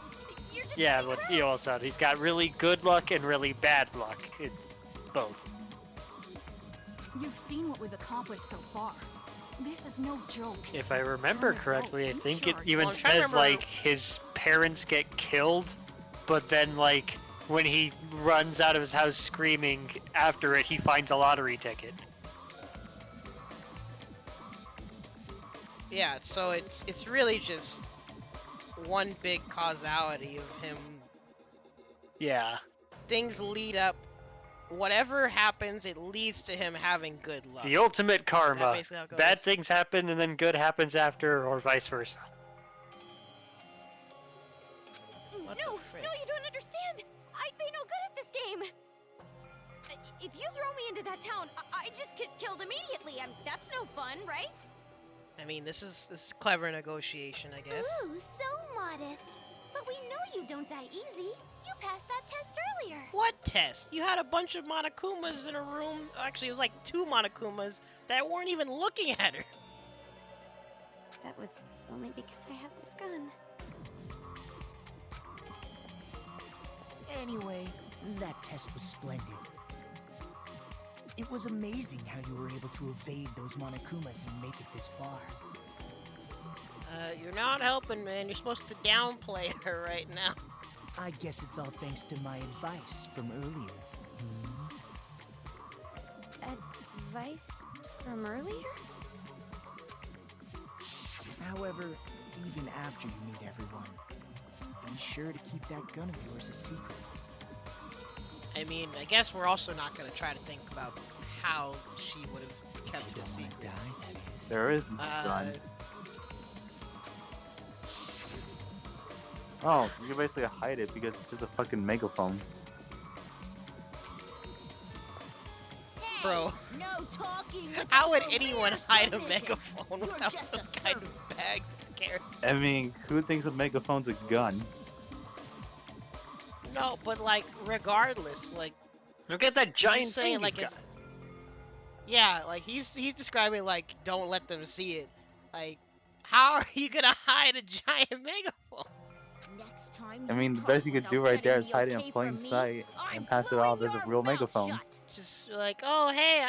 You're just Yeah, kidding but around. he also, he's got really good luck and really bad luck. It's both. You've seen what we've accomplished so far. This is no joke. If I remember correctly, I think it charge. even Well, I'm trying to says, remember- like, his parents get killed, but then, like, when he runs out of his house screaming after it, he finds a lottery ticket. Yeah, so it's really just one big causality of him. Yeah. Things lead up. Whatever happens, it leads to him having good luck. The ultimate karma. basically how it goes? Bad things happen and then good happens after, or vice versa. What No, the frick? no, you don't understand. I'd be no good at this game. If you throw me into that town, I just get killed immediately. That's no fun, right? I mean, this is clever negotiation, I guess. Ooh, so modest. But we know you don't die easy. You passed that test earlier. What test? You had a bunch of Monokumas in a room. Actually, it was like 2 Monokumas that weren't even looking at her. That was only because I have this gun. Anyway, that test was splendid. It was amazing how you were able to evade those Monokumas and make it this far. You're not helping, man. You're supposed to downplay her right now. I guess it's all thanks to my advice from earlier. Advice from earlier? However, even after you meet everyone, be sure to keep that gun of yours a secret. I mean, I guess we're also not going to try to think about how she would have kept it a secret. Die, that is. There is no gun. Oh, you can basically hide it because it's just a fucking megaphone. Bro, No talking. with how would the anyone Bears hide a Division. megaphone You're without just some a kind servant. of bag character? I mean, who thinks a megaphone's a gun? No, but like, regardless, like, Look at that giant he's saying thing like, you've it's, got. yeah, like he's describing like, don't let them see it. Like, how are you gonna hide a giant megaphone? Next time I you mean, the talk best you could do without right there is getting hide the it in okay plain from me, sight I'm and pass it blowing off as a your real mouth megaphone. shut. Just like, oh hey,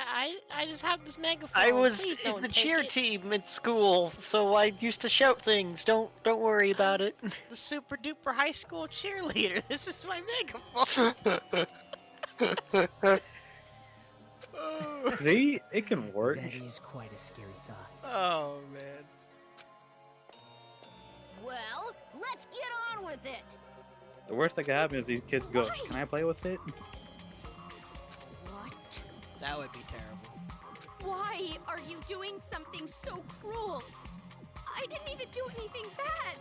I just have this megaphone. I was Please in don't the take cheer it. team at school, so I used to shout things. Don't worry about it. The super duper high school cheerleader. This is my megaphone. See, it can work. That is quite a scary thought. Oh man. Well, let's get on with it. The worst that could happen is these kids go, "Can I play with it?" What? That would be terrible. Why are you doing something so cruel? I didn't even do anything bad.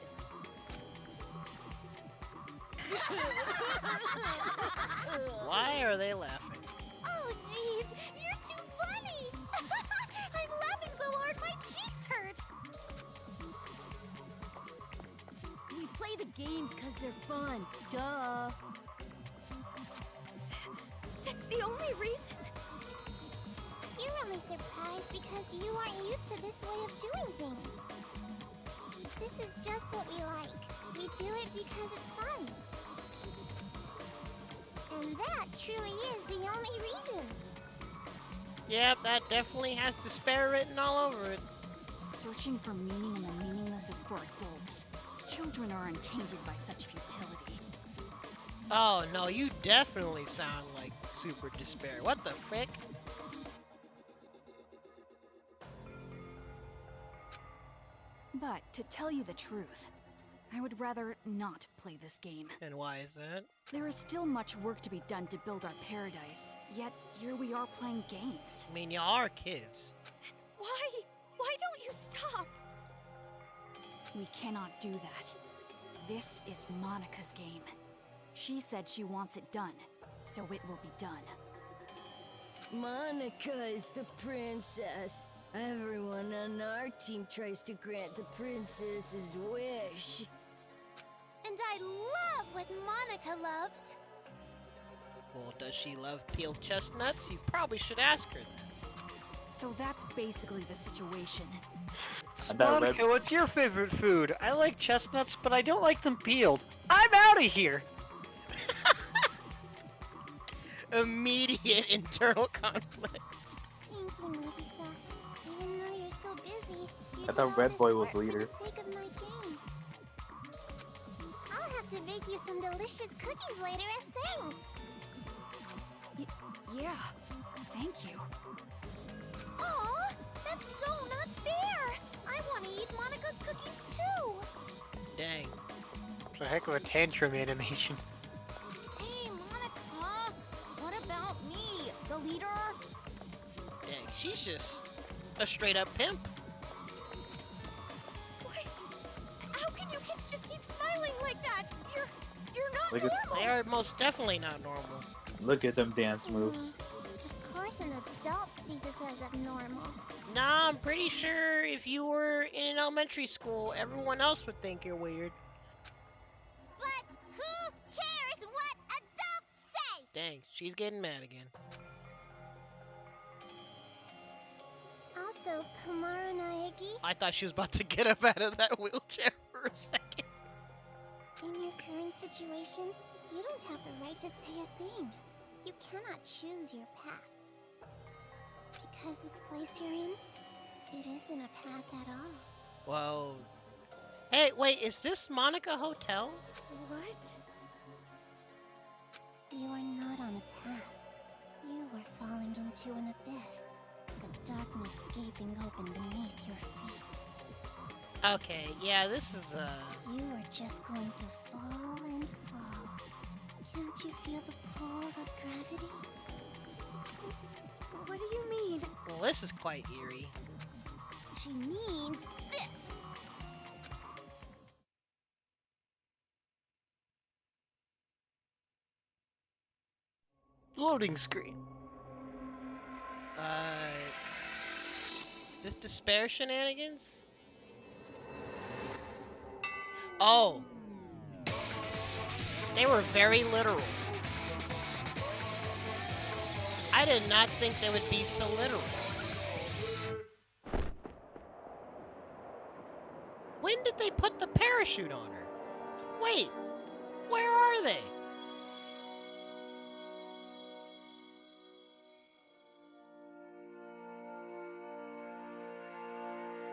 Why are they laughing? Oh, jeez, you're too funny. I'm laughing so hard my cheeks hurt. We play the games because they're fun. Duh. That's the only reason. You're only surprised because you aren't used to this way of doing things. This is just what we like. We do it because it's fun. And that truly is the only reason. Yep, that definitely has despair written all over it. Searching for meaning in the meaningless is for adults. Children are untainted by such futility. Oh no, you definitely sound like super despair. What the frick? But to tell you the truth, I would rather not play this game. And why is that? There is still much work to be done to build our paradise, yet here we are playing games. I mean, y'all are kids. Why? Why don't you stop? We cannot do that. This is Monica's game. She said she wants it done, so it will be done. Monica is the princess. Everyone on our team tries to grant the princess's wish. And I love what Monica loves. Well, does she love peeled chestnuts? You probably should ask her that. So that's basically the situation. Monica, what's your favorite food? I like chestnuts, but I don't like them peeled. I'm out of here! Immediate internal conflict. Thank you, Nagisa. Even though you're so busy, you I do thought all Red this Boy work was leader. For the sake of my game. I'll have to make you some delicious cookies later as thanks. Yeah, thank you. Aw, that's so not fair. I want to eat Monica's cookies too. Dang. It's a heck of a tantrum animation. Hey, Monica, what about me, the leader? Dang, she's just a straight up pimp. Why? How can you kids just keep smiling like that? You're not Look at- normal. They are most definitely not normal. Look at them dance moves. Of course an adult sees this as abnormal. Nah, I'm pretty sure if you were in an elementary school, everyone else would think you're weird. But who cares what adults say? Dang, she's getting mad again. Also, Kamaru Naegi, I thought she was about to get up out of that wheelchair for a second. in your current situation, you don't have the right to say a thing. You cannot choose your path. Because this place you're in, it isn't a path at all. Whoa. Hey, wait, is this Monica Hotel? What? You are not on a path. You are falling into an abyss. The darkness gaping open beneath your feet. Okay, yeah, this is, You are just going to fall and fall. Can't you feel the pull of gravity? What do you mean? well, this is quite eerie. She means this. Loading screen. Is this despair shenanigans? Oh. They were very literal. I did not think they would be so literal. When did they put the parachute on her? Wait, where are they?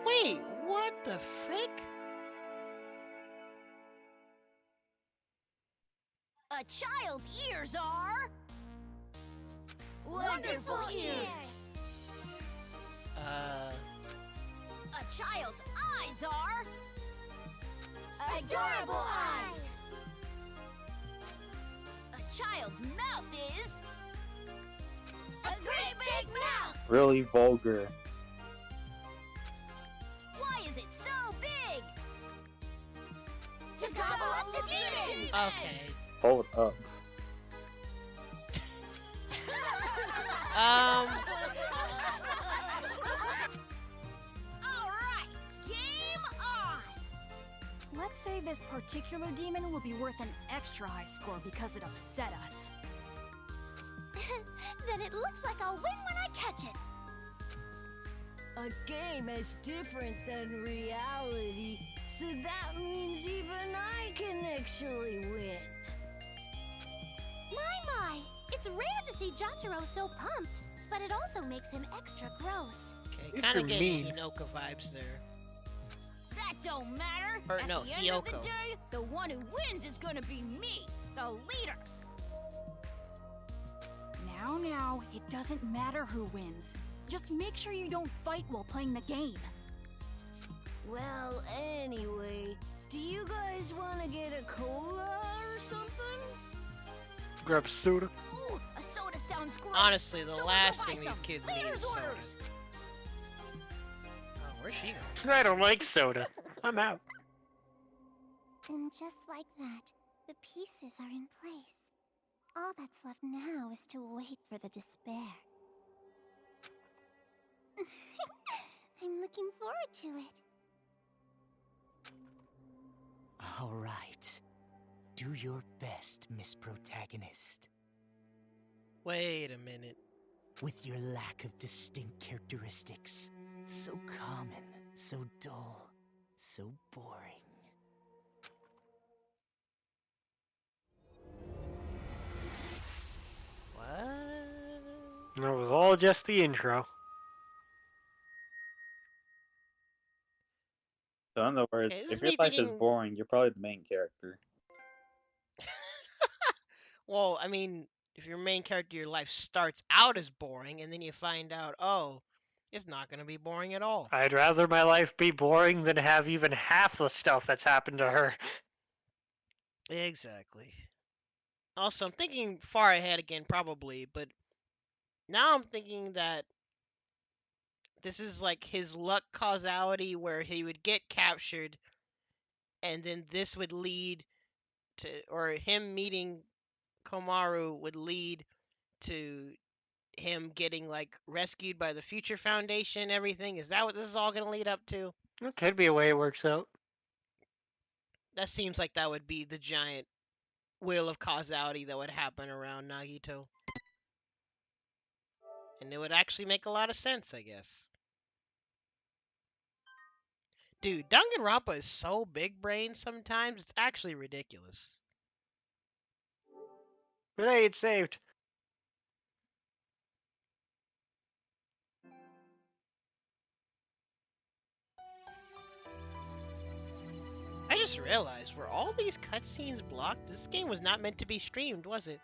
Wait, what the frick? A child's ears are wonderful ears. A child's eyes are adorable eyes. A child's mouth is a great big mouth. Really vulgar. Why is it so big? To gobble up the demons! Okay, Hold up. Alright, game on! Let's say this particular demon will be worth an extra high score because it upset us. Then it looks like I'll win when I catch it. A game is different than reality, so that means even I can actually win. My! It's rare to see Jotaro so pumped, but it also makes him extra gross. Okay, kind of getting Hinoka vibes there. That don't matter. Or At no, the end of the Hiyoko. day, the one who wins is gonna be me, the leader. Now, it doesn't matter who wins. Just make sure you don't fight while playing the game. Well, anyway, do you guys want to get a cola or something? Grab soda. Ooh, a soda sounds great. Honestly, the Someone last go buy thing these some. kids need Leader's is soda. orders. Oh, where's she going? I don't like soda. I'm out. And just like that, the pieces are in place. All that's left now is to wait for the despair. I'm looking forward to it. All right. Do your best, Miss Protagonist. Wait a minute. With your lack of distinct characteristics. So common, so dull, so boring. What? That was all just the intro. So in other words, Okay, this if is your me life is thinking- boring, you're probably the main character. Well, I mean, if your main character, your life starts out as boring, and then you find out, oh, it's not going to be boring at all. I'd rather my life be boring than have even half the stuff that's happened to her. Exactly. Also, I'm thinking far ahead again, probably, but now I'm thinking that this is like his luck causality where he would get captured, and then this would lead to, or him meeting Komaru would lead to him getting like rescued by the Future Foundation, everything. Is that what this is all going to lead up to? That could be a way it works out. That seems like that would be the giant wheel of causality that would happen around Nagito. And it would actually make a lot of sense, I guess. Dude, Danganronpa is so big brain sometimes, it's actually ridiculous. But hey, it's saved. I just realized, were all these cutscenes blocked? This game was not meant to be streamed, was it?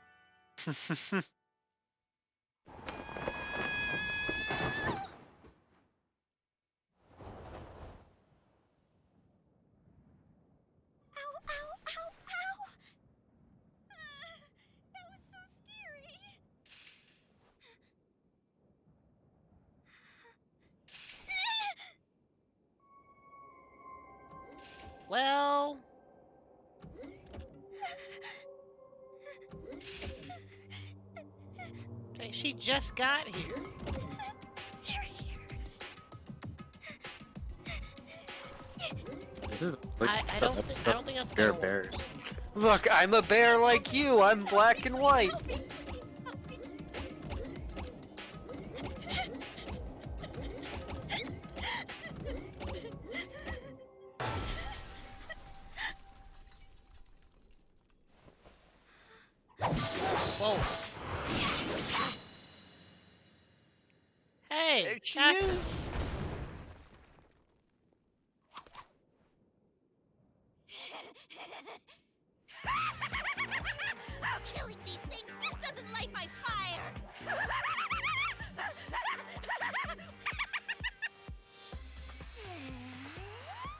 Ow, ow, ow, ow! That was so scary! Well... Okay, she just got here. They're here. This is I don't think that's Bear gonna work. bears. Look, I'm a bear like you. I'm black and white. Whoa. Hey, There she Jack- is. Oh, killing these things just doesn't light my fire!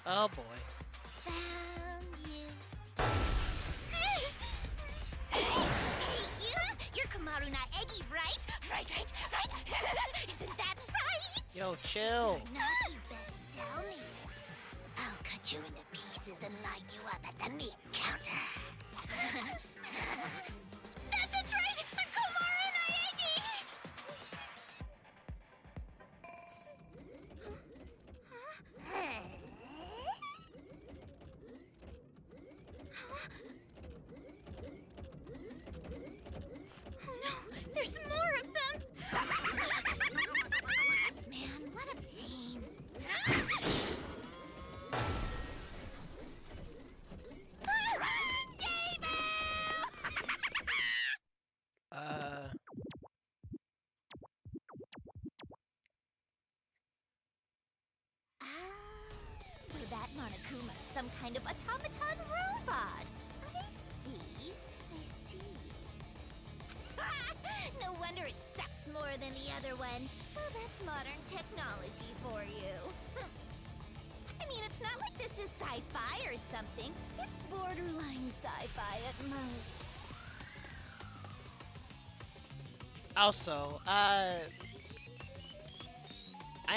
Oh boy. Found you. Hey, you! You're Komaru not Eggy, right? Right. Isn't that right? Yo, chill. Now you better tell me. I'll cut you into pieces and line you up at the meat counter. That's right! Komara and Aegi! Oh no, there's more of them! Man, what a pain. So that Monokuma is some kind of automaton robot. I see. No wonder it sucks more than the other one. Well, that's modern technology for you. I mean, it's not like this is sci-fi or something. It's borderline sci-fi at most. Also, I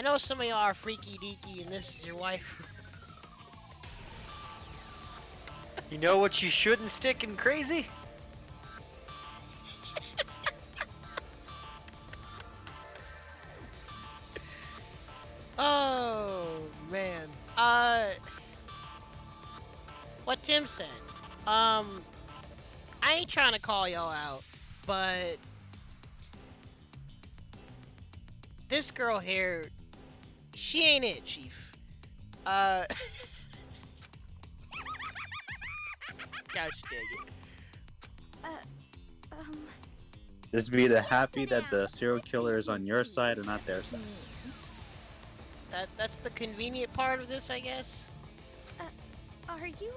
know some of y'all are freaky deaky and this is your wife. You know what you shouldn't stick in crazy? Oh, man. What Tim said. I ain't trying to call y'all out, but this girl here, she ain't it, Chief. Gosh dang it. Just be the happy that the serial killer is on your side and not their side. That's the convenient part of this, I guess. Are you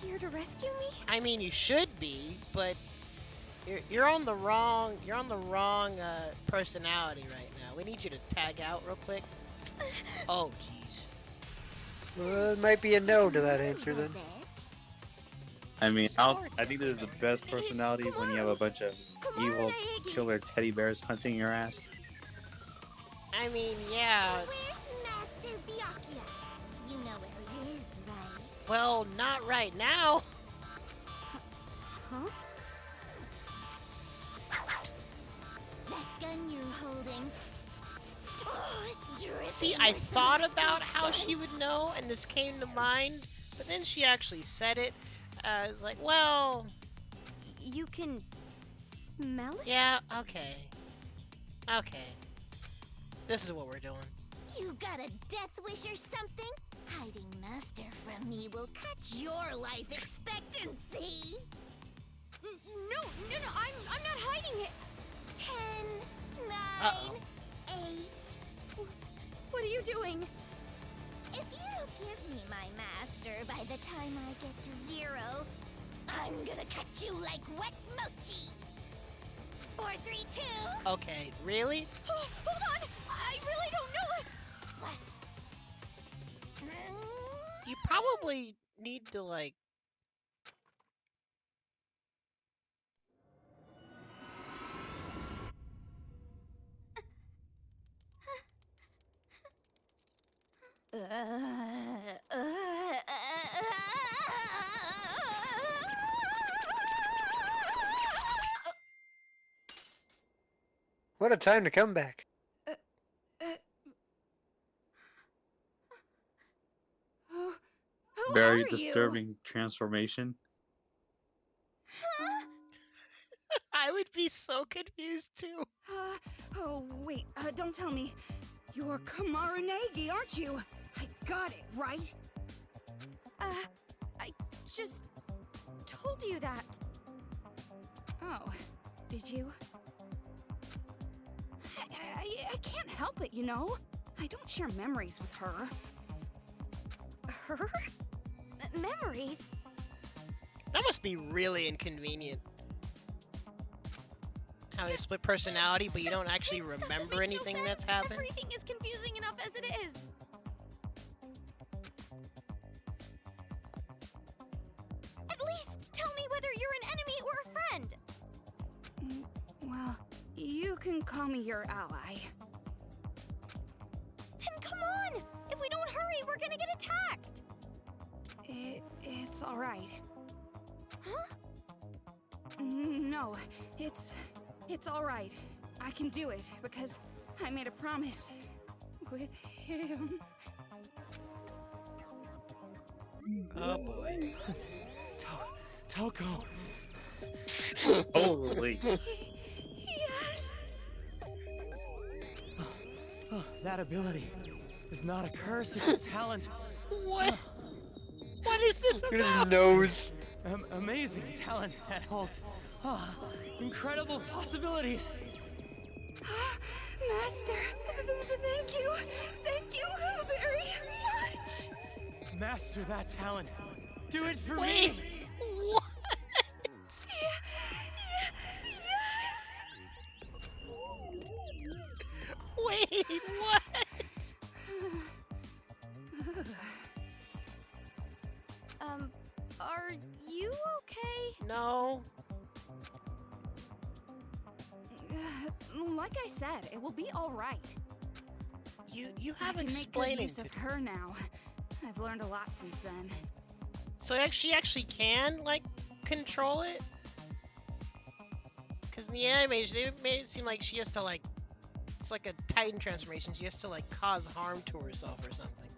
here to rescue me? I mean, you should be, but you're on the wrong personality right now. We need you to tag out real quick. Oh, jeez. Well, it might be a no to that answer then. I mean, I think this is the best personality when you have a bunch of evil killer teddy bears hunting your ass. I mean, yeah. Where's Master Byakuya? You know where he is, right? Well, not right now. Huh? That gun you're holding. Oh, it's dripping. See, I with thought Master about how scent. she would know, and this came to mind, but then she actually said it. I was like, well, You can smell it? yeah, okay. Okay. This is what we're doing. You got a death wish or something? Hiding Master from me will cut your life expectancy. No, I'm not hiding it. 10, 9, Uh-oh. 8. What are you doing? If you don't give me my master by the time I get to 0, I'm gonna cut you like wet mochi. 4, 3, 2. Okay, really? Oh, hold on! I really don't know. What? You probably need to, like... What a time to come back. Who Very are disturbing transformation. I would be so confused, too. Oh, wait, don't tell me. You're Kamaranagi, aren't you? I got it, right? I just told you that. Oh, did you? I can't help it, you know? I don't share memories with her. Her? Memories? That must be really inconvenient. Having a split personality, but you don't actually Stuff remember makes no anything sense. that's happened? Everything is confusing enough as it is. At least tell me whether you're an enemy or a friend. Well, you can call me your ally. Then come on! If we don't hurry, we're gonna get attacked! It's alright. Huh? No, it's all right. I can do it because I made a promise with him. Oh boy. Toko. Holy. Yes. Oh, that ability is not a curse, it's a talent. What? What is this Look at about? his nose. Amazing talent that holds incredible possibilities. Master, thank you very much. Master that talent. Do it for Wait, me. what? Yes. Wait, what? Are you okay? No. Like I said, it will be all right. You have I can make good explaining use to of do. her now. I've learned a lot since then. So she actually can like control it? Because in the animation, they made it seem like she has to like, it's like a Titan transformation. She has to like cause harm to herself or something.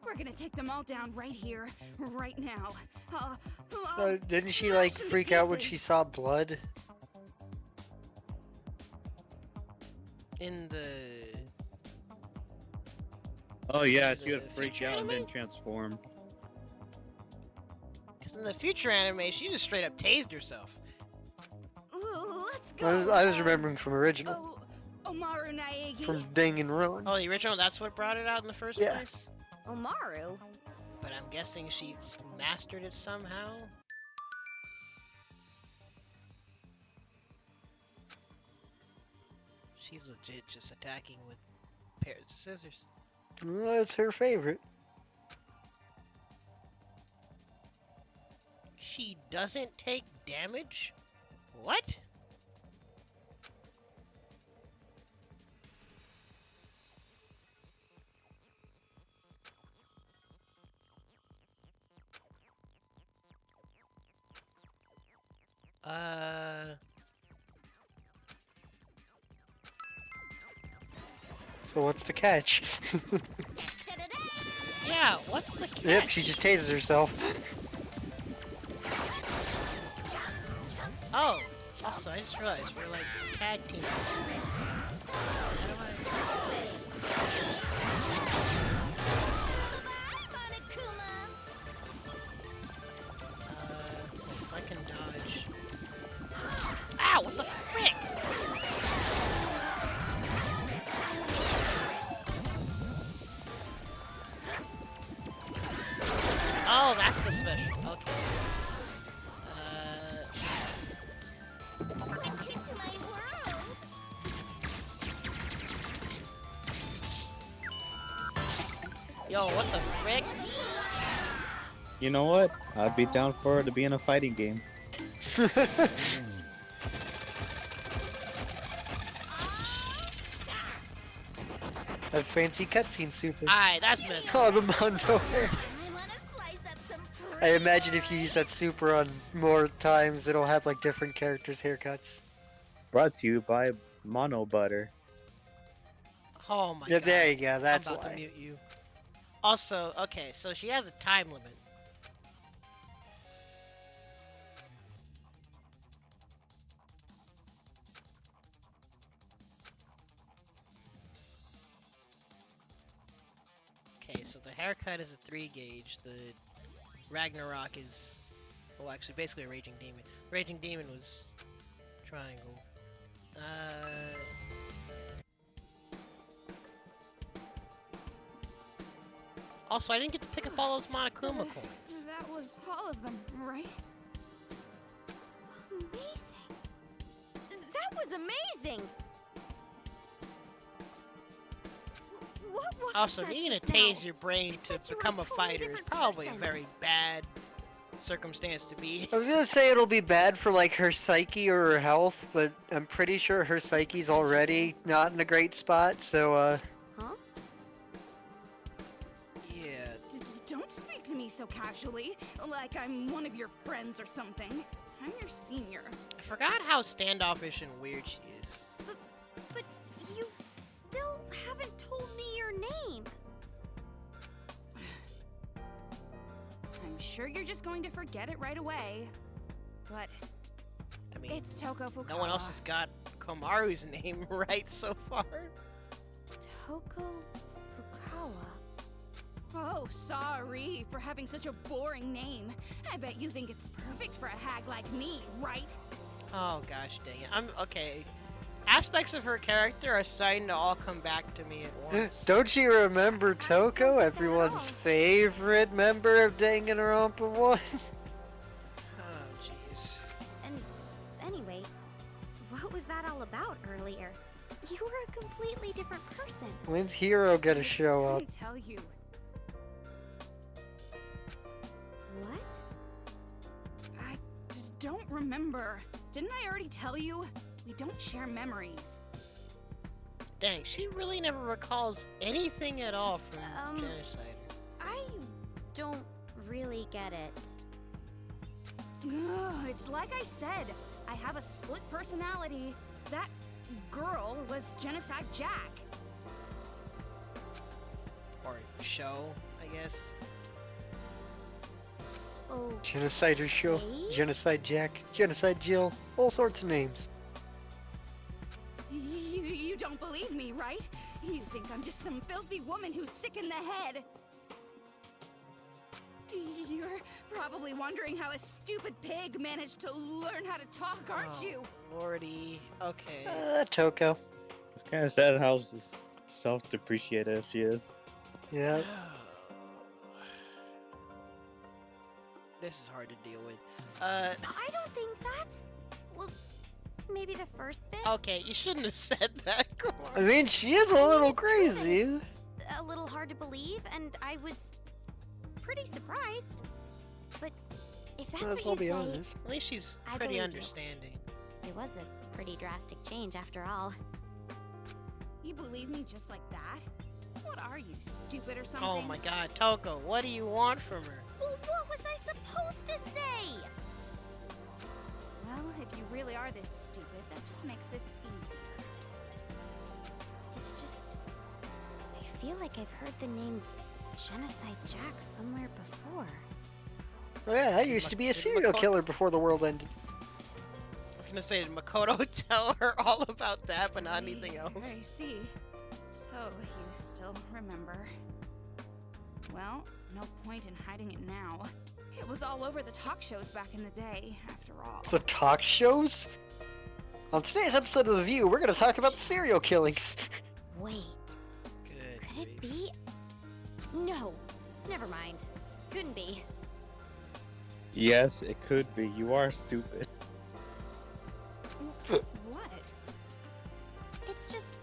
We're gonna take them all down right here, right now. Didn't she like smash 'em to freak out when she pieces. saw blood? In the Oh yeah, The she would freak future out and then anime? transform. Because in the future anime, she just straight up tased herself. Ooh, let's go. I was remembering from original, Omaru Naegi. from Danganronpa. Oh, the original, that's what brought it out in the first Yeah. place? Omaru? But I'm guessing she's mastered it somehow? She's legit just attacking with pairs of scissors. Well, that's her favorite. She doesn't take damage? What? So what's the catch? Yeah, what's the catch? Yep, she just tases herself. Oh, also, I just realized we're like tag team. So I can dodge. Ow, what the frick? Oh, that's the special. Okay. Yo, what the frick? You know what? I'd be down for it to be in a fighting game. That fancy cutscene super. Aye, that's messed Oh, up. the Mondo. I imagine if you use that super on more times, it'll have like different characters' haircuts. Brought to you by Mono Butter. Oh my Yeah, god. there you go. That's I'm about why. to mute you. Also, okay, so she has a time limit. Okay, so the haircut is a 3 gauge. The Ragnarok is, well, actually, basically a Raging Demon. The Raging Demon was triangle. Also, I didn't get to pick up all those Monokuma coins. That was all of them, right? Amazing. That was amazing. What was Also, that needing to just tase now? your brain It to said you were become a totally fighter is different probably a person. very bad circumstance to be. I was gonna say it'll be bad for like her psyche or her health, but I'm pretty sure her psyche's already not in a great spot, so Huh? Yeah. Don't speak to me so casually, like I'm one of your friends or something. I'm your senior. I forgot how standoffish and weird she is. But you still haven't told me your name. I'm sure you're just going to forget it right away. But I mean, it's Toko Fukawa. no one else has got Komaru's name right so far. Toko Fukawa. Oh, sorry for having such a boring name. I bet you think it's perfect for a hag like me, right? Oh gosh dang it. I'm okay. Aspects of her character are starting to all come back to me at once. Don't you remember Toko, everyone's favorite member of Danganronpa 1? Oh jeez. And anyway, what was that all about earlier? You were a completely different person. When's Hero gonna show I up? didn't tell you. What? I don't remember. Didn't I already tell you? We don't share memories. Dang, she really never recalls anything at all from Genocide. I don't really get it. Ugh, it's like I said. I have a split personality. That girl was Genocide Jack. Or show, I guess. Oh. Genocider Show, Genocide Jack, Genocide Jill, all sorts of names. You don't believe me, right? You think I'm just some filthy woman who's sick in the head. You're probably wondering how a stupid pig managed to learn how to talk, aren't you? Lordy. Okay. Toko. It's kind of sad how self-depreciative she is. Yeah. This is hard to deal with. I don't think that's... Well, maybe the first bit? Okay, you shouldn't have said that. Come on. I mean, she is a little crazy. A little hard to believe, and I was pretty surprised. But if that's Let's all what be you say, honest. At least she's I pretty believe you. understanding. It was a pretty drastic change after all. You believe me just like that? What are you, stupid or something? Oh my god, Toko, what do you want from her? Well, what was I supposed to say? Well, if you really are this stupid, that just makes this easier. It's just... I feel like I've heard the name Genocide Jack somewhere before. Oh yeah, I used to be a serial killer before the world ended. I was gonna say, did Makoto tell her all about that, but not anything else? I see. So, you still remember. Well, no point in hiding it now. It was all over the talk shows back in the day, after all. The talk shows? On today's episode of The View, we're gonna talk about the serial killings. Wait, Good. could it be? No, never mind. Couldn't be. Yes, it could be. You are stupid. What? It's just...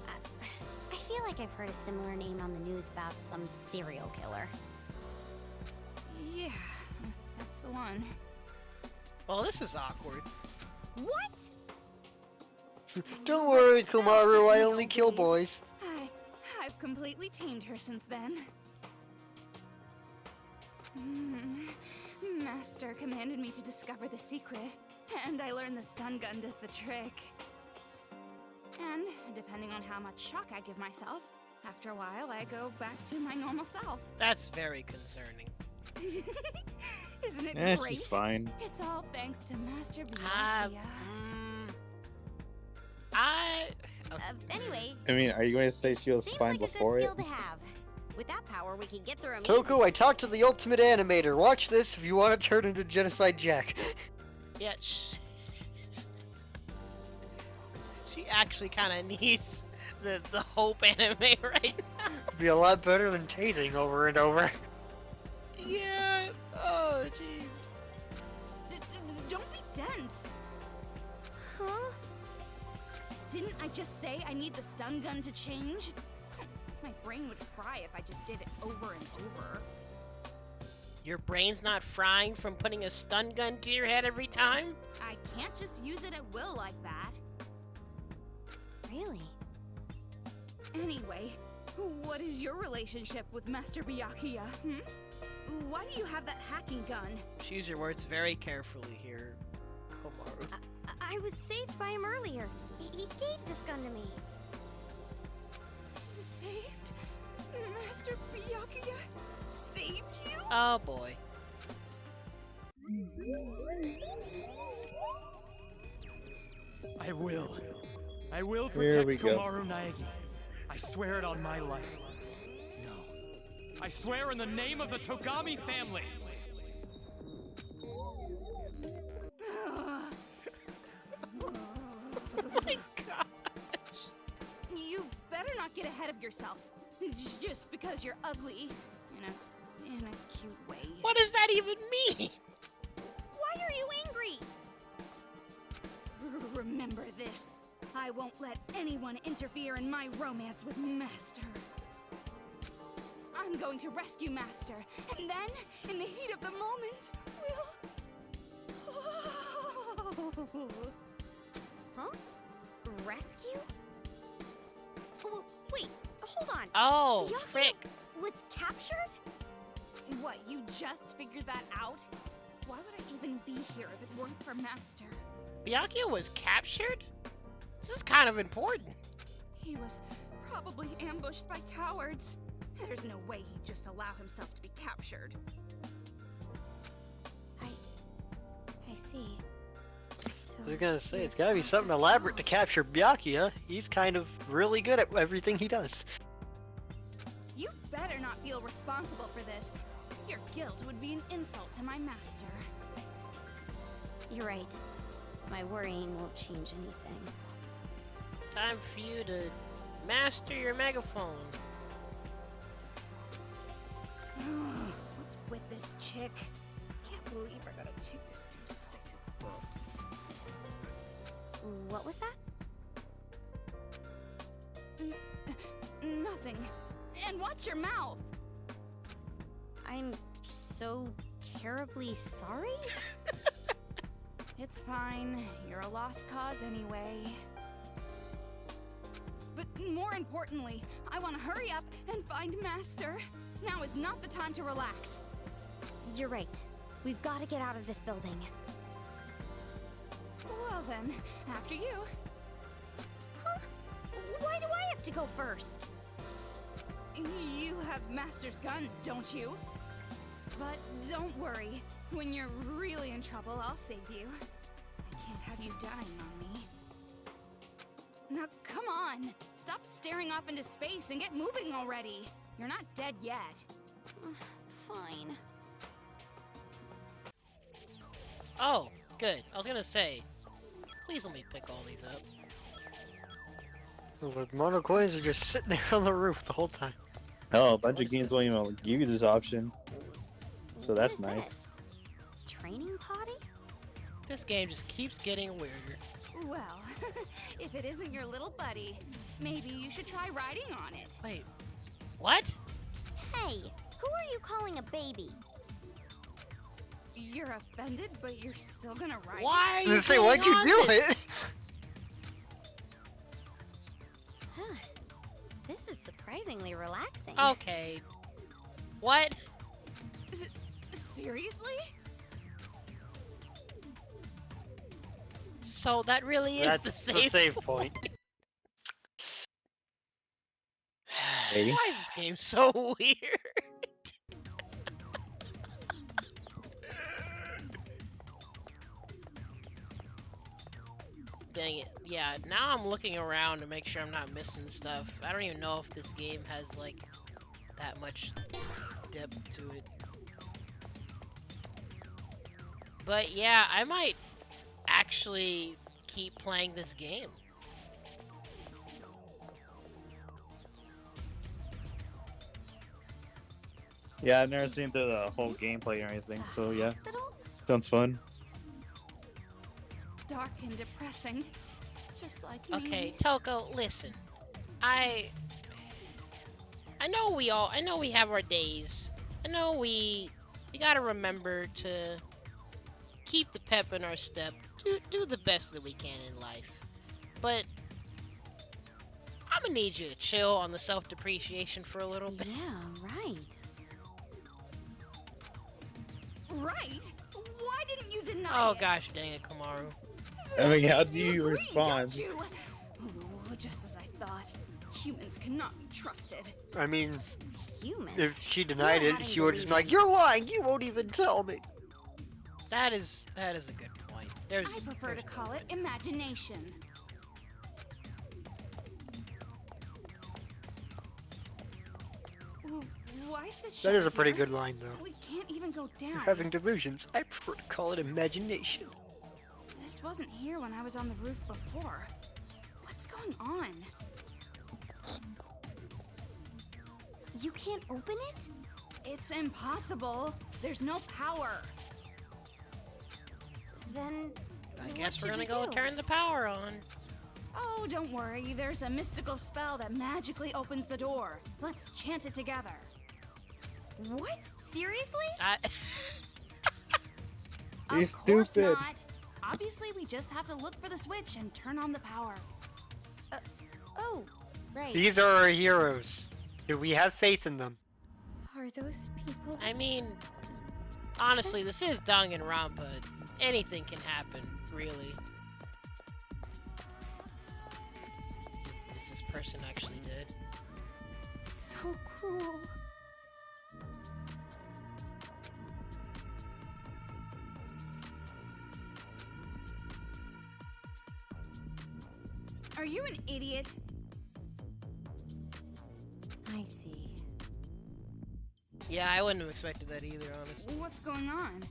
I feel like I've heard a similar name on the news about some serial killer. Yeah, that's the one. Well, this is awkward. What? Don't worry, That's Kumaru, just I an only old kill beast. boys. I've completely tamed her since then. Master commanded me to discover the secret, and I learned the stun gun does the trick. And, depending on how much shock I give myself, after a while I go back to my normal self. That's very concerning. Isn't it Eh, great? she's fine. It's all thanks to Master Ah, Byakuya. Anyway, I mean, are you going to say she was seems fine like before a it? good skill to have. With that power, we can get through 'em Toko, I talked to the ultimate animator. Watch this if you want to turn into Genocide Jack. Yeah, she actually kind of needs the Hope anime right now. Be a lot better than tasing over and over. Yeah. Oh, jeez. Don't be dense. Huh? Didn't I just say I need the stun gun to change? My brain would fry if I just did it over and over. Your brain's not frying from putting a stun gun to your head every time? I can't just use it at will like that. Really? Anyway, what is your relationship with Master Byakuya, hmm? Why do you have that hacking gun? Choose your words very carefully here, Komaru. I was saved by him earlier. He gave this gun to me. Saved? Master Byakuya saved you? Oh boy. I will Here we protect go. Komaru Naegi. I swear it on my life. No. I swear in the name of the Togami family. My gosh. You better not get ahead of yourself. Just because you're ugly. In a cute way. What does that even mean? Why are you angry? Remember this. I won't let anyone interfere in my romance with Master. I'm going to rescue Master, and then, in the heat of the moment, we'll... Huh? Rescue? Oh, wait, hold on. Oh, Byakuya frick. was captured? What, you just figured that out? Why would I even be here if it weren't for Master? Byakuya was captured? This is kind of important. He was probably ambushed by cowards. There's no way he'd just allow himself to be captured. I see. I was gonna say, it's gotta be something elaborate to capture Byakuya. He's kind of really good at everything he does. You better not feel responsible for this. Your guilt would be an insult to my master. You're right. My worrying won't change anything. Time for you to master your megaphone. What's with this chick? Can't believe I gotta take this indecisive vote. What was that? Nothing. And watch your mouth! I'm so terribly sorry? It's fine. You're a lost cause anyway. But more importantly, I want to hurry up and find Master. Now is not the time to relax. You're right. We've got to get out of this building. Well then, after you. Huh? Why do I have to go first? You have Master's gun, don't you? But don't worry. When you're really in trouble, I'll save you. I can't have you dying on me. Now, come on! Stop staring off into space and get moving already! You're not dead yet. Fine. Oh, good. I was gonna say, please let me pick all these up. The mono coins are just sitting there on the roof the whole time. Oh, a bunch of games won't even give you this option. So that's What is nice. this? Training potty? This game just keeps getting weirder. Well, if it isn't your little buddy, maybe you should try riding on it. Wait, what? Hey, who are you calling a baby? You're offended, but you're still gonna ride it? Why are I was you gonna say, getting why'd you on do this? it? This is surprisingly relaxing. Okay. What? Seriously? So that really is That's the the save, save point. Maybe. Why is this game so weird? Dang it. Yeah, now I'm looking around to make sure I'm not missing stuff. I don't even know if this game has, like, that much depth to it. But yeah, I might actually keep playing this game. Yeah, I've never seen the whole gameplay or anything, so yeah. Sounds fun. Dark and depressing. Just like me. Okay, Toko, listen. I know we have our days. I know we gotta remember to keep the pep in our step. Do the best that we can in life. But I'm gonna need you to chill on the self-depreciation for a little bit. Yeah, right. Right? Why didn't you deny Oh it? gosh, dang it, Kamaru. I mean, how do You you agree, respond? don't you? Oh, just as I thought. Humans cannot be trusted. I mean, Humans? if she denied You're it, having she would just be like, delusions. "You're lying. You won't even tell me." That is a good point. I prefer to call it imagination. Why is this That is shut a pretty here? good line, though. We can't even go down. You're having delusions. I prefer to call it imagination. This wasn't here when I was on the roof before. What's going on? You can't open it? It's impossible. There's no power. Then I what guess we're should gonna we go do? turn the power on. Oh, don't worry. There's a mystical spell that magically opens the door. Let's chant it together. What? Seriously? You're Of course stupid. not. Obviously, we just have to look for the switch and turn on the power. Oh, right. These are our heroes. Do we have faith in them? Are those people? I mean, honestly, this is Danganronpa. Anything can happen, really. This person actually did. So cruel. Are you an idiot? I see. Yeah, I wouldn't have expected that either, honestly. What's going on?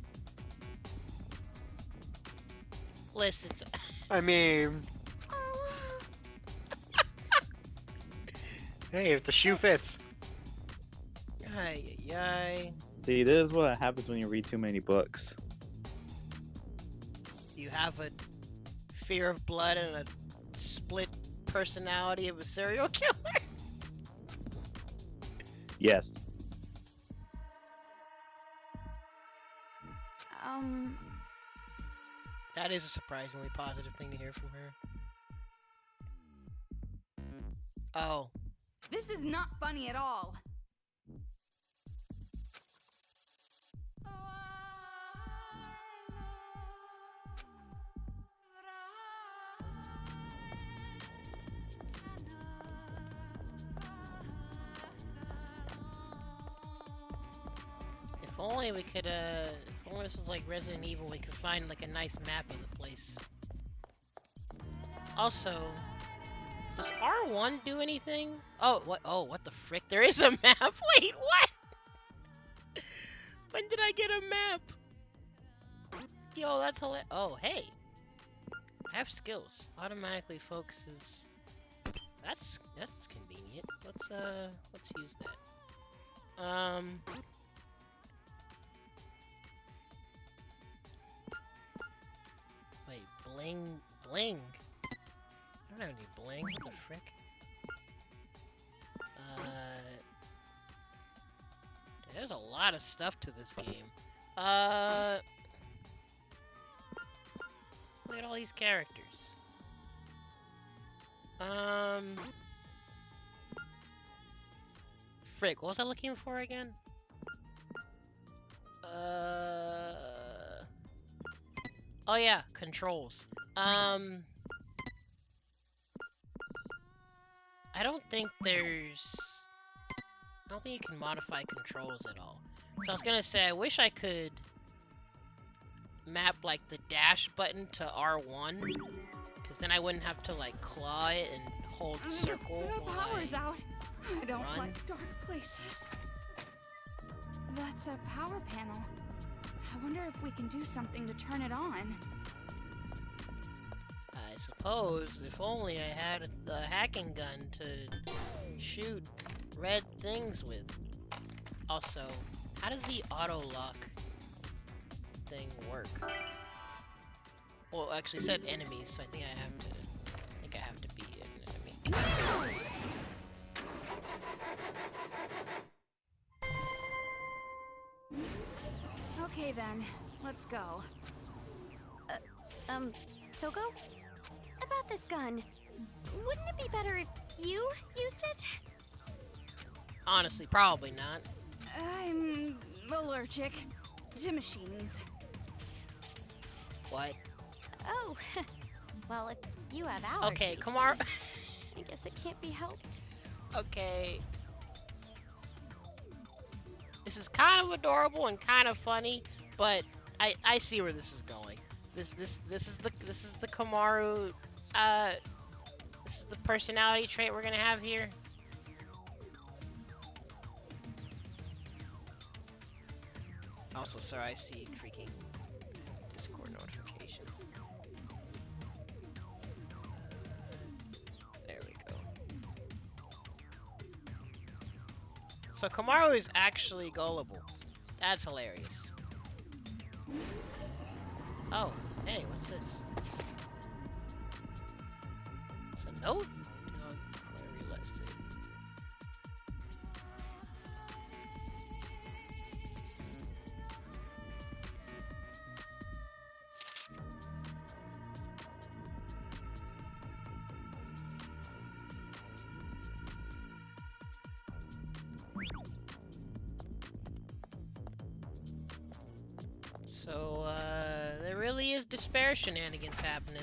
Listen, I mean, hey, if the shoe fits. Ay, ay, ay. See, this is what happens when you read too many books. You have a fear of blood and a split personality of a serial killer. Yes. That is a surprisingly positive thing to hear from her. Oh. This is not funny at all. If only we could, if only this was like Resident Evil, we could find like a nice map of the place. Also, does R1 do anything? Oh, what? Oh, what the frick? There is a map. Wait, what? When did I get a map? Yo, that's hilarious. Oh, hey. I have skills. Automatically focuses. That's convenient. Let's use that. Wait, bling. I don't have any bling. What the frick? There's a lot of stuff to this game. Look at all these characters. Frick, what was I looking for again? Oh yeah, controls. I don't think you can modify controls at all. So I was gonna say, I wish I could map like the dash button to R1, because then I wouldn't have to like claw it and hold circle. The power's out. I don't run. like dark places. That's a power panel. I wonder if we can do something to turn it on. I suppose if only I had a hacking gun to shoot red things with. Also, how does the auto lock thing work? Well, actually it said enemies, so I think I have to be an enemy. Okay then, let's go. Toko? About this gun. Wouldn't it be better if you used it? Honestly, probably not. I'm allergic. to machines. What? Oh, well, if you have allergies, Okay, Kamar. I guess it can't be helped. Okay. This is kind of adorable and kind of funny, but I see where this is going. This is the Kamaru this is the personality trait we're gonna have here. Also, sorry, I see freaking Discord notifications. There we go. So Kamaru is actually gullible. That's hilarious. Oh, hey, what's this? It's a note? I realized it. So, there really is despair shenanigans happening.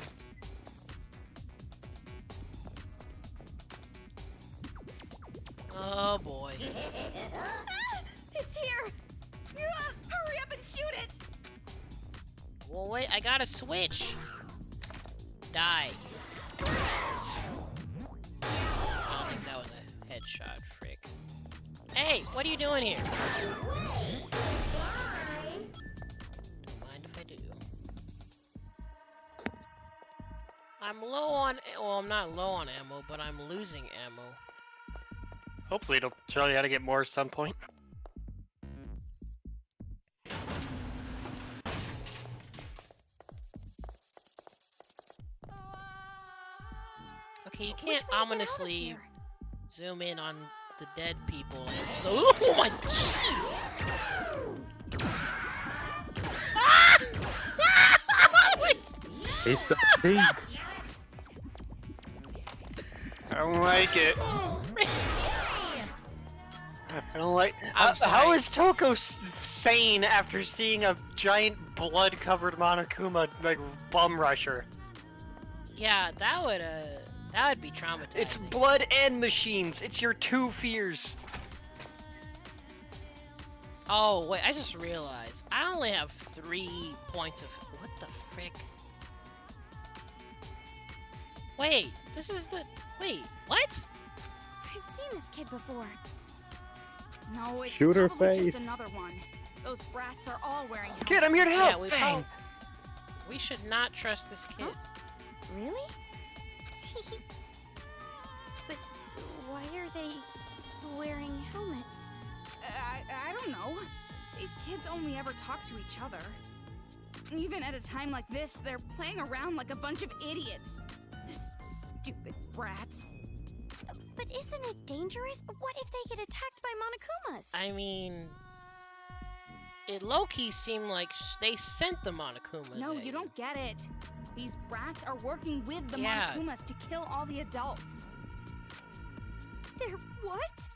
Oh boy. It's here! Hurry up and shoot it! Well, wait, I got a switch. Die. I don't think that was a headshot, frick. Hey, what are you doing here? Don't mind if I do. I'm low on, well, I'm not low on ammo, but I'm losing ammo. Hopefully it'll show you how to get more at some point. Okay, you can't ominously zoom in on the dead people and so. Oh my jeez! He's so big. I don't like it. I don't like. I'm How sorry. is Toko sane after seeing a giant blood-covered Monokuma like bum rusher? Yeah, that would be traumatizing. It's blood and machines. It's your two fears. Oh wait, I just realized I only have 3 points of. What the frick? Wait, this is the. Wait, what? I've seen this kid before. No, it's Shoot her probably face. just another one. Those brats are all wearing helmets. Kid, I'm here to help. Yeah, Bang. we should not trust this kid. Really? But why are they wearing helmets? I don't know. These kids only ever talk to each other. Even at a time like this, they're playing around like a bunch of idiots. Stupid brats. But isn't it dangerous? What if they get attacked by Monokumas? I mean, it low-key seemed like they sent the Monokumas. No, at you don't get it. These brats are working with the Yeah. Monokumas to kill all the adults. They're what?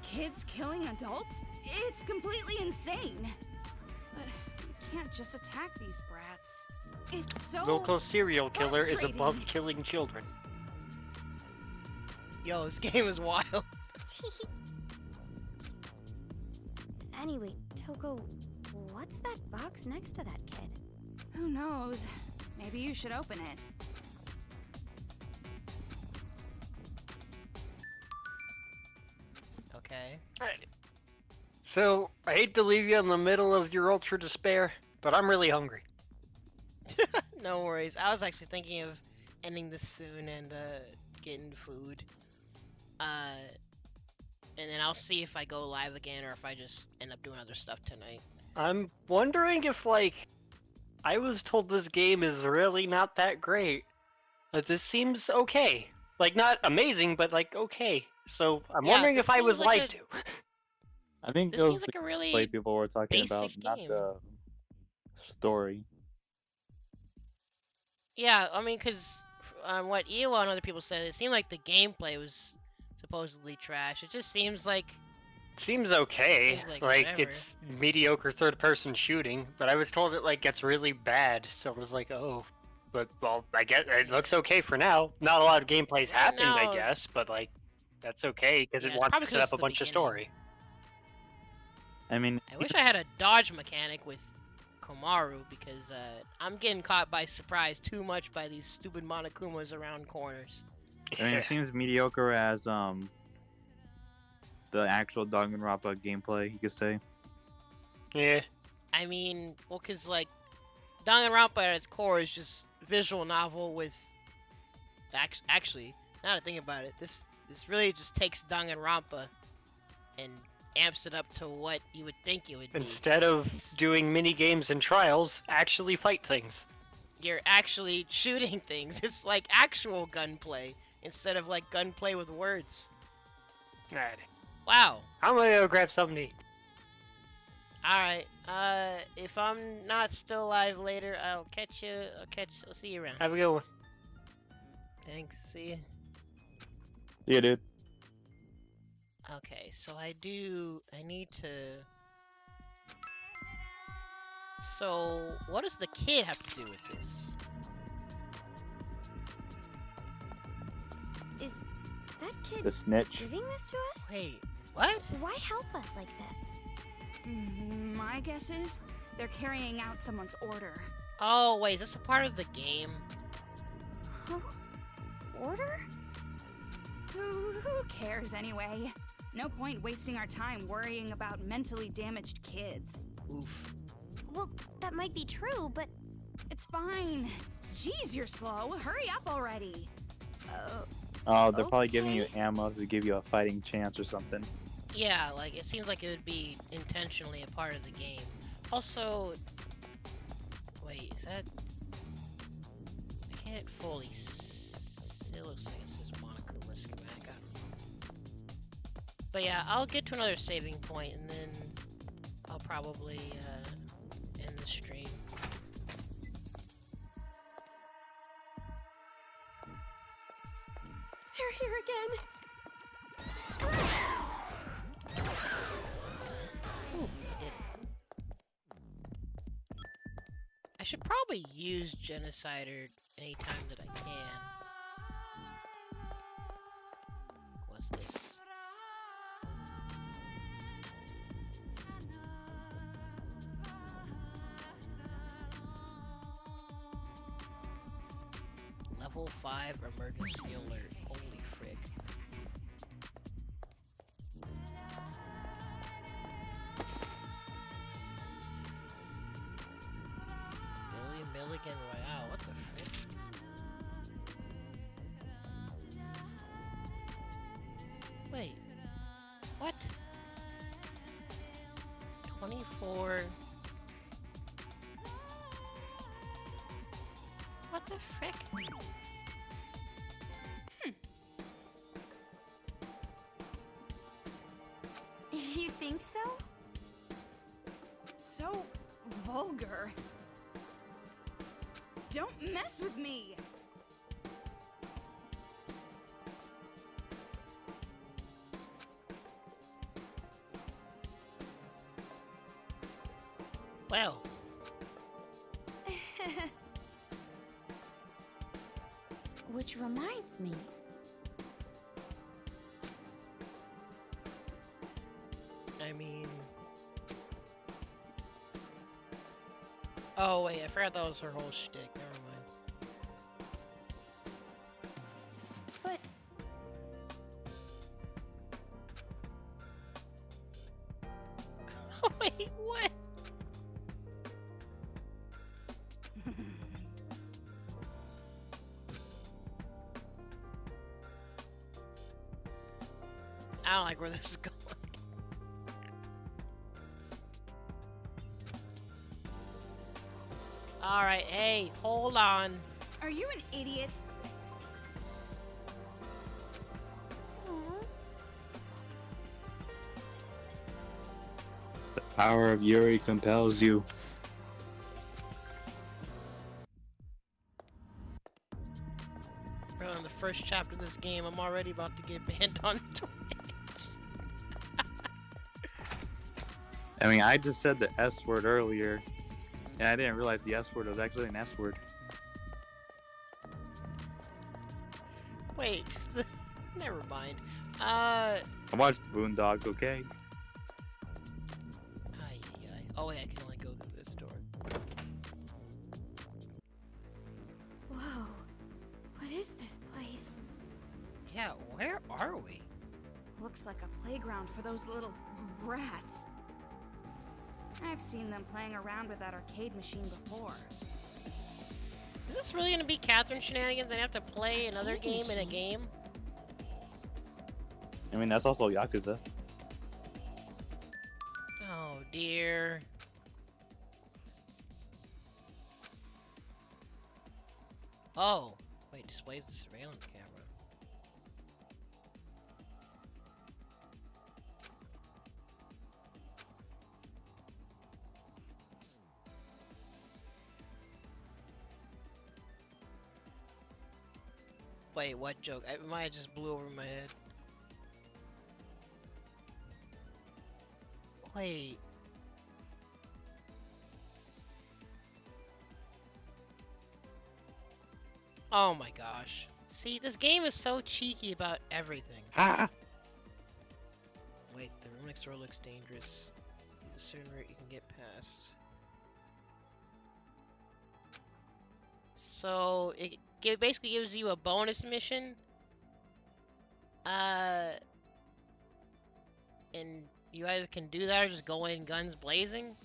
Kids killing adults? It's completely insane. But you can't just attack these brats. It's so Local serial killer is frustrating. above killing children. Yo, this game is wild. Anyway, Toko, what's that box next to that kid? Who knows? Maybe you should open it. Okay. So, I hate to leave you in the middle of your ultra despair, but I'm really hungry. No worries. I was actually thinking of ending this soon and getting food. And then I'll see if I go live again or if I just end up doing other stuff tonight. I'm wondering if, like, I was told this game is really not that great. Like, this seems okay. Like, not amazing, but, like, okay. So, I'm Yeah, wondering this if I seems was like lied to. I think This it was seems like the a really play people were talking about, basic not game. the story. Yeah, I mean, because what Iwa and other people said, it seemed like the gameplay was supposedly trash. It just seems like seems okay. Seems like Like whatever. it's mediocre third-person shooting, but I was told it like gets really bad, so I was like, oh. But well, I guess it looks okay for now. Not a lot of gameplay's Right happened, I now- guess, but like that's okay because Yeah, it it's wants to probably set 'cause up a it's the bunch of story. I mean, I wish I had a dodge mechanic with Komaru because I'm getting caught by surprise too much by these stupid Monokumas around corners. I mean, it seems mediocre as the actual Danganronpa gameplay, you could say. Yeah. I mean, well, cause like Danganronpa at its core is just visual novel with. Actually, now that I think about it, this really just takes Danganronpa and amps it up to what you would think it would be. Instead of doing mini games and trials, actually fight things. You're actually shooting things. It's like actual gunplay instead of like gunplay with words. Alright. Wow. I'm gonna go grab something to eat. Alright. If I'm not still alive later, I'll see you around. Have a good one. Thanks. See ya. Yeah, dude. Okay, so I need to... So, what does the kid have to do with this? Is that kid The snitch. giving this to us? Wait, what? Why help us like this? My guess is they're carrying out someone's order. Oh, wait, is this a part of the game? Huh? Order? Who cares anyway? No point wasting our time worrying about mentally damaged kids. Oof. Well, that might be true, but... It's fine. Jeez, you're slow. Hurry up already. Oh, they're probably giving you ammo to give you a fighting chance or something. Yeah, like, it seems like it would be intentionally a part of the game. Also... Wait, is that... I can't fully... It looks like it's just Monokuma schematic, I don't know. But yeah, I'll get to another saving point and then I'll probably end the stream. They're here again. Ooh, I did it. I should probably use Genocider anytime that I can. What's this? Level 5 emergency alert. Holy frick. Billy Milligan Royale. What the frick? Wait. What? 24. What the frick? You think so? So vulgar. Don't mess with me. Well. Which reminds me. I mean... Oh wait, I forgot that was her whole shtick. Never mind. But... Wait, what? I don't like where this is going. Alright, hey, hold on. Are you an idiot? The power of Yuri compels you. Bro, in the first chapter of this game, I'm already about to get banned on Twitch. I mean, I just said the S word earlier, and I didn't realize the S word was actually an S word. Wait, never mind. I watched Boondocks, okay? Oh wait, I can only go through this door. Whoa. What is this place? Yeah, where are we? Looks like a playground for those little brats. I've seen them playing around with that arcade machine before. Is this really gonna be Catherine shenanigans? I have to play another game in a game? I mean, that's also Yakuza. Oh dear. Oh, wait, displays the surveillance camera. Wait, what joke? I might have just blew over my head. Wait. Oh my gosh. See, this game is so cheeky about everything. Ha! Wait, the room next door looks dangerous. There's a certain route you can get past. So, it basically gives you a bonus mission. And you either can do that or just go in guns blazing.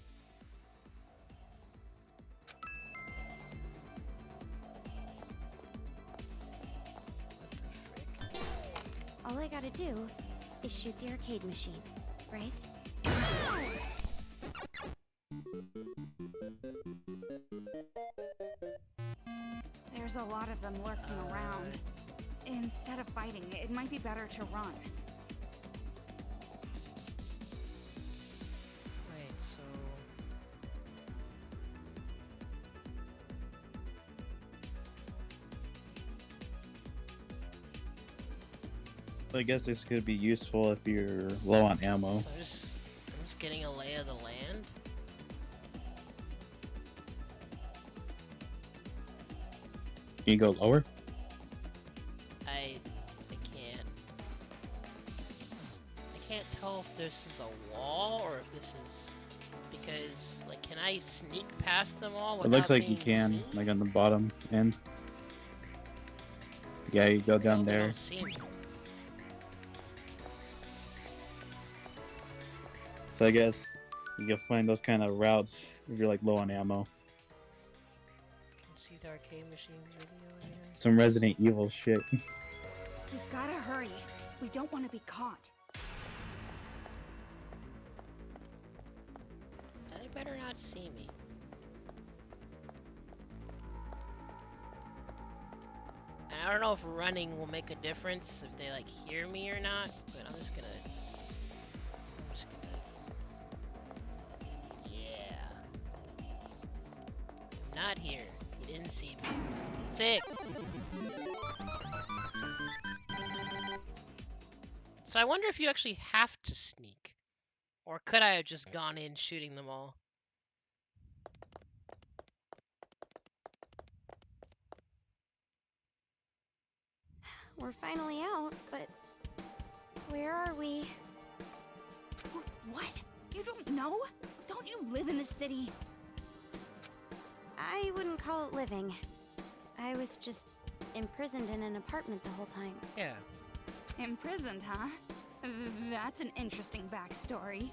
All I gotta do is shoot the arcade machine, right? There's a lot of them lurking around. Instead of fighting, it might be better to run. Right, so... I guess this could be useful if you're low on ammo. So I'm just getting a lay of the land. Can you go lower? I can't tell if this is a wall or if this is because like can I sneak past them all It without looks like you being can, seen? like on the bottom end. Yeah, you go down They there. don't see me. So I guess you can find those kind of routes if you're like low on ammo. Can see the arcade machines video here. Some Resident Evil shit. We've gotta hurry. We don't want to be caught. They better not see me. And I don't know if running will make a difference if they like hear me or not, but I'm just gonna yeah. Not here. You didn't see me. Sick. So I wonder if you actually have to sneak. Or could I have just gone in shooting them all? We're finally out, but where are we? What? You don't know? Don't you live in the city? I wouldn't call it living. I was just imprisoned in an apartment the whole time. Yeah. Imprisoned, huh? That's an interesting backstory.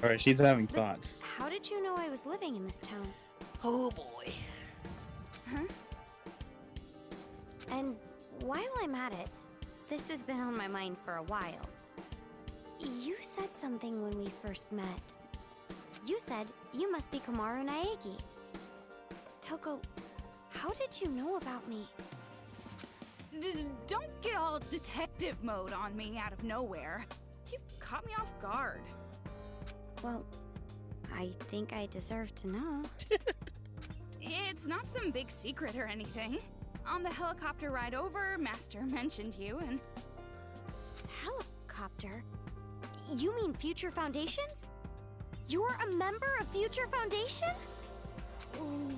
Alright, she's having thoughts. How did you know I was living in this town? Oh boy. Huh? And while I'm at it, this has been on my mind for a while. You said something when we first met. You said you must be Komaru Naegi. Toko, how did you know about me? Don't get all detective mode on me out of nowhere. You've caught me off guard. Well, I think I deserve to know. It's not some big secret or anything. On the helicopter ride over, Master mentioned you and... Helicopter? You mean Future Foundations? You're a member of Future Foundation?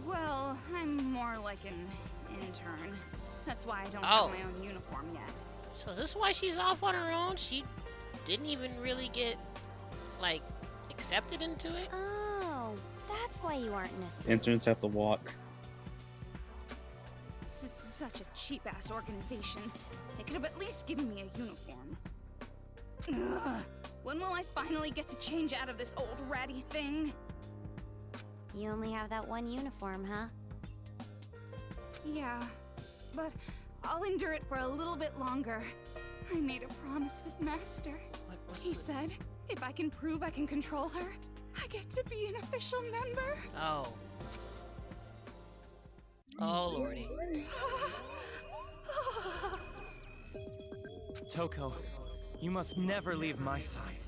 Well, I'm more like an intern. That's why I don't have my own uniform yet. So this is why she's off on her own? She didn't even really get, like, accepted into it? Oh, that's why you aren't in a suit. Interns have to walk. Such a cheap-ass organization. They could have at least given me a uniform. Ugh. When will I finally get to change out of this old ratty thing? You only have that one uniform, huh? Yeah, but I'll endure it for a little bit longer. I made a promise with Master. He said, if I can prove I can control her, I get to be an official member. Oh. Oh, lordy. Toko, you must never leave my side.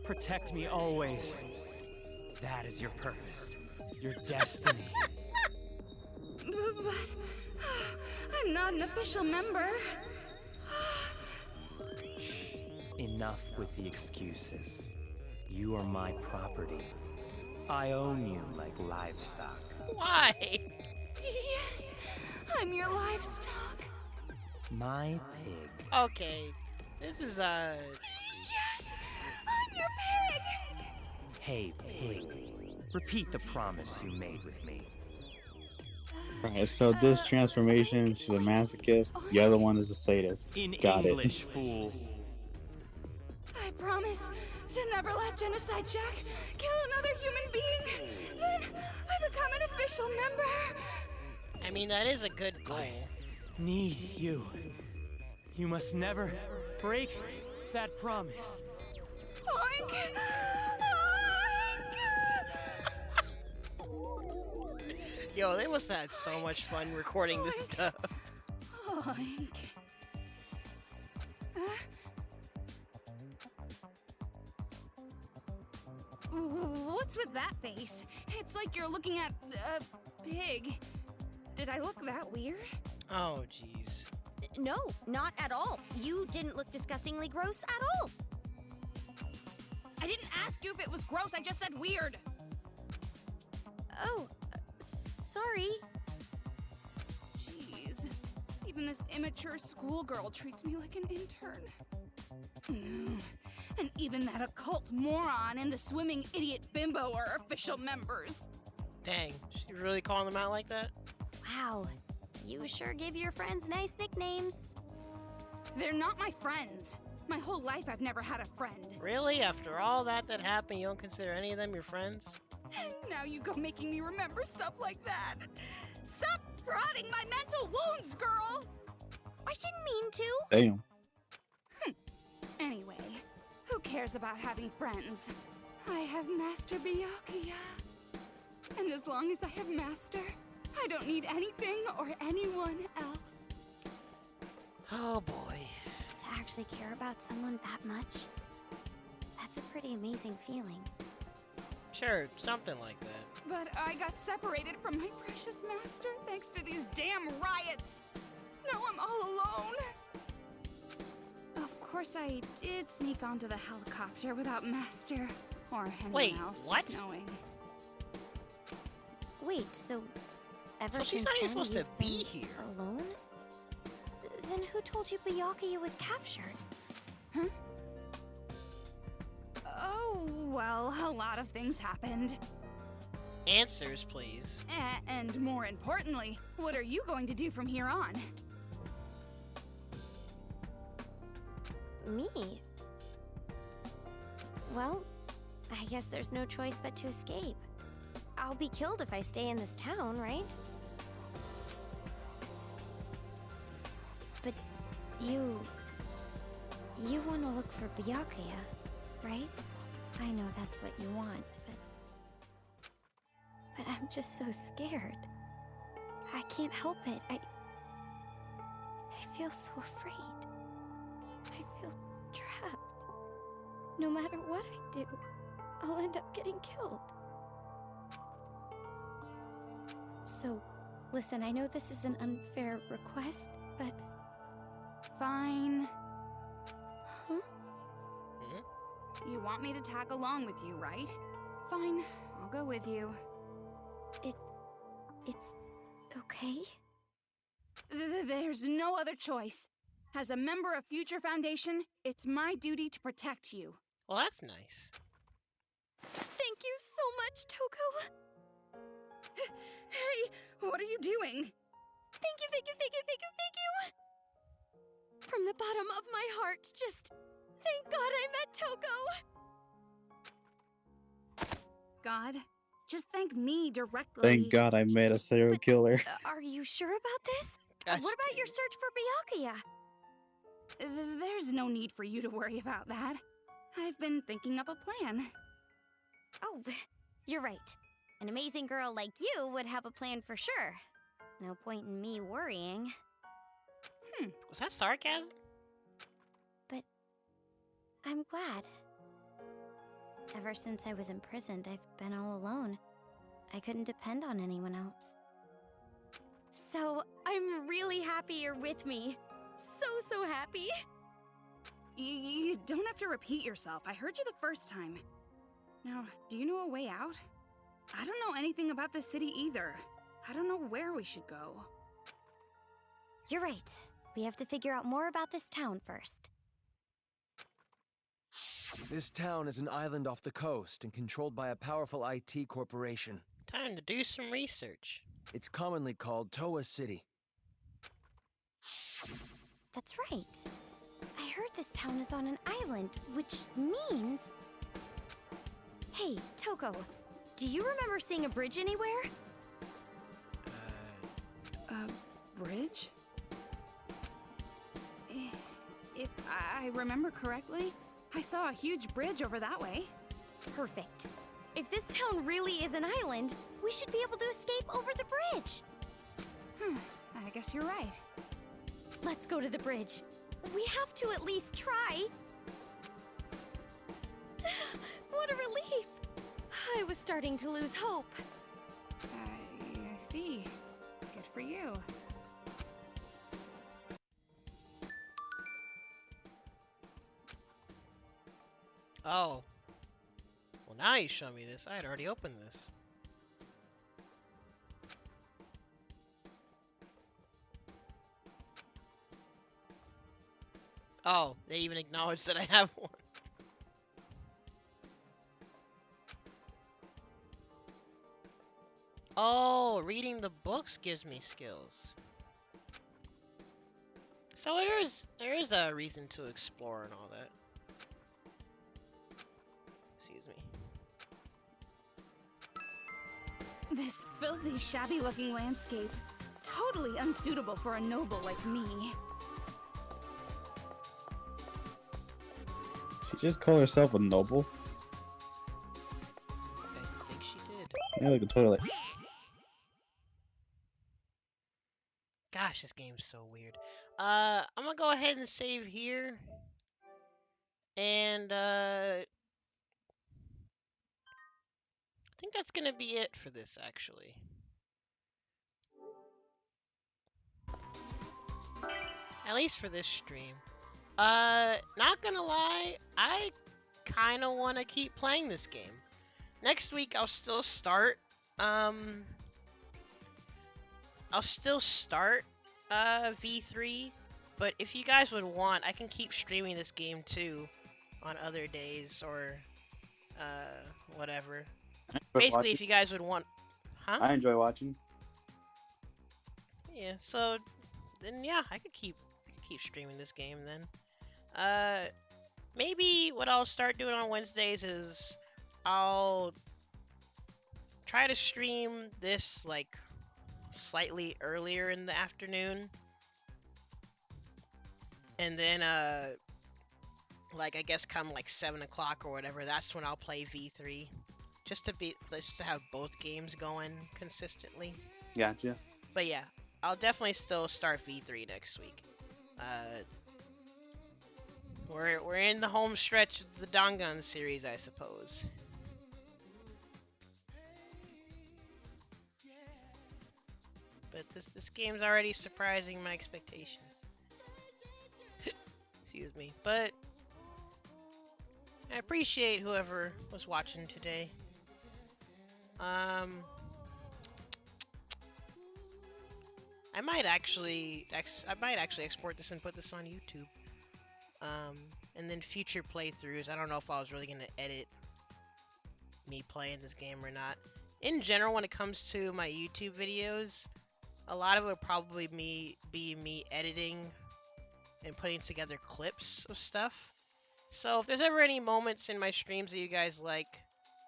Protect me always. That is your purpose, your destiny. But I'm not an official member. Enough with the excuses. You are my property. I own you like livestock. Why? Yes, I'm your livestock. My pig. Okay, this is, Yes, I'm your pig. Hey, pig. Repeat the promise you made with me. Right, so this transformation, she's a masochist. The other one is a sadist. In Got English, it. fool. I promise to never let Genocide Jack kill another human being. Then I become an official member. I mean, that is a good goal. Need you. You must never break that promise. Oink! Yo, they must have had so much fun recording this stuff. Oink. What's with that face? It's like you're looking at a pig. Did I look that weird? Oh, jeez. No, not at all. You didn't look disgustingly gross at all. I didn't ask you if it was gross, I just said weird. Oh, sorry. Jeez. Even this immature schoolgirl treats me like an intern. And even that occult moron and the swimming idiot bimbo are official members. Dang, she really calling them out like that? Wow, you sure give your friends nice nicknames. They're not my friends. My whole life I've never had a friend. Really? After all that happened, you don't consider any of them your friends? Now you go making me remember stuff like that. Stop prodding my mental wounds, girl! I didn't mean to. Damn. Anyway, who cares about having friends? I have Master Byakuya. And as long as I have Master, I don't need anything or anyone else. Oh boy. To actually care about someone that much, that's a pretty amazing feeling. Sure, something like that. But I got separated from my precious Master thanks to these damn riots. Now I'm all alone. Of course, I did sneak onto the helicopter without Master or anyone else knowing. Wait, so ever So she's since not even then supposed to you've be been here. alone? Then who told you Byakuya was captured? Huh? Oh, well, a lot of things happened. Answers, please. And more importantly, what are you going to do from here on? Me? Well, I guess there's no choice but to escape. I'll be killed if I stay in this town, right? But you want to look for Byakuya, right? I know that's what you want, but I'm just so scared. I can't help it. I feel so afraid. I feel trapped. No matter what I do, I'll end up getting killed. So, listen, I know this is an unfair request, but... Fine. Huh? You want me to tag along with you, right? Fine, I'll go with you. It's okay? There's no other choice. As a member of Future Foundation, it's my duty to protect you. Well, that's nice. Thank you so much, Toko. Hey, what are you doing? Thank you, thank you, thank you, thank you, thank you! From the bottom of my heart, just thank God I met Toko! God, just thank me directly. Thank God I made a serial killer. Are you sure about this? Gosh, What about your search for Byakuya? There's no need for you to worry about that. I've been thinking up a plan. Oh, you're right. An amazing girl like you would have a plan for sure. No point in me worrying. Was that sarcasm? But I'm glad. Ever since I was imprisoned, I've been all alone. I couldn't depend on anyone else. So, I'm really happy you're with me. So happy. You don't have to repeat yourself. I heard you the first time. Now, do you know a way out? I don't know anything about this city either. I don't know where we should go. You're right. We have to figure out more about this town first. This town is an island off the coast and controlled by a powerful IT corporation. Time to do some research. It's commonly called Toa City. That's right. I heard this town is on an island, which means... Hey, Toko, do you remember seeing a bridge anywhere? Bridge? If I remember correctly, I saw a huge bridge over that way. Perfect. If this town really is an island, we should be able to escape over the bridge. I guess you're right. Let's go to the bridge. We have to at least try. What a relief. I was starting to lose hope. I see. Good for you. Oh. Well, now you show me this. I had already opened this. Oh, they even acknowledged that I have one. Oh, reading the books gives me skills. So there is a reason to explore and all that. Excuse me. This filthy, shabby-looking landscape. Totally unsuitable for a noble like me. She just called herself a noble? I think she did. Yeah, like a toilet. Gosh, this game's so weird. I'm gonna go ahead and save here. And, I think that's gonna be it for this, actually. At least for this stream. Not gonna lie, I kinda wanna keep playing this game. Next week, I'll still start, V3, but if you guys would want, I can keep streaming this game too on other days or whatever. Basically, if you guys would want, huh? I enjoy watching. Yeah, so then yeah, I could keep streaming this game then. Maybe what I'll start doing on Wednesdays is I'll try to stream this like slightly earlier in the afternoon, and then like I guess come like 7 o'clock or whatever, that's when I'll play V3, just to have both games going consistently. Gotcha. But yeah, I'll definitely still start V3 next week. We're in the home stretch of the Dangan series, I suppose. But this game's already surprising my expectations. Excuse me. But I appreciate whoever was watching today. I might actually export this and put this on YouTube. And then future playthroughs. I don't know if I was really gonna edit me playing this game or not. In general, when it comes to my YouTube videos, a lot of it would probably be me editing and putting together clips of stuff. So if there's ever any moments in my streams that you guys like,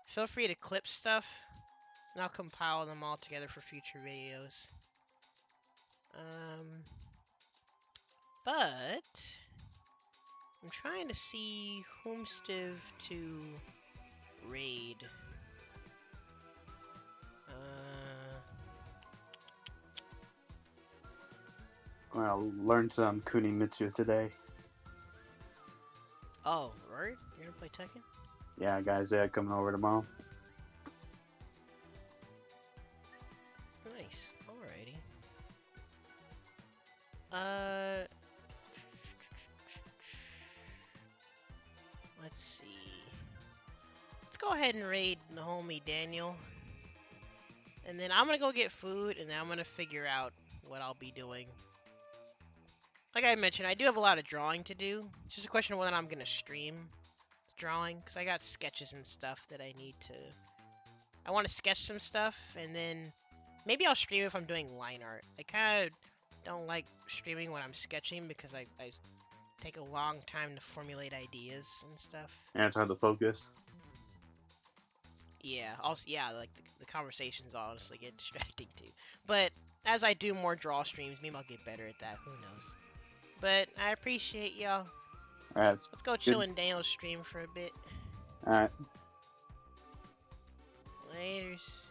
feel free to clip stuff, and I'll compile them all together for future videos. But I'm trying to see whomstive to raid. Well, learned some Kunimitsu today. Oh, right? You're gonna play Tekken? Yeah, I got Isaiah coming over tomorrow. Nice. Alrighty. Let's see. Let's go ahead and raid the homie Daniel. And then I'm gonna go get food, and then I'm gonna figure out what I'll be doing. Like I mentioned, I do have a lot of drawing to do. It's just a question of whether I'm gonna stream drawing, because I got sketches and stuff that I need to... I want to sketch some stuff, and then maybe I'll stream if I'm doing line art. I kind of don't like streaming when I'm sketching, because I take a long time to formulate ideas and stuff. And it's hard to focus. Yeah, also, yeah, like the conversations honestly get distracting too. But as I do more draw streams, maybe I'll get better at that. Who knows? But I appreciate y'all. Alright. Let's go chill in Daniel's stream for a bit. Alright. Laters.